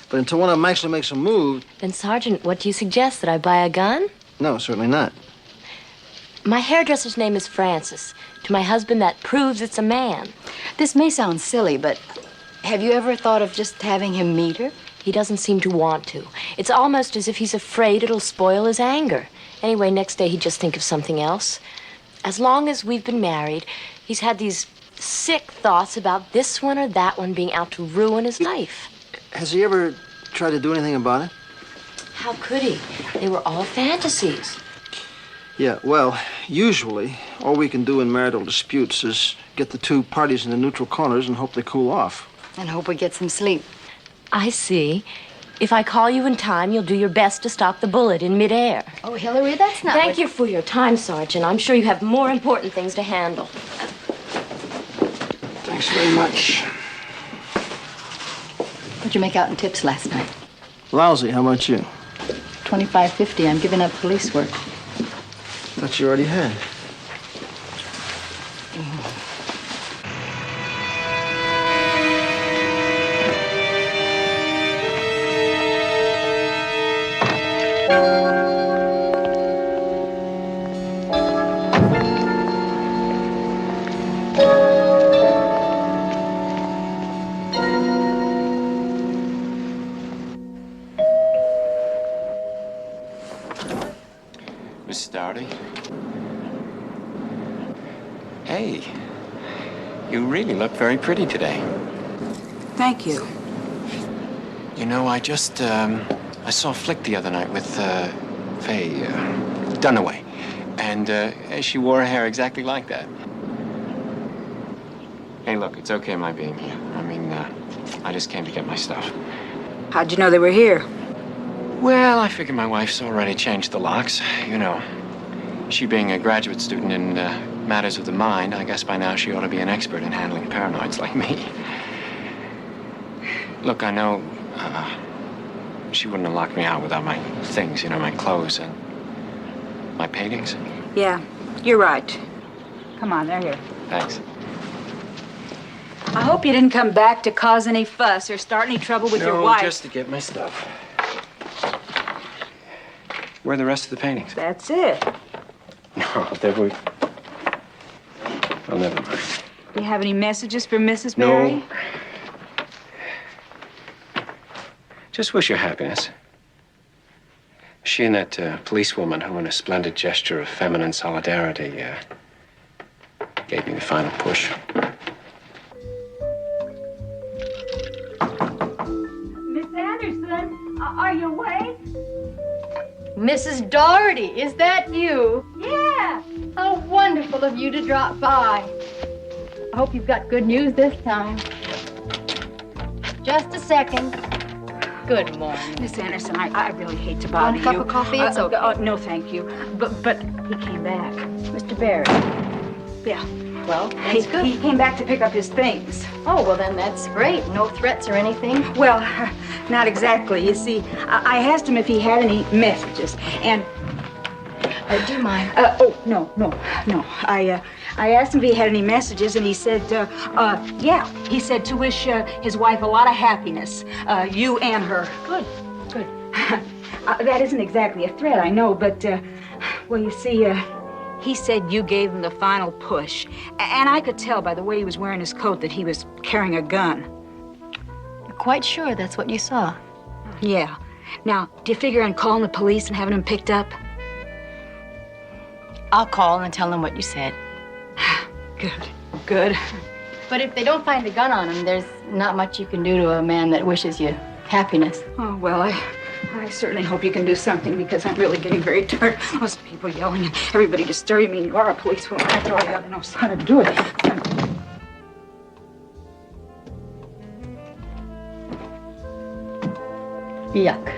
But until one of them actually makes a move... Then, Sergeant, what do you suggest? That I buy a gun? No, certainly not. My hairdresser's name is Francis. To my husband, that proves it's a man. This may sound silly, but have you ever thought of just having him meet her? He doesn't seem to want to. It's almost as if he's afraid it'll spoil his anger. Anyway, next day he'd just think of something else. As long as we've been married, he's had these sick thoughts about this one or that one being out to ruin his life. Has he ever tried to do anything about it? How could he? They were all fantasies. Yeah, well, usually, all we can do in marital disputes is get the two parties into neutral corners and hope they cool off. And hope we get some sleep. I see. If I call you in time, you'll do your best to stop the bullet in midair. Oh, Hillary, that's not... Thank you for your time, Sergeant. I'm sure you have more important things to handle. Thanks very much. What'd you make out in tips last night? Lousy. How about you? $25.50. I'm giving up police work. Thought you already had. Miss Dougherty? Hey, you really look very pretty today. Thank you. You know, I just, I saw a flick the other night with, Faye, Dunaway. And, she wore her hair exactly like that. Hey, look, it's okay my being here. I mean, I just came to get my stuff. How'd you know they were here? Well, I figured my wife's already changed the locks. You know, she being a graduate student in matters of the mind, I guess by now she ought to be an expert in handling paranoids like me. Look, I know she wouldn't have locked me out without my things, you know, my clothes and my paintings. Yeah, you're right. Come on, they're here. Thanks. I hope you didn't come back to cause any fuss or start any trouble with your wife. No, just to get my stuff. Where are the rest of the paintings? That's it. No, they were... Oh, never mind. Do you have any messages for Mrs. Barry? No. Just wish her happiness. She and that policewoman who, in a splendid gesture of feminine solidarity, gave me the final push. Miss Anderson, are you awake? Mrs. Dougherty, is that you? Yeah. How wonderful of you to drop by. I hope you've got good news this time. Just a second. Good morning. Miss Anderson, I really hate to bother you. Want a cup of coffee? It's okay. No, thank you. But he came back. Mr. Barry. Yeah. Well, that's good. He came back to pick up his things. Oh, well, then that's great. No threats or anything? Well, not exactly. You see, I asked him if he had any messages, and... do you mind? No. I asked him if he had any messages, and he said, yeah. He said to wish his wife a lot of happiness, you and her. Good. That isn't exactly a threat, I know, but, well, you see, he said you gave him the final push. And I could tell by the way he was wearing his coat that he was carrying a gun. You're quite sure that's what you saw? Yeah. Now, do you figure on calling the police and having him picked up? I'll call and tell them what you said. Good. But if they don't find a gun on him, there's not much you can do to a man that wishes you happiness. Oh, well, I certainly hope you can do something because I'm really getting very tired. Those people yelling and everybody disturbing me. You are a policewoman. After all, you ought to know how to do it. Yuck.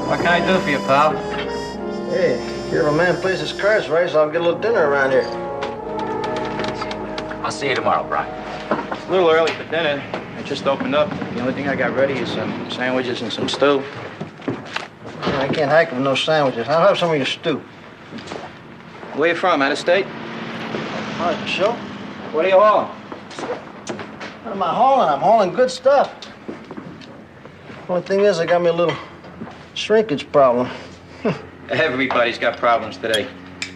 What can I do for you, pal? Hey, if a man plays his cards right, so I'll get a little dinner around here. I'll see you tomorrow, Brian. It's a little early for dinner. I just opened up. The only thing I got ready is some sandwiches and some stew. Yeah, I can't hack with no sandwiches. I'll have some of your stew. Where you from? Out of state? All right, sure. What are you hauling? What am I hauling? I'm hauling good stuff. Only thing is, I got me a little shrinkage problem. Everybody's got problems today.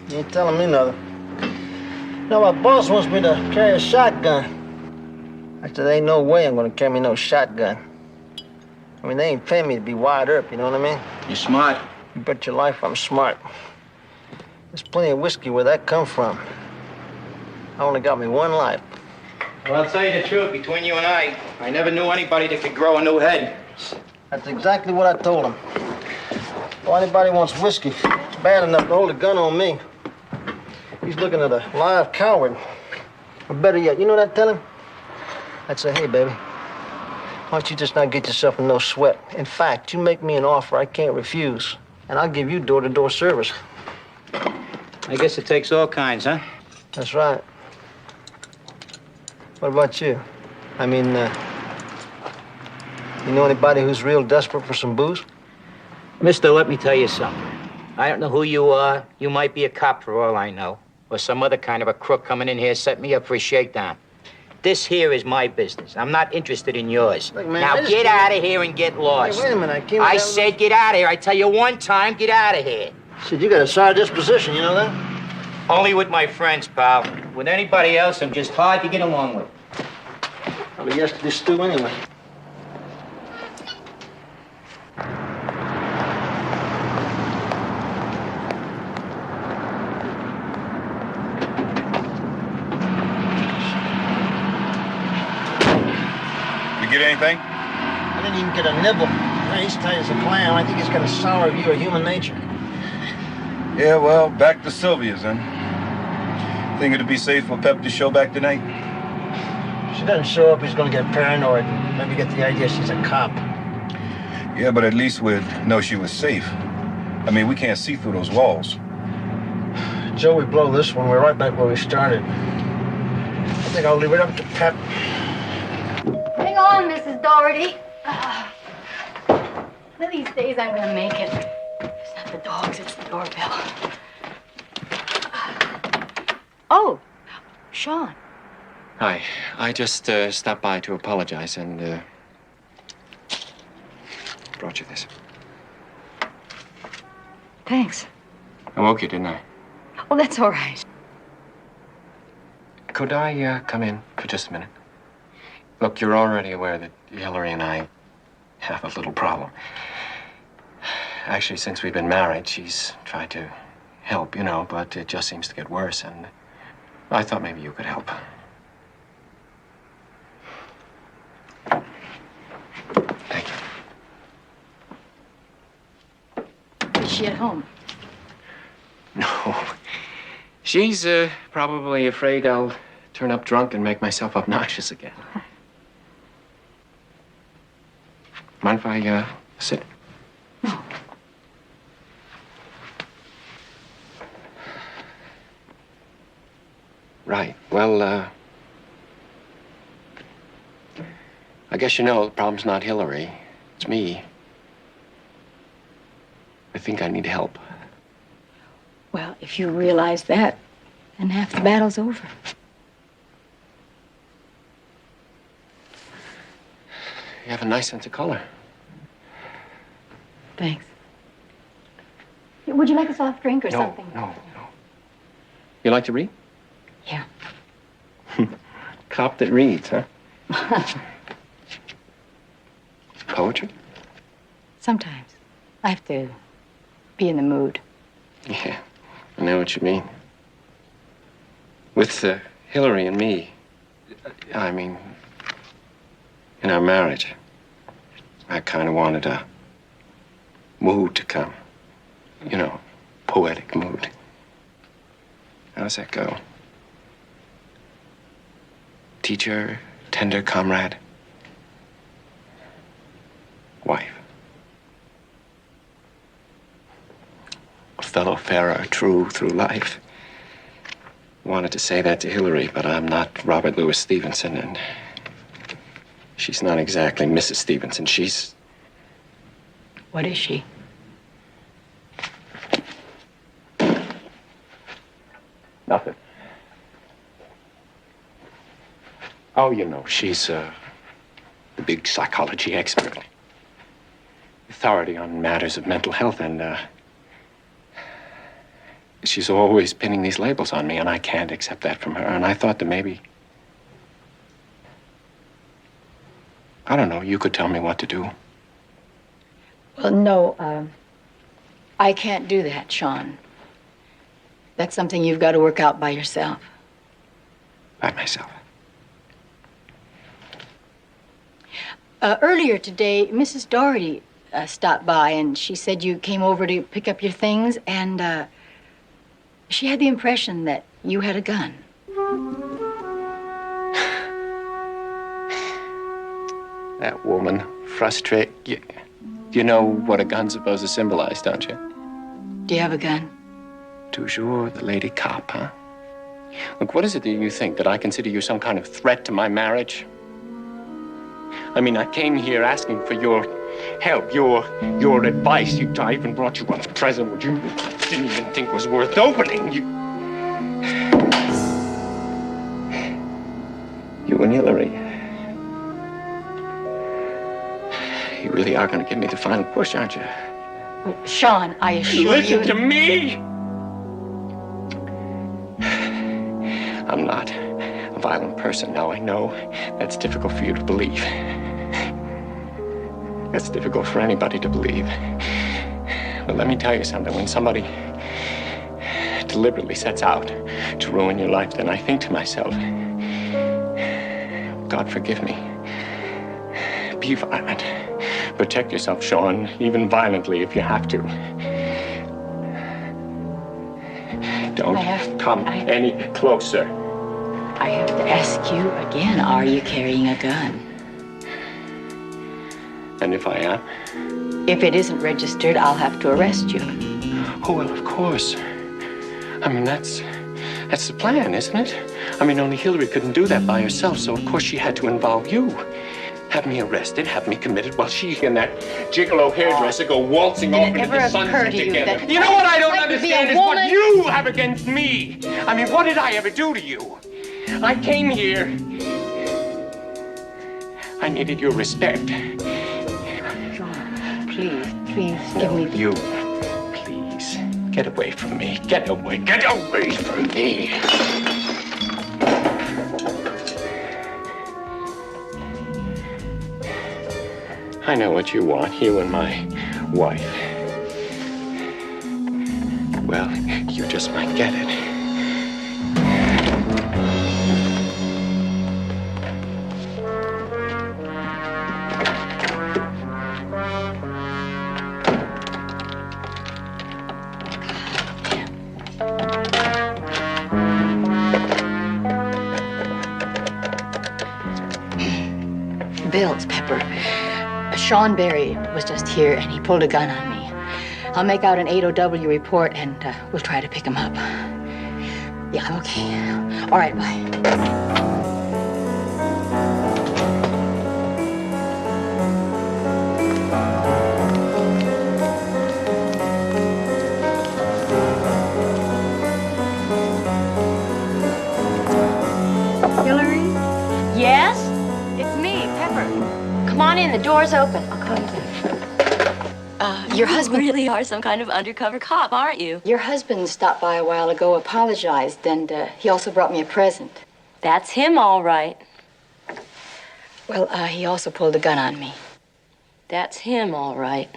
You ain't telling me nothing. Now, my boss wants me to carry a shotgun. I said, there ain't no way I'm gonna carry no shotgun. I mean, they ain't paying me to be wired up, you know what I mean? You're smart. You bet your life I'm smart. There's plenty of whiskey where that come from. I only got me one life. Well, I'll tell you the truth, between you and I never knew anybody that could grow a new head. That's exactly what I told him. If anybody wants whiskey, it's bad enough to hold a gun on me. He's looking at a live coward. Or better yet, you know what I'd tell him? I'd say, hey, baby, why don't you just not get yourself in no sweat? In fact, you make me an offer I can't refuse, and I'll give you door-to-door service. I guess it takes all kinds, huh? That's right. What about you? I mean, you know anybody who's real desperate for some booze? Mister, let me tell you something. I don't know who you are. You might be a cop for all I know. Or some other kind of a crook coming in here setting me up for a shakedown. This here is my business. I'm not interested in yours. Look, man, now get out of here and get lost. Hey, wait a minute. I said get out of here. I tell you one time, get out of here. Shit, you got a sour disposition, you know that? Only with my friends, pal. With anybody else, I'm just hard to get along with. Probably yesterday's stew anyway. You get anything? I didn't even get a nibble. He's tight as a clam. I think he's got a sour view of human nature. Yeah, well, back to Sylvia's then. Think it'd be safe for Pep to show back tonight? If she doesn't show up, he's gonna get paranoid and maybe get the idea she's a cop. Yeah, but at least we'd know she was safe. I mean, we can't see through those walls. Joe, we blow this one. We're right back where we started. I think I'll leave it up to Pep. Hang on, Mrs. Doherty. One of these days I'm gonna make it. It's not the dogs, it's the doorbell. Oh, Sean. Hi. I just stopped by to apologize and brought you this. Thanks. I woke you, didn't I? Oh, that's all right. Could I come in for just a minute? Look, you're already aware that Hillary and I have a little problem. Actually, since we've been married, she's tried to help, you know, but it just seems to get worse, and I thought maybe you could help. Thank you. Is she at home? No. She's probably afraid I'll turn up drunk and make myself obnoxious again. Mind if I sit? No. Right. Well, I guess you know the problem's not Hillary. It's me. I think I need help. Well, if you realize that, then half the battle's over. You have a nice sense of color. Thanks. Would you like a soft drink or No, something? no. You like to read? Yeah. Cop that reads, huh? Poetry? Sometimes. I have to be in the mood. Yeah, I know what you mean. With Hillary and me, I mean, in our marriage, I kind of wanted a mood to come. You know, poetic mood. How does that go? Teacher, tender comrade, wife. A fellow farer, true through life. Wanted to say that to Hillary, but I'm not Robert Louis Stevenson, and she's not exactly Mrs. Stevenson. She's... What is she? Nothing. Oh, you know, she's the big psychology expert. Authority on matters of mental health, and she's always pinning these labels on me, and I can't accept that from her. And I thought that maybe, I don't know, you could tell me what to do. Well, no, I can't do that, Sean. That's something you've got to work out by yourself. By myself. Earlier today, Mrs. Doherty stopped by, and she said you came over to pick up your things, and she had the impression that you had a gun. That woman, frustrate. You know what a gun's supposed to symbolize, don't you? Do you have a gun? Toujours the lady cop, huh? Look, what is it that you think? That I consider you some kind of threat to my marriage? I mean, I came here asking for your help, your advice. I even brought you a present which you didn't even think was worth opening. You and Hillary. You really are going to give me the final push, aren't you? Well, Sean, I assure you... Listen to me! I'm not a violent person. Now, I know that's difficult for you to believe. That's difficult for anybody to believe. But let me tell you something. When somebody deliberately sets out to ruin your life, then I think to myself, God forgive me. Be violent. Protect yourself, Sean, even violently if you have to. Don't come any closer. I have to ask you again, are you carrying a gun? And if I am? If it isn't registered, I'll have to arrest you. Oh, well, of course. I mean, that's the plan, isn't it? I mean, only Hillary couldn't do that by herself, so of course she had to involve you. Have me arrested, have me committed, while she and that gigolo hairdresser go waltzing off into the sunset together. You know what I don't understand is what you have against me. I mean, what did I ever do to you? I came here. I needed your respect. John, please give me the... You, please, get away from me. Get away from me. I know what you want, you and my wife. Well, you just might get it. bills, Pepper. Sean Berry was just here, and he pulled a gun on me. I'll make out an 8OW report, and we'll try to pick him up. Yeah, okay. All right, bye. Yes? It's me, Pepper. Come on in, the door's open. I'll call you back. Your husband really are some kind of undercover cop, aren't you? Your husband stopped by a while ago, apologized, and he also brought me a present. That's him, all right. Well, he also pulled a gun on me. That's him, all right.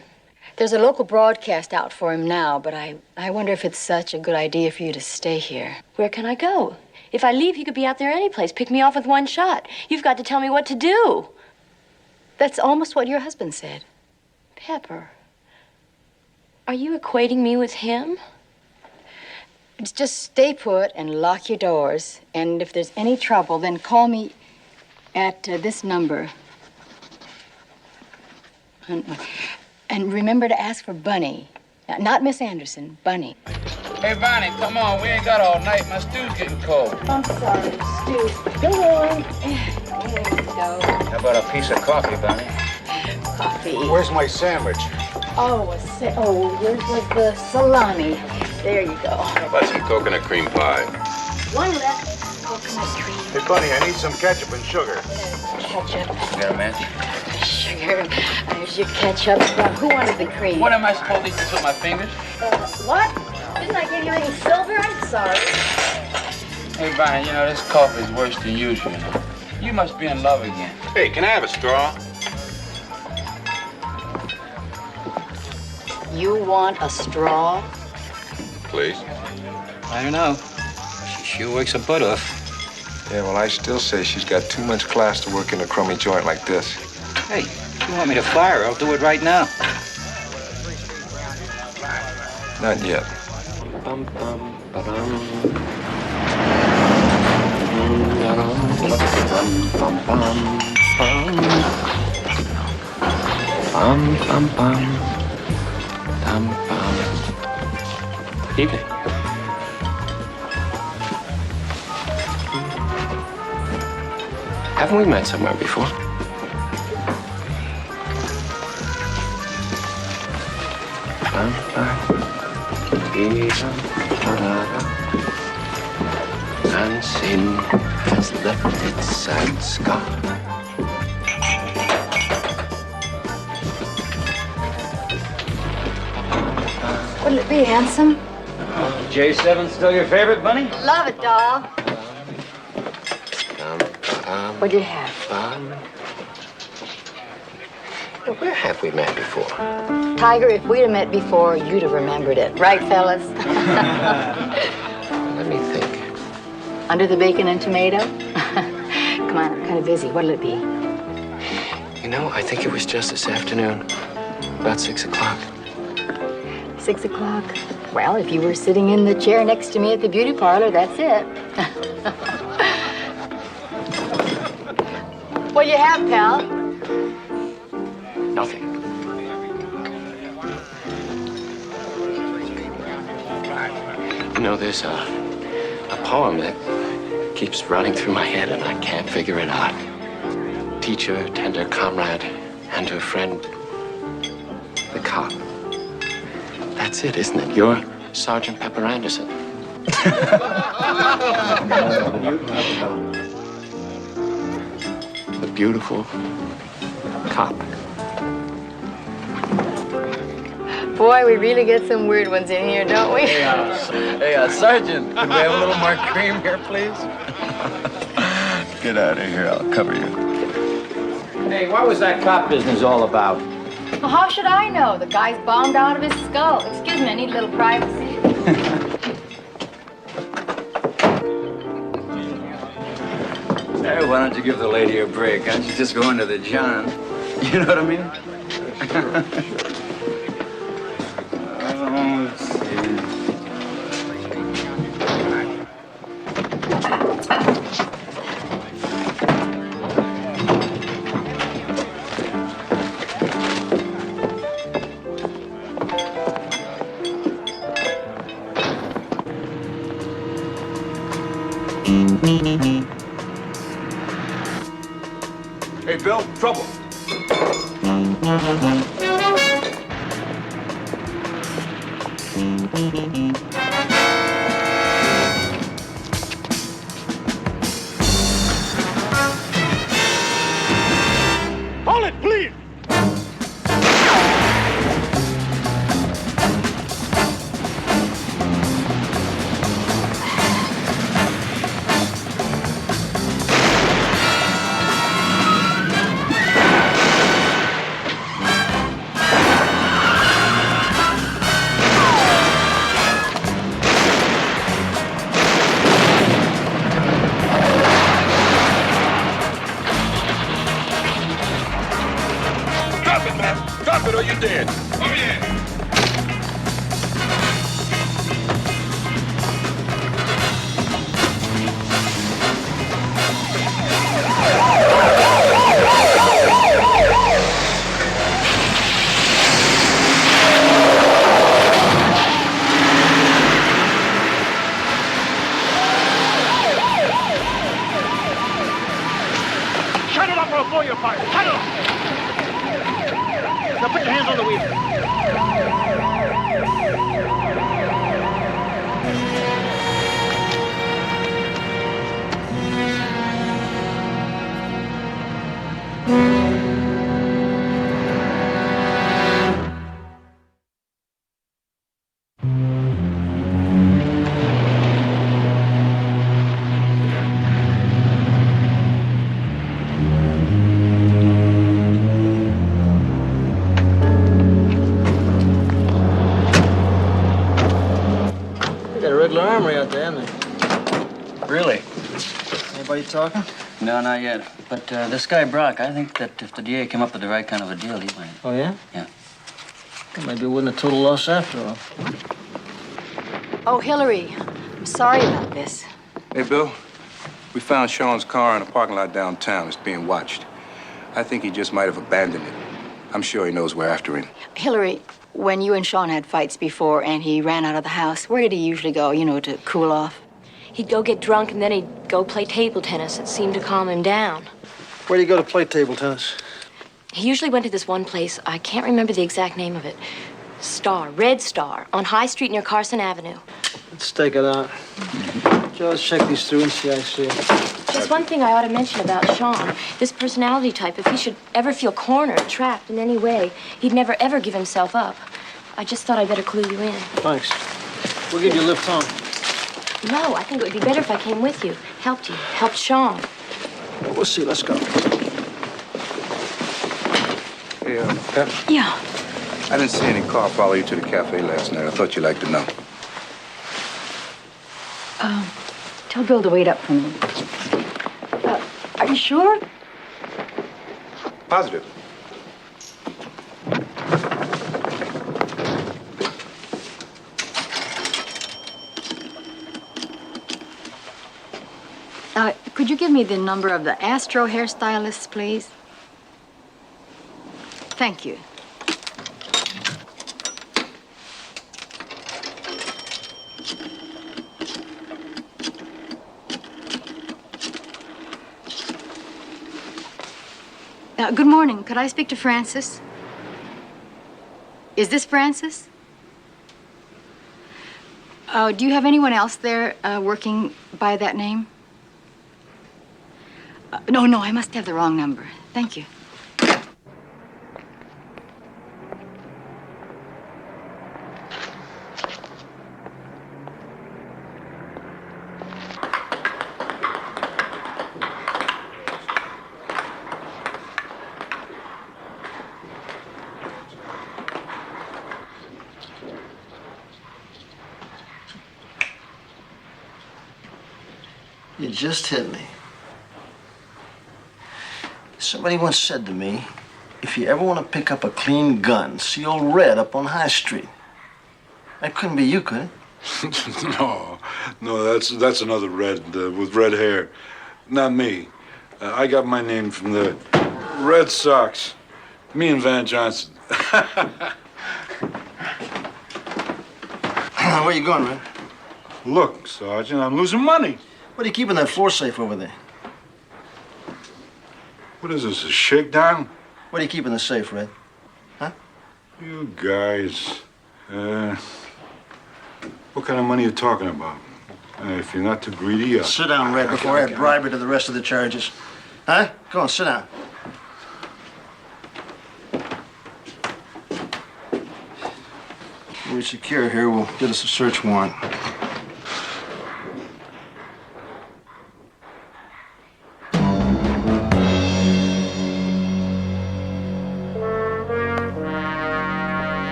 There's a local broadcast out for him now, but I wonder if it's such a good idea for you to stay here. Where can I go? If I leave, he could be out there any place. Pick me off with one shot. You've got to tell me what to do. That's almost what your husband said. Pepper, are you equating me with him? Just stay put and lock your doors. And if there's any trouble, then call me at this number. And remember to ask for Bunny. Not Miss Anderson, Bunny. Hey, Bonnie, come on. We ain't got all night. My stew's getting cold. I'm sorry, Stu. Go on. There you go. How about a piece of coffee, Bonnie? Coffee. Where's my sandwich? Yours was the salami. There you go. How about some coconut cream pie? One left. Coconut cream. Hey, Bunny, I need some ketchup and sugar. Ketchup. You got a match? Sugar. There's your ketchup. Who wanted the cream? What am I supposed to eat this with my fingers? What? Didn't I give you any silver? I'm sorry. Hey, Bonnie, you know, this coffee's worse than usual. You must be in love again. Hey, can I have a straw? You want a straw? Please. I don't know. She sure wakes her butt off. Yeah, well, I still say she's got too much class to work in a crummy joint like this. Hey, if you want me to fire her, I'll do it right now. Not yet. Bum, bum, ba-dum. Bum, bum, bum. Bum, bum, bum. Bum, bum. Evening. Haven't we met somewhere before? Bum, bum. And sin has left its sad scar. What'll it be, handsome? J7 still your favorite, Bunny? Love it, doll. What'd you have? Where have we met before? Tiger, if we'd have met before, you'd have remembered it. Right, fellas? Let me think. Under the bacon and tomato? Come on, I'm kind of busy. What'll it be? You know, I think it was just this afternoon. About 6 o'clock. 6 o'clock? Well, if you were sitting in the chair next to me at the beauty parlor, that's it. What'd you have, pal? Nothing. You know, there's a poem that keeps running through my head and I can't figure it out. Teacher, tender comrade, and her friend, the cop. That's it, isn't it? You're Sergeant Pepper Anderson. The beautiful cop. Boy, we really get some weird ones in here, don't we? Hey, Sergeant, can we have a little more cream here, please? Get out of here, I'll cover you. Hey, what was that cop business all about? Well, how should I know? The guy's bombed out of his skull. Excuse me, I need a little privacy. Hey, why don't you give the lady a break? Why don't you just go into the John? You know what I mean? Let's see. Hey, Bill, trouble. Hold it, please! Drop it, man. Drop it or you're dead. Oh, yeah. Shut it up or I'll blow you apart. Shut it up! Now put your hands on the wheel. They got a regular armory out there, haven't they? Really? Anybody talking? No, not yet. But this guy Brock, I think that if the DA came up with the right kind of a deal, he might. Oh, yeah? Yeah. Well, maybe it wasn't a total loss after all. Oh, Hillary, I'm sorry about this. Hey, Bill, we found Sean's car in a parking lot downtown. It's being watched. I think he just might have abandoned it. I'm sure he knows we're after him. Hillary, when you and Sean had fights before and he ran out of the house, where did he usually go, to cool off? He'd go get drunk and then he'd go play table tennis. It seemed to calm him down. Where do you go to play table tennis? He usually went to this one place. I can't remember the exact name of it. Red Star, on High Street near Carson Avenue. Let's stake it out. Joe, let's check these through and see I see it. Just one thing I ought to mention about Sean. This personality type, if he should ever feel cornered, trapped in any way, he'd never, ever give himself up. I just thought I'd better clue you in. Thanks. We'll give you a lift home. No, I think it would be better if I came with you. Helped you. Helped Sean. Well, we'll see. Let's go. Hey, Pep? Yeah. I didn't see any car follow you to the cafe last night. I thought you'd like to know. Tell Bill to wait up for me. Are you sure? Positive. Could you give me the number of the Astro hairstylist, please? Thank you. Good morning. Could I speak to Francis? Is this Francis? Do you have anyone else there working by that name? No, I must have the wrong number. Thank you. You just hit me. Somebody once said to me, if you ever want to pick up a clean gun, see old Red up on High Street. That couldn't be you, could it? No, that's another Red with red hair. Not me. I got my name from the Red Sox. Me and Van Johnson. Where you going, Red? Look, Sergeant, I'm losing money. What are you keeping that floor safe over there? What is this, a shakedown? What are you keeping the safe, Red? Huh? You guys, what kind of money are you talking about? If you're not too greedy, Sit down, Red, before I bribe you to the rest of the charges. Huh? Go on, sit down. When we secure here, we'll get us a search warrant.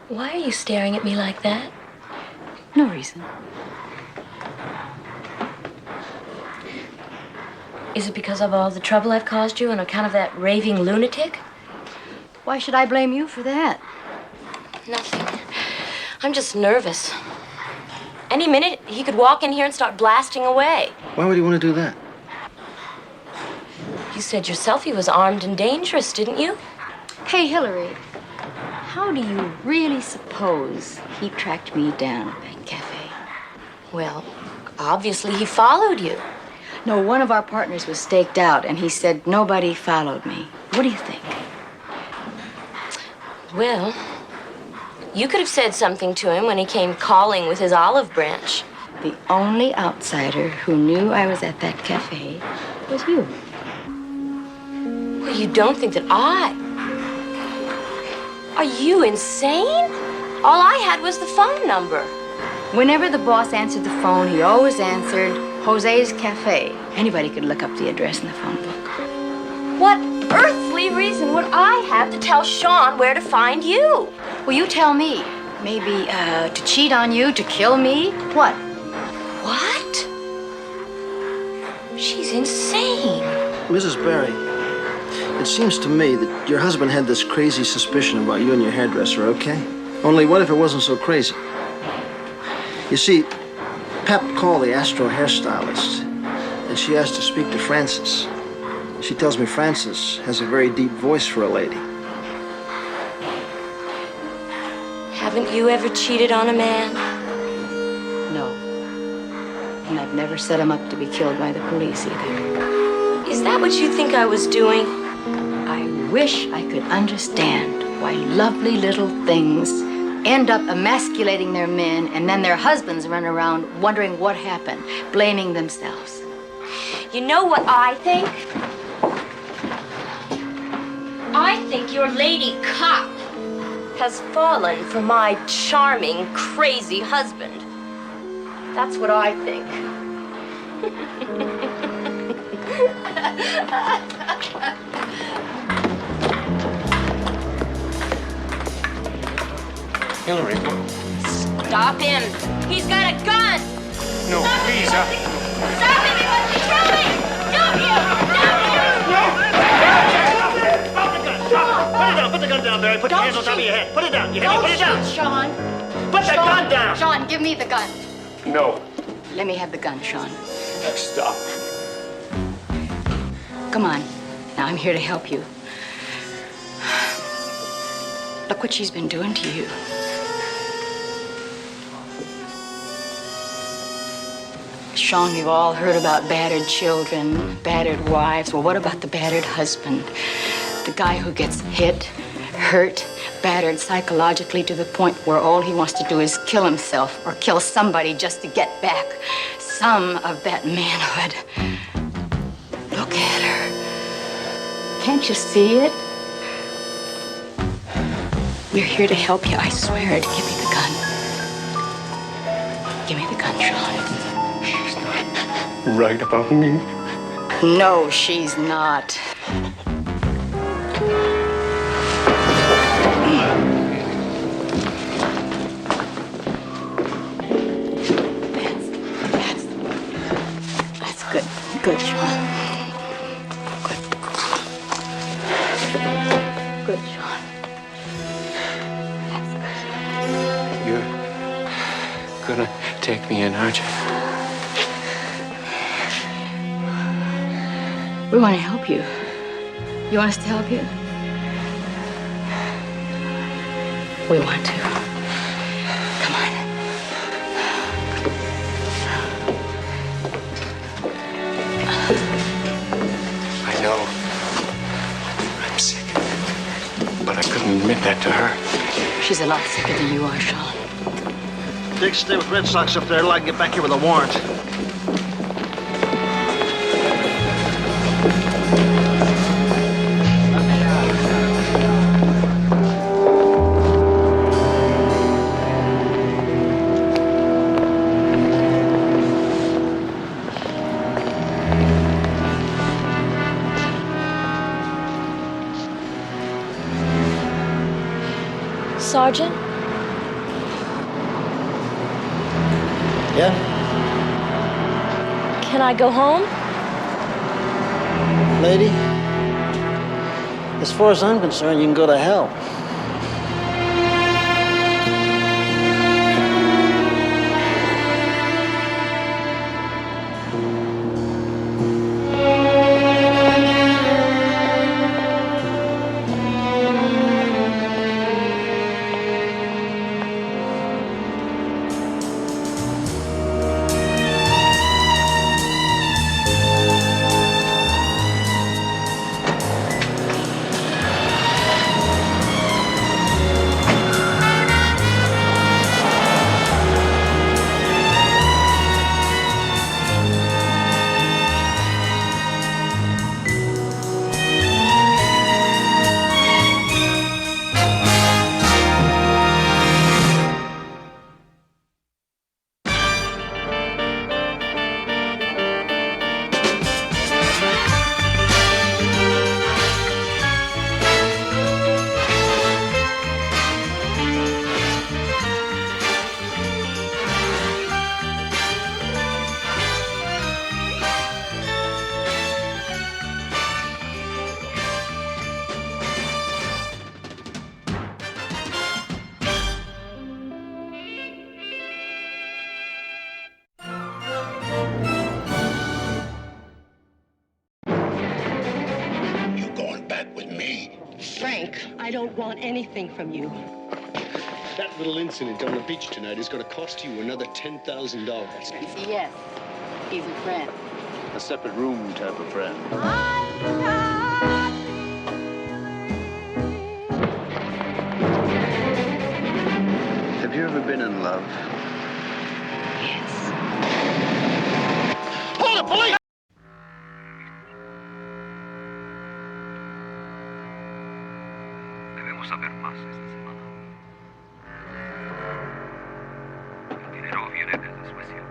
Why are you staring at me like that? No reason. Is it because of all the trouble I've caused you on account of that raving lunatic? Why should I blame you for that? Nothing. I'm just nervous. Any minute, he could walk in here and start blasting away. Why would he want to do that? You said yourself he was armed and dangerous, didn't you? Hey, Hillary, how do you really suppose he tracked me down at that cafe? Well, obviously he followed you. No, one of our partners was staked out, and he said nobody followed me. What do you think? Well, you could have said something to him when he came calling with his olive branch. The only outsider who knew I was at that cafe was you. Well, you don't think that Are you insane? All I had was the phone number. Whenever the boss answered the phone, he always answered Jose's Cafe. Anybody could look up the address in the phone book. What earthly reason would I have to tell Sean where to find you? Well, you tell me. Maybe to cheat on you, to kill me? What? What? She's insane. Mrs. Barry, it seems to me that your husband had this crazy suspicion about you and your hairdresser, okay? Only what if it wasn't so crazy? You see, Pep called the Astro hairstylist, and she asked to speak to Frances. She tells me Frances has a very deep voice for a lady. Haven't you ever cheated on a man? No. And I've never set him up to be killed by the police either. Is that what you think I was doing? I wish I could understand why lovely little things end up emasculating their men, and then their husbands run around wondering what happened, blaming themselves. You know what I think? I think your lady cop has fallen for my charming, crazy husband. That's what I think. Hillary, Stop him! He's got a gun! no, please, Stop him! He wants to kill me! Don't you! Put the gun down, Barry. Put your hands on top of your head. Put it down. You hear me? Put it down. Sean. Put the gun down. Sean, give me the gun. No. Let me have the gun, Sean. Stop. Come on. Now I'm here to help you. Look what she's been doing to you. Sean, we've all heard about battered children, battered wives. Well, what about the battered husband? The guy who gets hit, hurt, battered psychologically to the point where all he wants to do is kill himself or kill somebody just to get back some of that manhood. Look at her. Can't you see it? We're here to help you, I swear. Give me the gun. Give me the gun, Sean. Right about me? No, she's not. That's good. Good, Sean. good, Sean. You're gonna take me in, aren't you? We want to help you. You want us to help you? We want to. Come on. I know. I'm sick. But I couldn't admit that to her. She's a lot sicker than you are, Sean. Dick, stay with Red Sox up there till I can get back here with a warrant. Sergeant? Yeah? Can I go home? Lady, as far as I'm concerned, you can go to hell. Frank, I don't want anything from you. That little incident on the beach tonight is going to cost you another $10,000. Yes, he's a friend. A separate room type of friend. Have you ever been in love? Yes. Hold it, police! Debemos saber más esta semana. El dinero viene desde Suecia.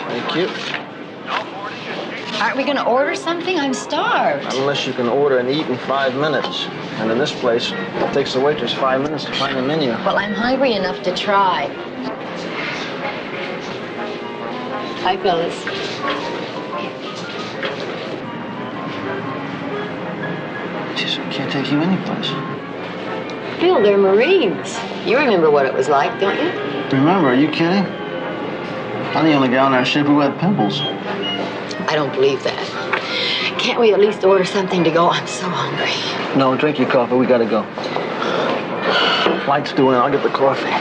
Thank you. Aren't we going to order something? I'm starved. Unless you can order and eat in 5 minutes. And in this place, it takes the waitress 5 minutes to find the menu. Well, I'm hungry enough to try. Hi, fellas. Jeez, we can't take you anyplace. Bill, they're Marines. You remember what it was like, don't you? Remember, are you kidding? I'm the only guy on our ship who had pimples. I don't believe that. Can't we at least order something to go? I'm so hungry. No, drink your coffee. We gotta go. Flight's due in. I'll get the coffee.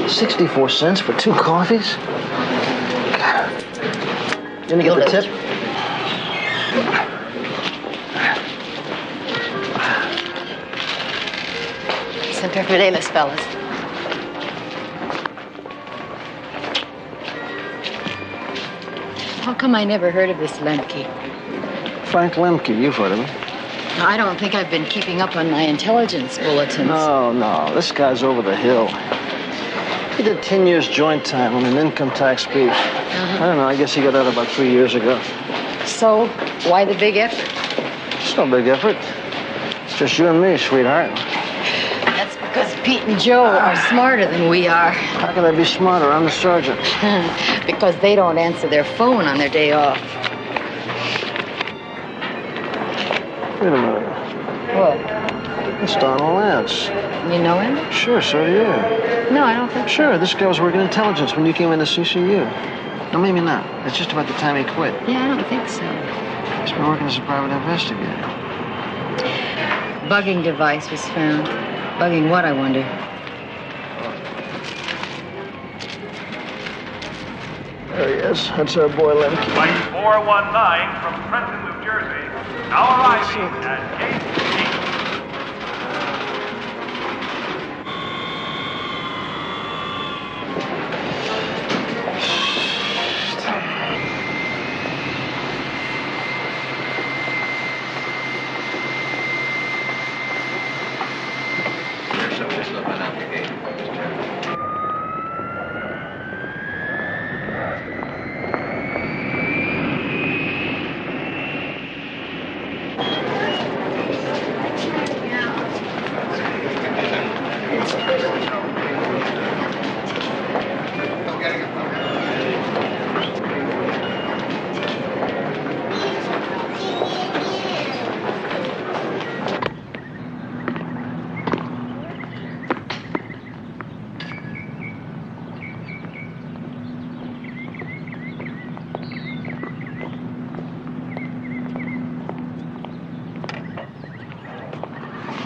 64 cents for 2 coffees? You gonna get the tip? Semper Fidelis, fellas. How come I never heard of this Lemke? Frank Lemke, you've heard of him. I don't think I've been keeping up on my intelligence bulletins. No. This guy's over the hill. He did 10 years joint time on an income tax beef. I don't know, I guess he got out about 3 years ago. So, why the big effort? It's no big effort. It's just you and me, sweetheart. That's because Pete and Joe are smarter than we are. How can they be smarter? I'm the sergeant. Because they don't answer their phone on their day off. Wait a minute. What? It's Donald Lance. You know him? Sure, so do you. No, I don't think so. Sure, this guy was working intelligence when you came into CCU. No, maybe not. It's just about the time he quit. Yeah, I don't think so. He's been working as a private investigator. Bugging device was found. Bugging what, I wonder? There he is. That's our boy Lemke. Flight 419 from Trenton, New Jersey, now arriving at Gate 8.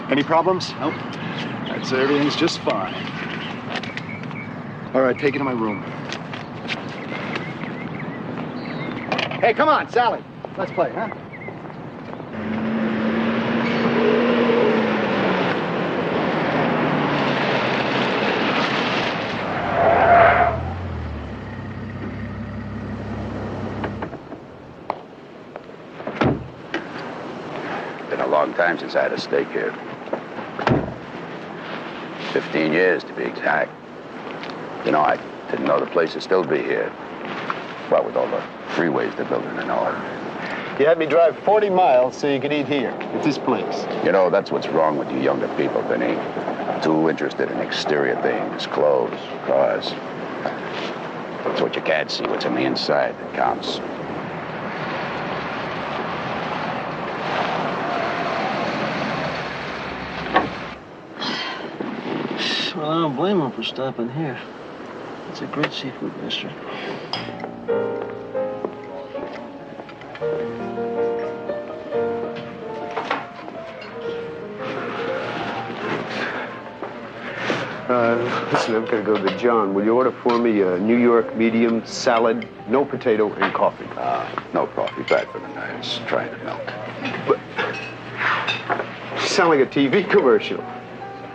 Any problems? Nope. I'd say everything's just fine. All right, take it to my room. Hey, come on, Sally. Let's play, huh? Been a long time since I had a steak here. 15 years, to be exact. You know, I didn't know the place would still be here. Well, with all the freeways they're building and all. You had me drive 40 miles so you could eat here, at this place. You know, that's what's wrong with you younger people, Vinny. Too interested in exterior things, clothes, cars. It's what you can't see, what's on the inside that counts. Well, I don't blame him for stopping here. It's a great seafood restaurant. Listen, I'm gonna go to John. Will you order for me a New York medium salad, no potato, and coffee? No coffee, bad for the nerves. Trying to milk. But you sound like a TV commercial.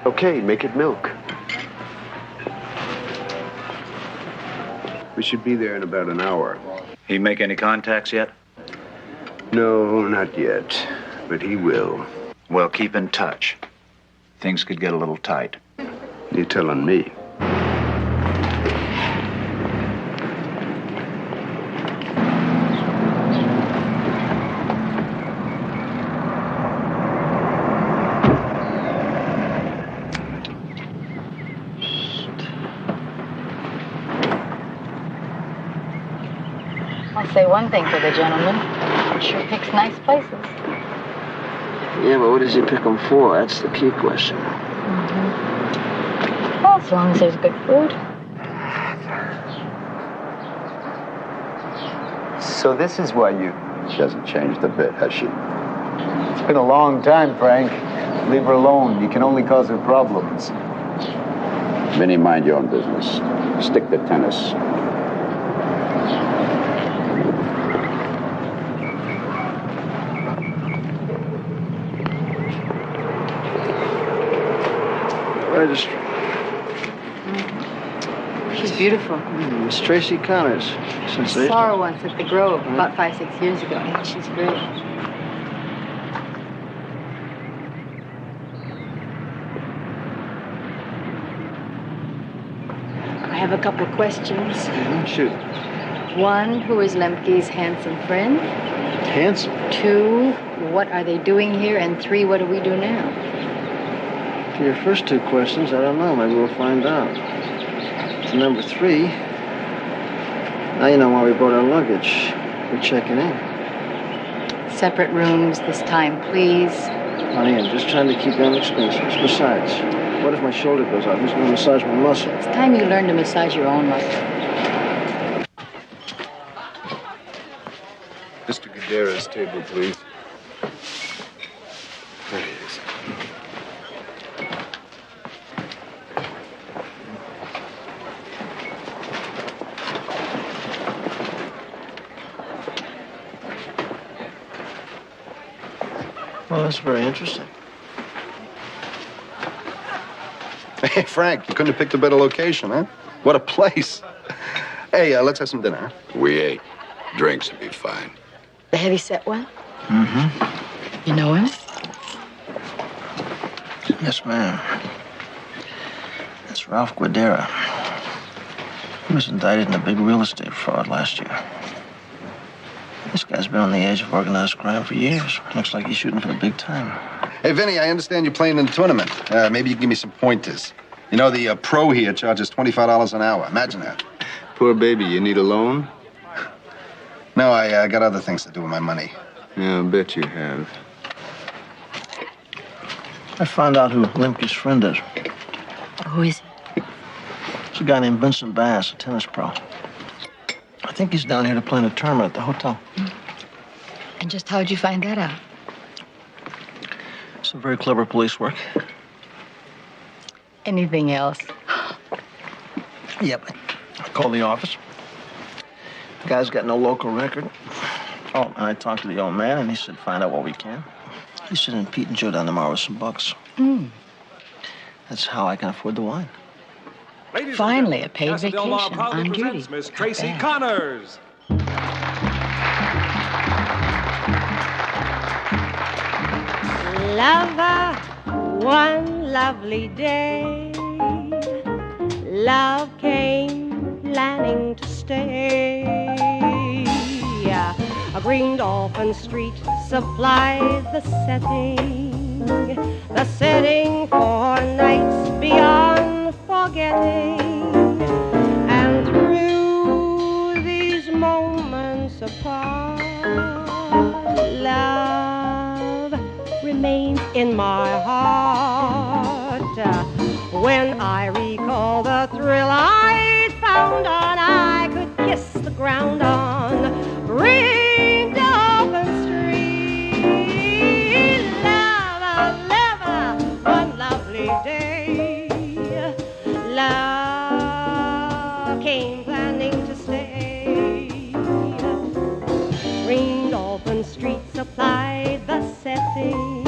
Okay, make it milk. We should be there in about an hour. He make any contacts yet? No, not yet. But he will. Well, keep in touch. Things could get a little tight. You're telling me. I'll say one thing for the gentleman. He sure picks nice places. Yeah, but what does he pick them for? That's the key question. Well, as long as there's good food. So this is why you... She hasn't changed a bit, has she? It's been a long time, Frank. Leave her alone. You can only cause her problems. Vinny, mind your own business. Stick to tennis. Registry. She's beautiful. Miss Tracy Connors. I Sensational. saw her once at the Grove about 5-6 years ago. I think she's great. I have a couple of questions. Shoot. One, who is Lemke's handsome friend? Handsome? 2, what are they doing here? And 3, what do we do now? For your first 2 questions, I don't know. Maybe we'll find out. To number 3, now you know why we brought our luggage. We're checking in. Separate rooms this time, please. Honey, I'm just trying to keep down expenses. Besides, what if my shoulder goes out? Who's going to massage my muscle? It's time you learn to massage your own muscle. Mr. Guidera's table, please. There he is. Well, that's very interesting. Hey, Frank, you couldn't have picked a better location, huh? What a place. Hey, let's have some dinner, huh? We ate. Drinks would be fine. The heavy-set one? Mm-hmm. You know him? Yes, ma'am. That's Ralph Guidera. He was indicted in a big real estate fraud last year. This guy's been on the edge of organized crime for years. Looks like he's shooting for the big time. Hey, Vinny, I understand you're playing in the tournament. Maybe you can give me some pointers. You know, the pro here charges $25 an hour. Imagine that. Poor baby, you need a loan? No, I got other things to do with my money. Yeah, I bet you have. I found out who Lemke's friend is. Who is he? It's a guy named Vincent Bass, a tennis pro. I think he's down here to play in a tournament at the hotel. And just how'd you find that out? Some very clever police work. Anything else? Yep. I called the office. The guy's got no local record. Oh, and I talked to the old man, and he said, find out what we can. He's sending Pete and Joe down tomorrow with some bucks. That's how I can afford the wine. Finally, a paid vacation on duty. Miss Tracy Connors. Lover, one lovely day, love came planning to stay. A green dolphin street supplied the setting for nights beyond forgetting. And through these moments apart, love remains in my heart. When I recall the thrill I'd found on, I could kiss the ground on green dolphin street. Lover, one lovely day, love came planning to stay. Green dolphin street supplied the setting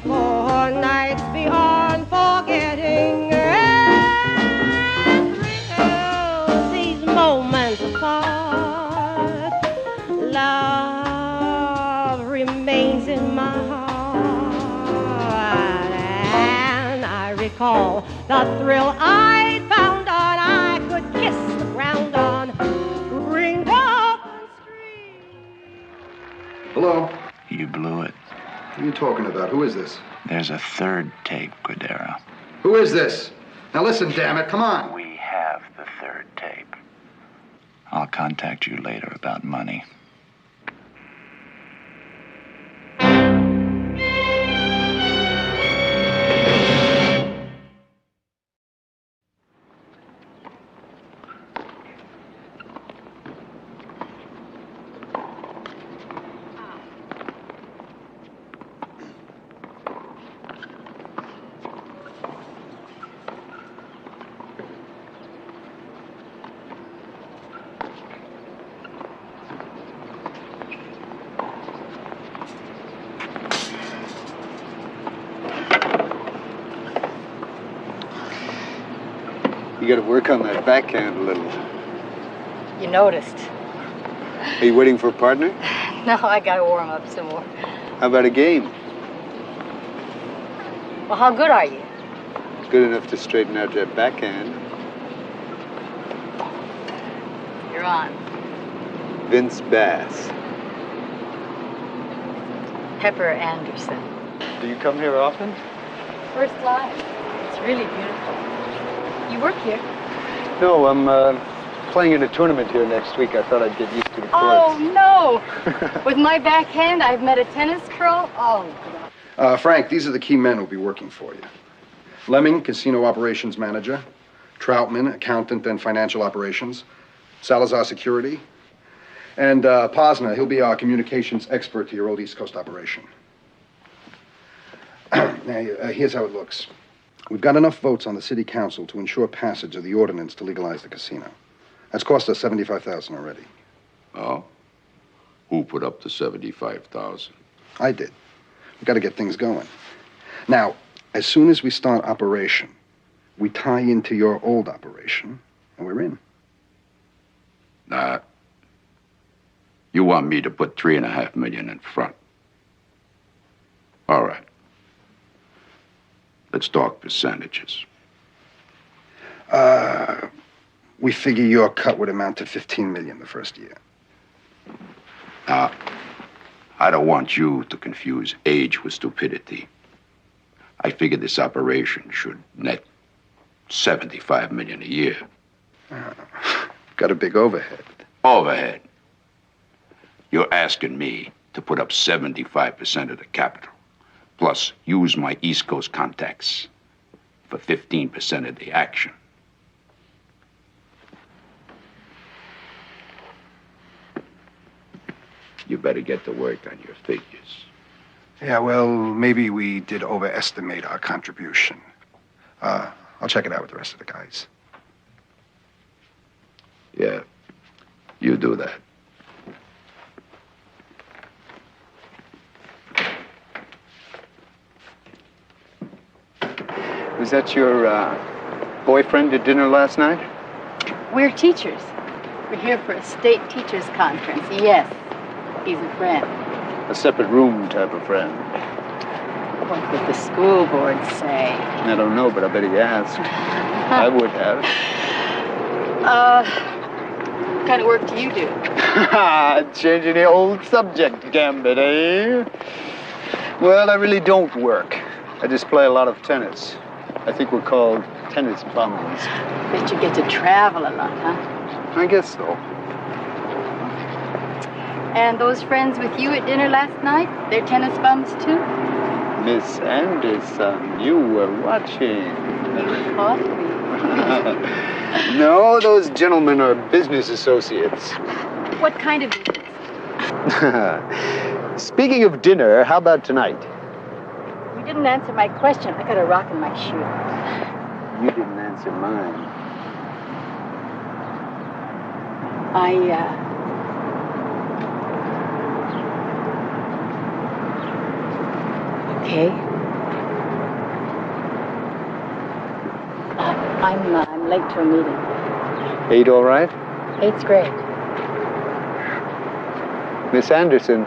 for nights beyond forgetting. And thrills these moments apart, love remains in my heart. And I recall the thrill I'd found on, I could kiss the ground on green dolphin street. Hello? You blew it. What are you talking about? Who is this? There's a third tape, Guidera. Who is this? Now listen, damn it, come on. We have the third tape. I'll contact you later about money. You got to work on that backhand a little. You noticed. Are you waiting for a partner? No, I gotta warm up some more. How about a game? Well, how good are you? Good enough to straighten out that backhand. You're on. Vince Bass. Pepper Anderson. Do you come here often? First live. It's really beautiful. You work here? No, I'm playing in a tournament here next week. I thought I'd get used to the courts. Oh, no. With my backhand, I've met a tennis pro. Oh. Frank, these are the key men who'll be working for you. Lemming, casino operations manager. Troutman, accountant and financial operations. Salazar, security. And Posner, he'll be our communications expert to your old East Coast operation. Now, here's how it looks. We've got enough votes on the city council to ensure passage of the ordinance to legalize the casino. That's cost us $75,000 already. Oh? Who put up the $75,000? I did. We've got to get things going. Now, as soon as we start operation, we tie into your old operation, and we're in. Nah. You want me to put $3.5 million in front. All right. Let's talk percentages. We figure your cut would amount to $15 million the first year. Now, I don't want you to confuse age with stupidity. I figure this operation should net $75 million a year. Got a big overhead. Overhead. You're asking me to put up 75% of the capital, plus use my East Coast contacts for 15% of the action. You better get to work on your figures. Yeah, well, maybe we did overestimate our contribution. I'll check it out with the rest of the guys. Yeah, you do that. Was that your boyfriend at dinner last night? We're teachers. We're here for a state teachers conference. Yes, he's a friend. A separate room type of friend. What would the school board say? I don't know, but I bet he asked. I would have. What kind of work do you do? Changing the old subject, Gambit, eh? Well, I really don't work. I just play a lot of tennis. I think we're called tennis bums. Bet you get to travel a lot, huh? I guess so. And those friends with you at dinner last night, they're tennis bums too? Miss Anderson, you were watching. You caught me. No, those gentlemen are business associates. What kind of business? Speaking of dinner, how about tonight? You didn't answer my question. I got a rock in my shoe. You didn't answer mine. Okay. I'm late to a meeting. 8 all right? 8's great. Miss Anderson.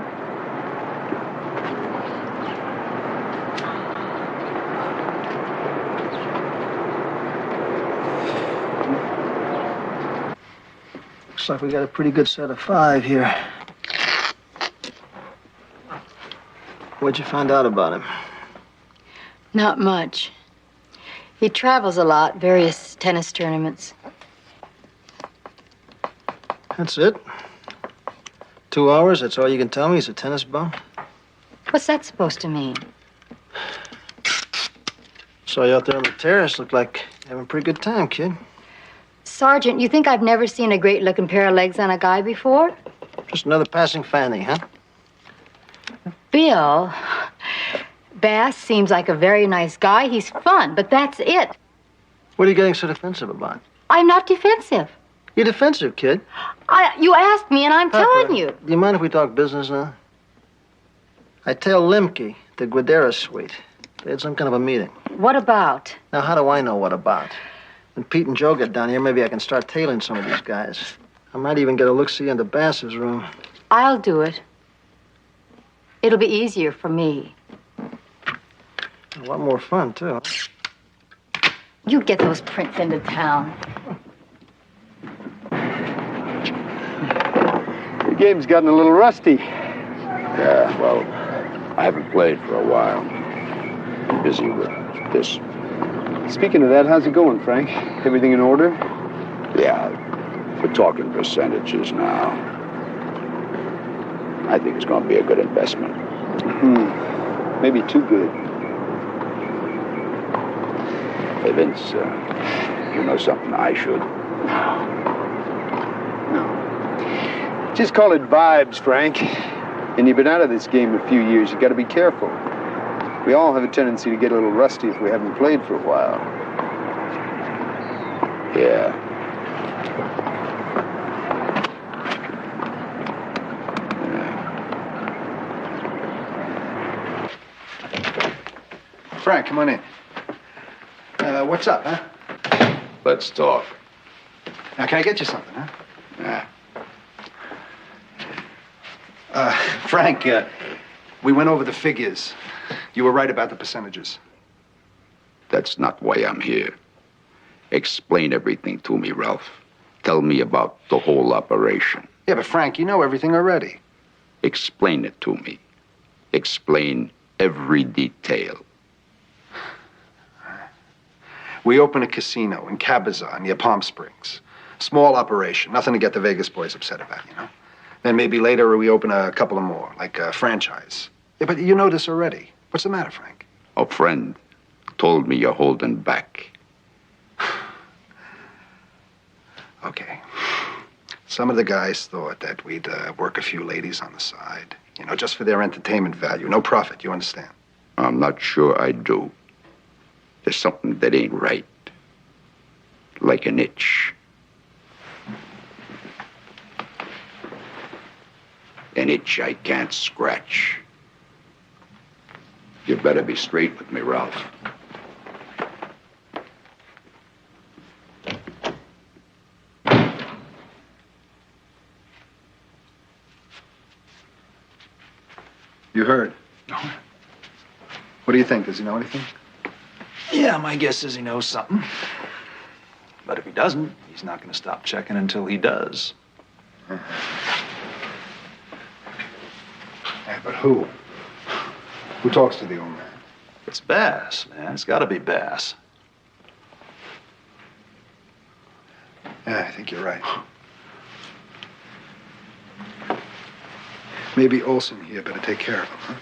Looks like we got a pretty good set of 5 here. What'd you find out about him? Not much. He travels a lot, various tennis tournaments. That's it? 2 hours, that's all you can tell me? He's a tennis bum? What's that supposed to mean? Saw you out there on the terrace. Looked like you're having a pretty good time, kid. Sergeant, you think I've never seen a great-looking pair of legs on a guy before? Just another passing fanny, huh? Bill, Bass seems like a very nice guy. He's fun, but that's it. What are you getting so defensive about? I'm not defensive. You're defensive, kid. You asked me, and I'm telling you. Do you mind if we talk business now? I tell Limke, the Guadera suite. They had some kind of a meeting. What about? Now, how do I know what about? When Pete and Joe get down here, maybe I can start tailing some of these guys. I might even get a look-see into Bass's room. I'll do it. It'll be easier for me. A lot more fun, too. You get those prints into town. The game's gotten a little rusty. Yeah, well, I haven't played for a while. I'm busy with this. Speaking of that, how's it going, Frank? Everything in order? Yeah, we're talking percentages now. I think it's going to be a good investment. Maybe too good. Hey, Vince, you know something I should? No. Just call it vibes, Frank. And you've been out of this game a few years. You got to be careful. We all have a tendency to get a little rusty if we haven't played for a while. Yeah. Frank, come on in. What's up, huh? Let's talk. Now, can I get you something, huh? Yeah. Frank, we went over the figures. You were right about the percentages. That's not why I'm here. Explain everything to me, Ralph. Tell me about the whole operation. Yeah, but Frank, you know everything already. Explain it to me. Explain every detail. We open a casino in Cabazon near Palm Springs. Small operation, nothing to get the Vegas boys upset about, you know. Then maybe later we open a couple of more, like a franchise. Yeah, but you know this already. What's the matter, Frank? A friend told me you're holding back. Okay. Some of the guys thought that we'd work a few ladies on the side, you know, just for their entertainment value. No profit, you understand? I'm not sure I do. There's something that ain't right. Like an itch. An itch I can't scratch. You better be straight with me, Ralph. You heard? No. What do you think? Does he know anything? Yeah, my guess is he knows something. But if he doesn't, he's not going to stop checking until he does. Yeah, but who? Who talks to the old man? It's Bass, man. It's got to be Bass. Yeah, I think you're right. Maybe Olson here better take care of him, huh?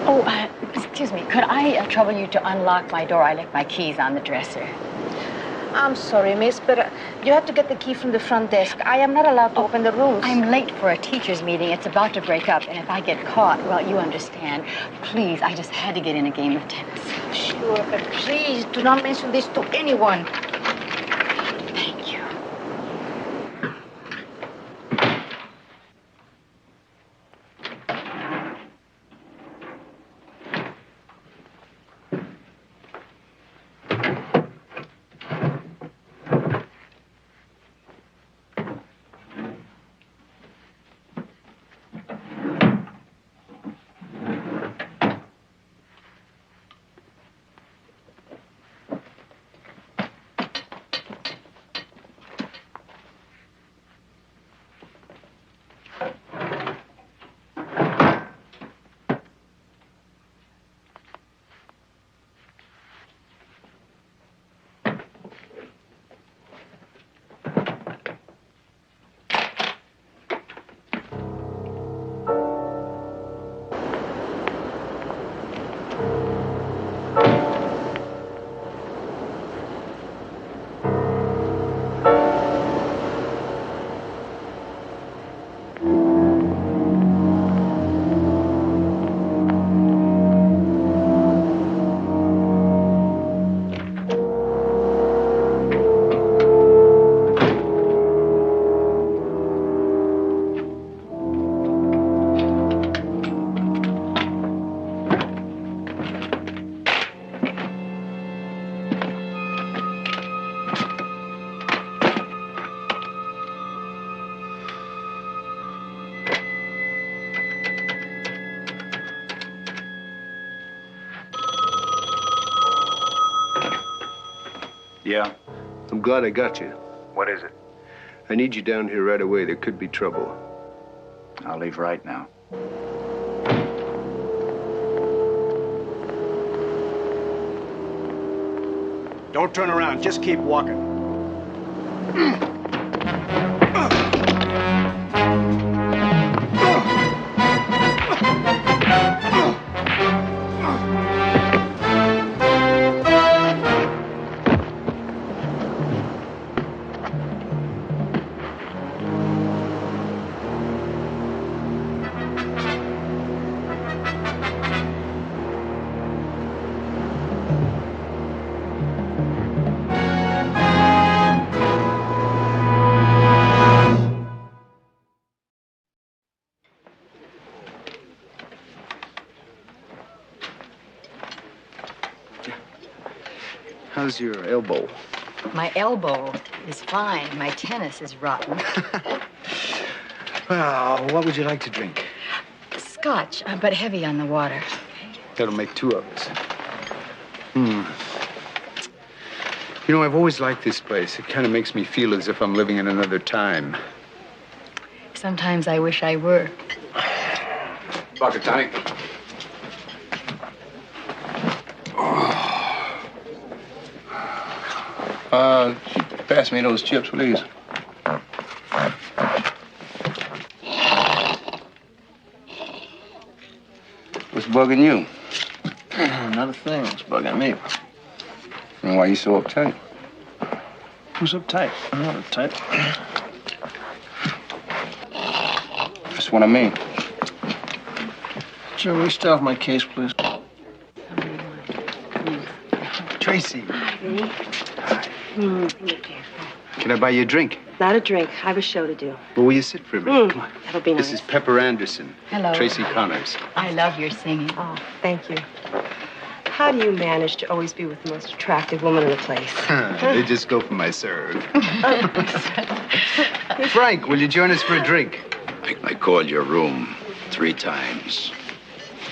Oh, excuse me. Could I trouble you to unlock my door? I left my keys on the dresser. I'm sorry, miss, but you have to get the key from the front desk. I am not allowed to open the rooms. I'm late for a teacher's meeting. It's about to break up, and if I get caught, well, you understand. Please, I just had to get in a game of tennis. Sure, but please do not mention this to anyone. Thank you. Yeah? I'm glad I got you. What is it? I need you down here right away. There could be trouble. I'll leave right now. Don't turn around. Just keep walking. How's your elbow? My elbow is fine. My tennis is rotten. Well, what would you like to drink? Scotch, but heavy on the water. That'll make two of us. You know, I've always liked this place. It kind of makes me feel as if I'm living in another time. Sometimes I wish I were. Vodka tonic. Pass me those chips, please. What's bugging you? Not a thing. What's bugging me? And why you so uptight? Who's uptight? I'm not uptight. That's what I mean. Joe, will you stay off my case, please? Tracy, Hi, Vinny. Be careful. can I buy you a drink? Not a drink. I have a show to do. Well, will you sit for a minute? Come on. That'll be nice. This is Pepper Anderson. Hello. Tracy Connors. I love your singing. Oh, thank you. How do you manage to always be with the most attractive woman in the place? They just go for my serve. Frank, will you join us for a drink? I called your room 3 times.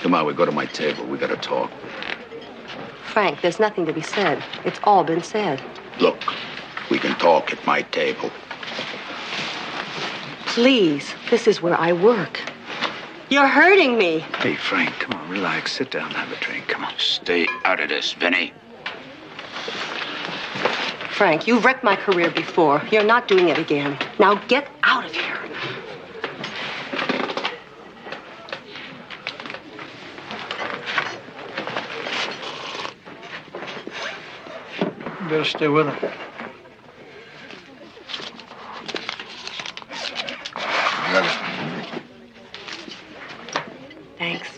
Come on, we go to my table. We gotta talk. Frank, there's nothing to be said. It's all been said. Look, we can talk at my table. Please, this is where I work. You're hurting me. Hey, Frank, come on, relax. Sit down and have a drink. Come on. Stay out of this, Vinny. Frank, you've wrecked my career before. You're not doing it again. Now get out of here. You better stay with him. Thanks.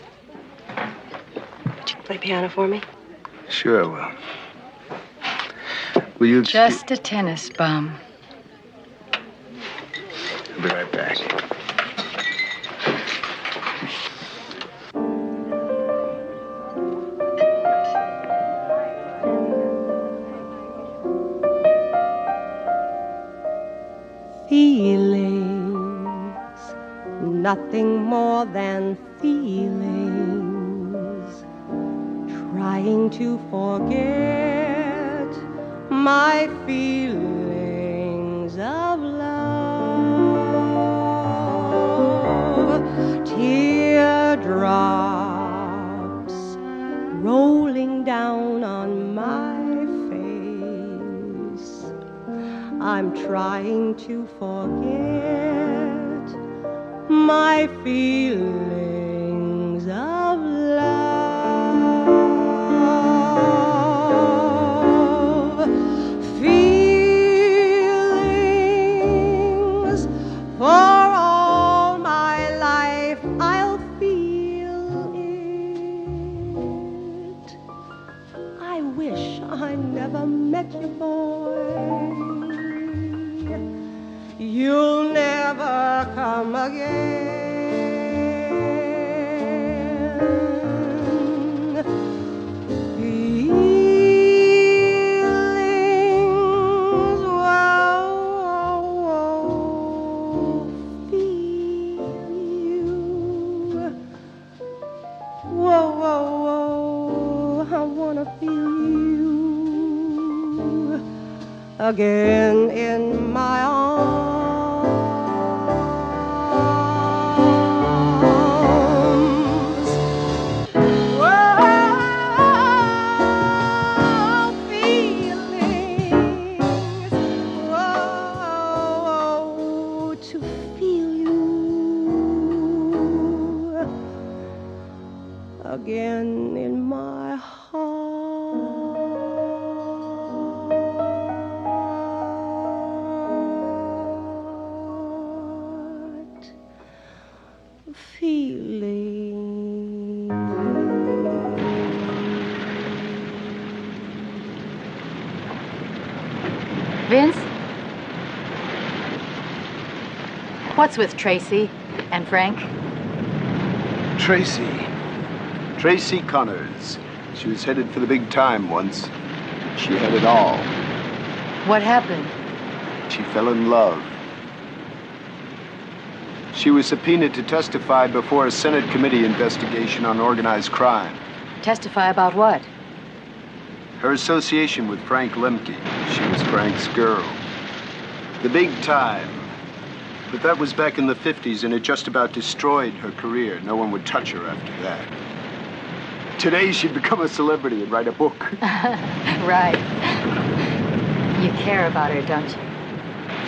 Would you play piano for me? Sure, I will. Will you... Just a tennis bum. I'll be right back. Feelings, nothing more than feelings, trying to forget my feelings of love. Teardrops rolling down on my face. I'm trying to forget my feelings of love. Feelings for all my life, I'll feel it. I wish I never met you, boy. You'll never come again. Feelings, whoa, I wanna feel you. again in my arms. Whoa, feelings, whoa, to feel you again in my heart. Feeling. Vince? What's with Tracy and Frank? Tracy Connors. She was headed for the big time once. She had it all. What happened? She fell in love. She was subpoenaed to testify before a Senate committee investigation on organized crime. Testify about what? Her association with Frank Lemke. She was Frank's girl. The big time. But that was back in the 50s, and it just about destroyed her career. No one would touch her after that. Today, she'd become a celebrity and write a book. Right. You care about her, don't you?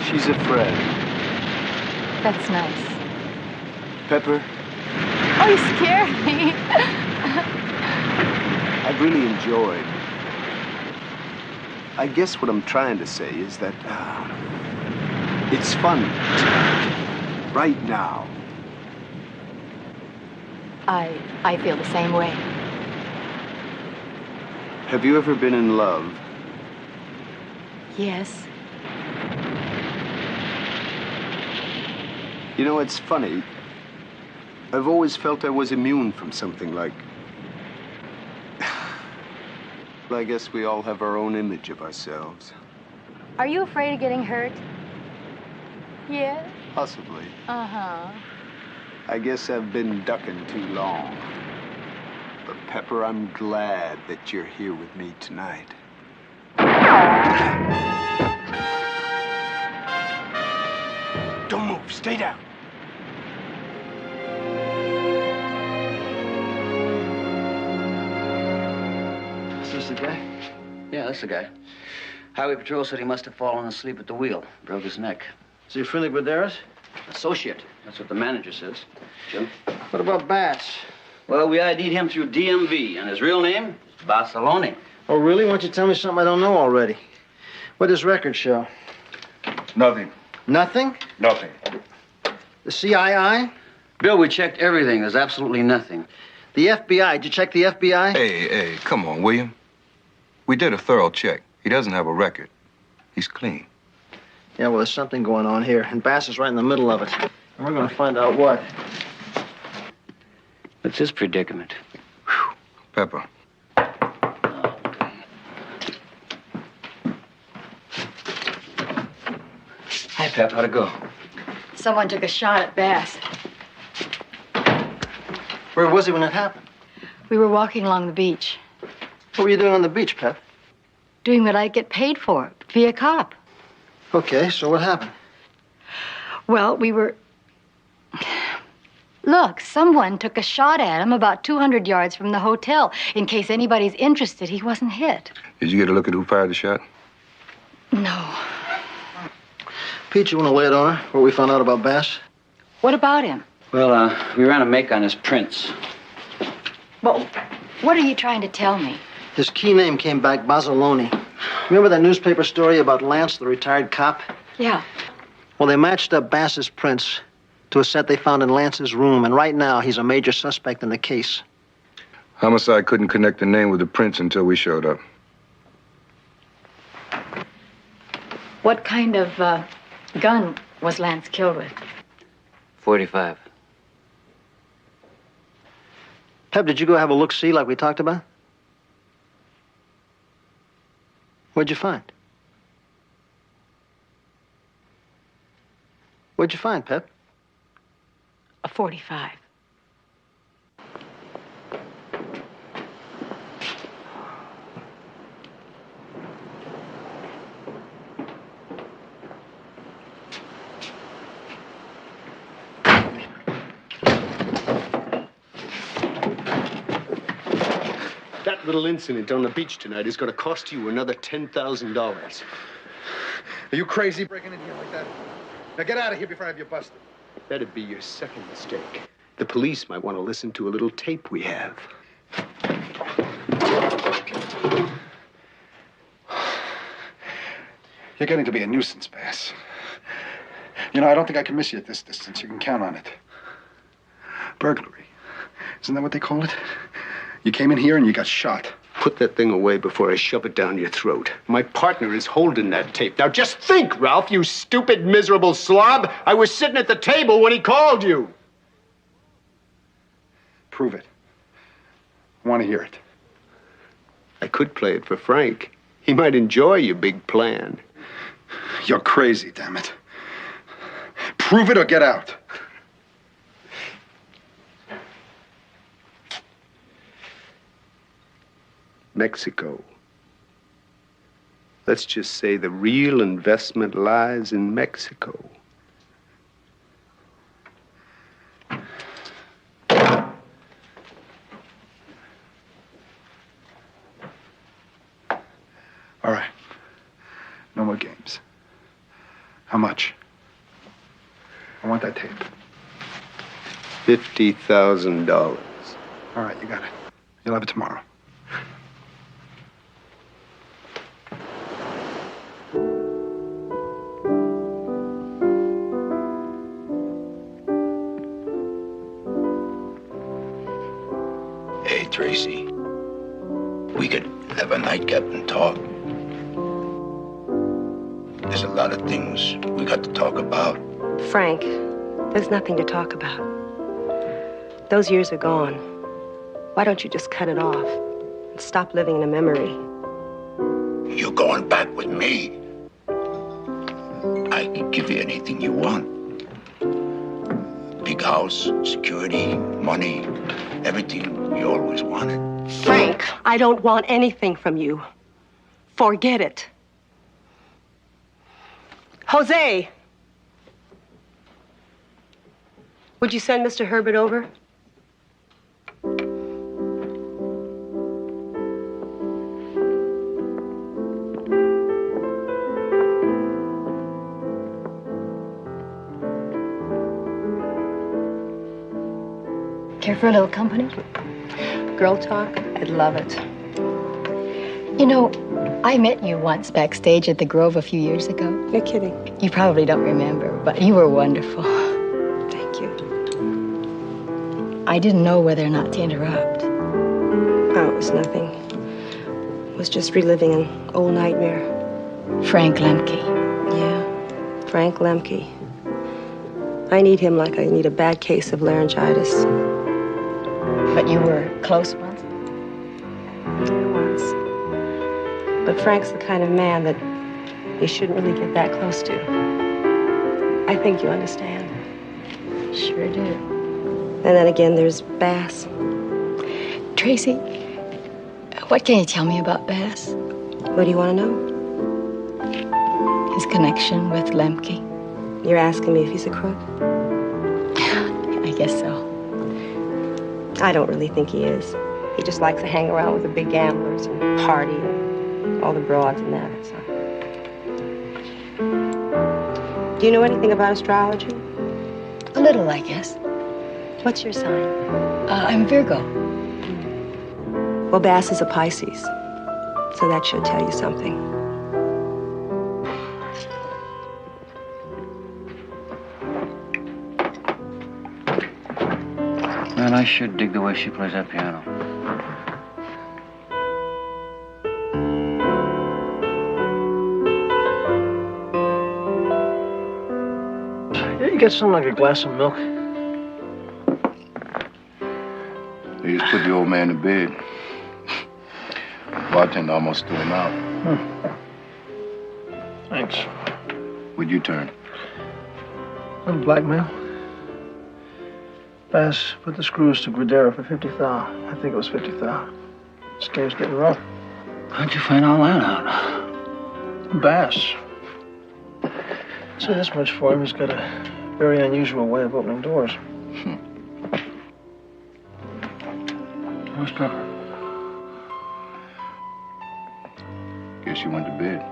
She's a friend. That's nice. Pepper, Oh, you scared me. I've really enjoyed. I guess what I'm trying to say is that it's fun tonight, right now. I feel the same way. Have you ever been in love? Yes. You know, it's funny. I've always felt I was immune from something like... Well, I guess we all have our own image of ourselves. Are you afraid of getting hurt? Yeah. Possibly. Uh-huh. I guess I've been ducking too long. But Pepper, I'm glad that you're here with me tonight. Don't move. Stay down. Is this the guy? Yeah, that's the guy. Highway Patrol said he must have fallen asleep at the wheel. Broke his neck. Is he friendly with theirs? Associate. That's what the manager says. Jim? What about Bass? Well, we ID'd him through DMV, and his real name is Barcelona. Oh, really? Why don't you tell me something I don't know already? What does record show? Nothing. Nothing? Nothing. The CII? Bill, we checked everything. There's absolutely nothing. The FBI. Did you check the FBI? Hey, come on, William. We did a thorough check. He doesn't have a record. He's clean. Yeah, well, there's something going on here, and Bass is right in the middle of it. And we're going to find out what. What's his predicament? Pepper. Hi, Pep. How'd it go? Someone took a shot at Bass. Where was he when it happened? We were walking along the beach, What were you doing on the beach, Pep? doing what I'd get paid for, be a cop. Okay, so what happened? Well, we were... Look, someone took a shot at him about 200 yards from the hotel. In case anybody's interested, he wasn't hit. Did you get a look at who fired the shot? No. Pete, you want to lay it on her, what we found out about Bass? What about him? Well, we ran a make on his prints. Well, what are you trying to tell me? His key name came back Bazzaloni. Remember that newspaper story about Lance, the retired cop? Yeah. Well, they matched up Bass's prints to a set they found in Lance's room, and right now he's a major suspect in the case. Homicide couldn't connect the name with the prints until we showed up. What kind of gun was Lance killed with? 45. Pep, did you go have a look-see like we talked about? What'd you find? What'd you find, Pep? A 45. little incident on the beach tonight is going to cost you another $10,000. Are you crazy breaking in here like that? Now get out of here before I have you busted. That'd be your second mistake. The police might want to listen to a little tape we have. You're getting to be a nuisance, Bass. You know, I don't think I can miss you at this distance. You can count on it. Burglary. Isn't that what they call it? You came in here and you got shot. Put that thing away before I shove it down your throat. My partner is holding that tape. Now just think, Ralph, you stupid, miserable slob. I was sitting at the table when he called you. Prove it. I want to hear it. I could play it for Frank. He might enjoy your big plan. You're crazy, damn it. Prove it or get out. Mexico. Let's just say the real investment lies in Mexico. All right. No more games. How much? I want that tape. $50,000. All right, you got it. You'll have it tomorrow. Hey, Tracy. We could have a nightcap and talk. There's a lot of things we got to talk about. Frank, there's nothing to talk about. Those years are gone. Why don't you just cut it off and stop living in a memory? You're going back with me. I can give you anything you want. Big house, security, money, everything you always wanted. Frank, I don't want anything from you. Forget it. Jose! Would you send Mr. Herbert over? Care for a little company? Girl talk? I'd love it. You know, I met you once backstage at the Grove a few years ago. You're kidding. You probably don't remember, but you were wonderful. Thank you. I didn't know whether or not to interrupt. Oh, it was nothing. It was just reliving an old nightmare. Frank Lemke. Yeah, Frank Lemke. I need him like I need a bad case of laryngitis. But you were close once? Once. But Frank's the kind of man that you shouldn't really get that close to. I think you understand. Sure do. And then again, there's Bass. Tracy, what can you tell me about Bass? What do you want to know? His connection with Lemke. You're asking me if he's a crook? I guess so. I don't really think he is. He just likes to hang around with the big gamblers and party and all the broads and that. So. Do you know anything about astrology? A little, I guess. What's your sign? I'm Virgo. Well, Bass is a Pisces, so that should tell you something. Man, I sure dig the way she plays that piano. Yeah, you get something like a glass of milk? They just put the old man to bed. Bartender almost threw him out. Thanks. Would you turn? Little blackmail. Bass put the screws to Gradera for $50,000. I think it was $50,000. This game's getting rough. How'd you find all that out? Bass. Say this much for him. He's got a very unusual way of opening doors. Where's Pepper? Guess you went to bed.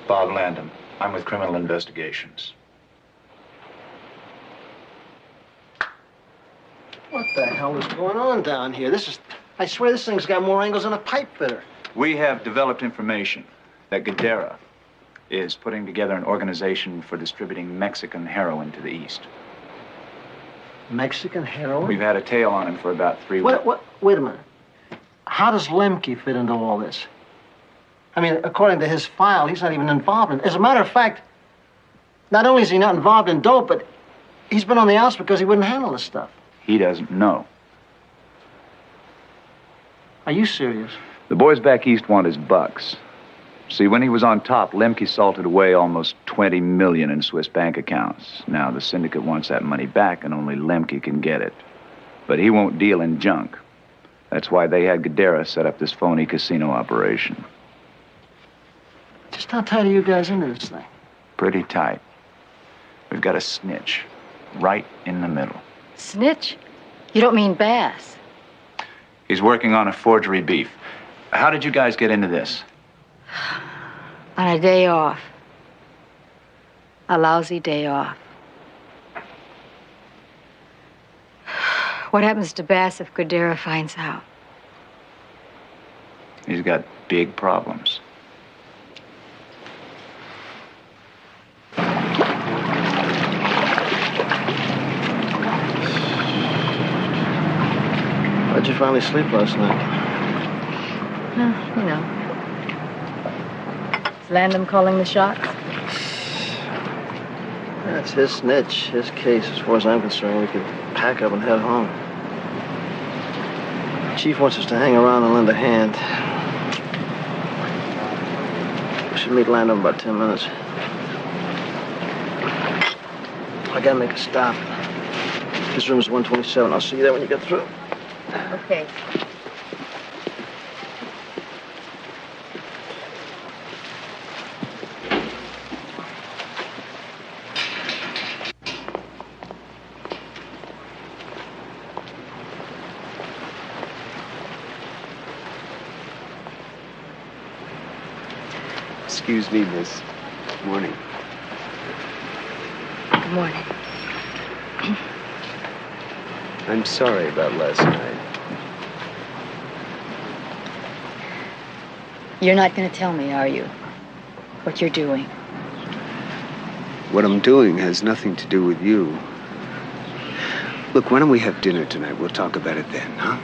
Bob Landon. I'm with Criminal Investigations. What the hell is going on down here? I swear this thing's got more angles than a pipe fitter. We have developed information that Gadara is putting together an organization for distributing Mexican heroin to the East. Mexican heroin? We've had a tail on him for about 3 weeks. Wait a minute. How does Lemke fit into all this? I mean, according to his file, he's not even involved in it. As a matter of fact, not only is he not involved in dope, but he's been on the outs because he wouldn't handle this stuff. He doesn't know. Are you serious? The boys back east want his bucks. See, when he was on top, Lemke salted away almost 20 million in Swiss bank accounts. Now, the syndicate wants that money back, and only Lemke can get it. But he won't deal in junk. That's why they had Gadara set up this phony casino operation. Just how tight are you guys into this thing? Pretty tight. We've got a snitch right in the middle. Snitch? You don't mean Bass? He's working on a forgery beef. How did you guys get into this? On a day off. A lousy day off. What happens to Bass if Gadara finds out? He's got big problems. How'd you finally sleep last night? You know. Is Landon calling the shots? That's his snitch, his case. As far as I'm concerned, we could pack up and head home. Chief wants us to hang around and lend a hand. We should meet Landon in about 10 minutes. I gotta make a stop. His room is 127. I'll see you there when you get through. Okay. Excuse me, miss. Good morning. Good morning. I'm sorry about last night. You're not going to tell me, are you? What you're doing? What I'm doing has nothing to do with you. Look, why don't we have dinner tonight? We'll talk about it then, huh?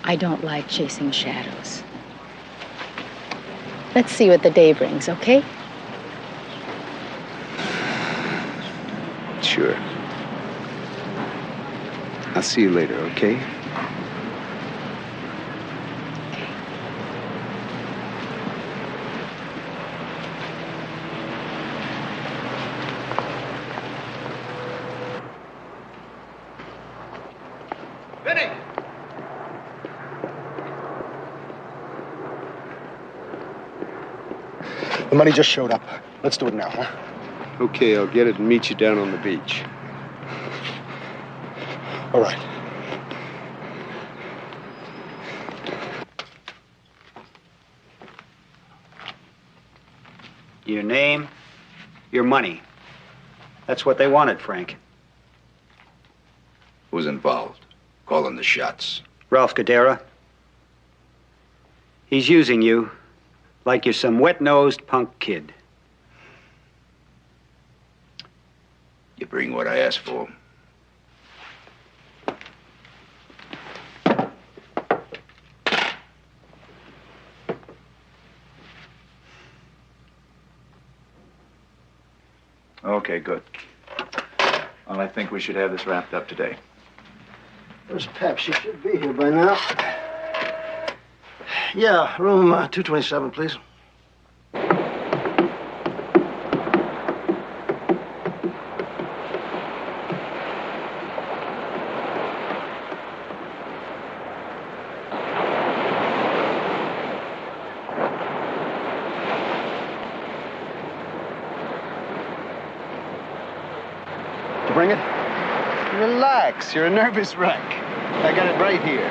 I don't like chasing shadows. Let's see what the day brings, okay? Sure. I'll see you later, okay? Vinny! The money just showed up. Let's do it now, huh? Okay, I'll get it and meet you down on the beach. All right. Your name, your money. That's what they wanted, Frank. Who's involved? Calling the shots. Ralph Gadara. He's using you like you're some wet-nosed punk kid. You bring what I asked for. Okay, good. Well, I think we should have this wrapped up today. Where's Pep? She should be here by now. Yeah, room 227, please. To bring it? Relax. You're a nervous wreck. I got it right here.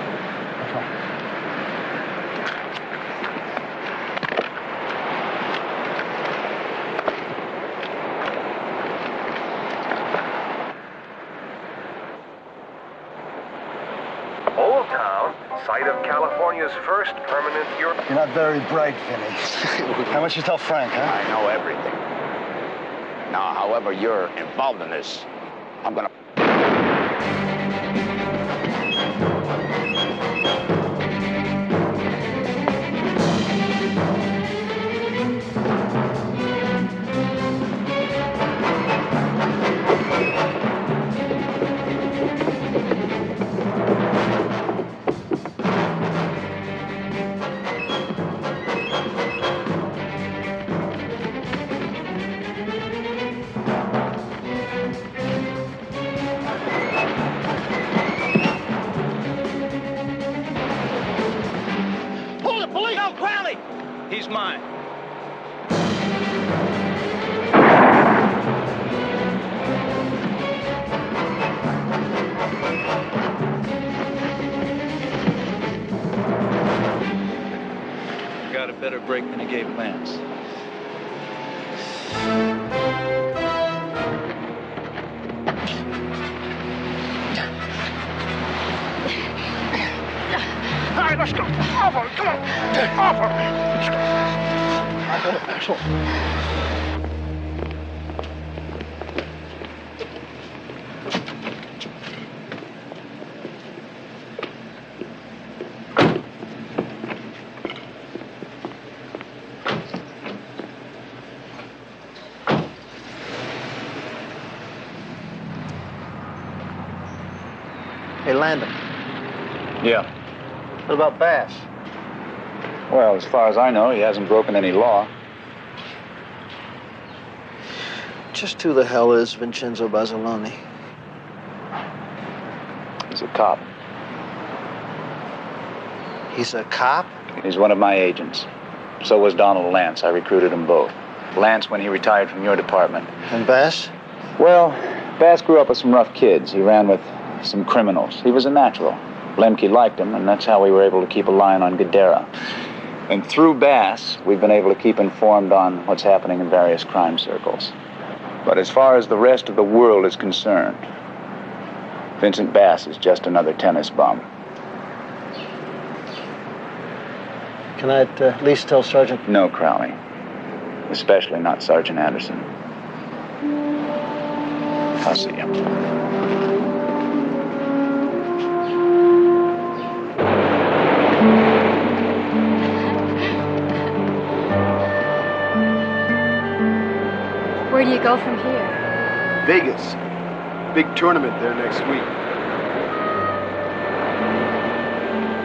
Old Town, site of California's first permanent Europe. You're not very bright, Vinny. How much you tell Frank, huh? I know everything. Now, however you're involved in this, I'm gonna... Hold it, police! No, Crowley! He's mine. Got a better break than he gave Lance. All right, let's go. Over, come on. Over. Let's go. Hey, Landon, Yeah. what about Bass? Well, as far as I know, he hasn't broken any law. Just who the hell is Vincenzo Basiloni? He's a cop. He's a cop? He's one of my agents. So was Donald Lance. I recruited them both. Lance when he retired from your department. And Bass? Well, Bass grew up with some rough kids. He ran with some criminals. He was a natural. Lemke liked him, and that's how we were able to keep a line on Gadara. And through Bass, we've been able to keep informed on what's happening in various crime circles. But as far as the rest of the world is concerned, Vincent Bass is just another tennis bum. Can I at least tell Sergeant? No, Crowley. Especially not Sergeant Anderson. I'll see you. Where do you go from here? Vegas. Big tournament there next week.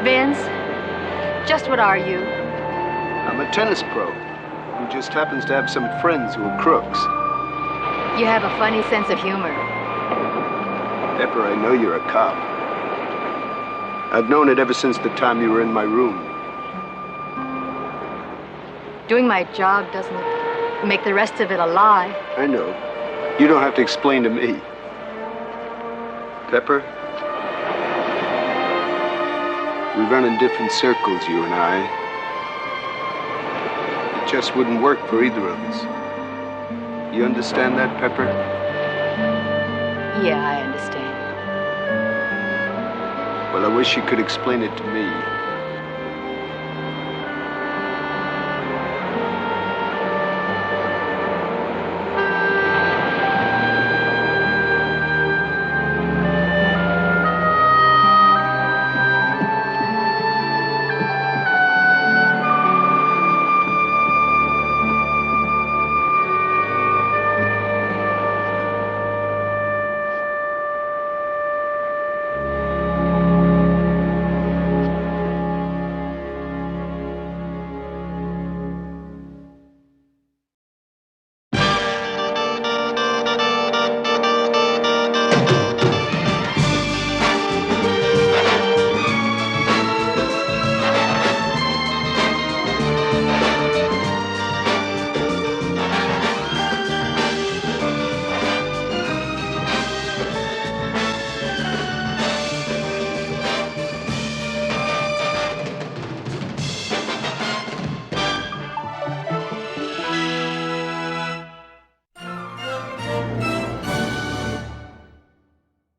Vince, just what are you? I'm a tennis pro who just happens to have some friends who are crooks. You have a funny sense of humor. Pepper, I know you're a cop. I've known it ever since the time you were in my room. Doing my job doesn't make the rest of it a lie. I know. You don't have to explain to me. Pepper, we run in different circles, you and I. It just wouldn't work for either of us. You understand that, Pepper? Yeah, I understand. Well, I wish you could explain it to me.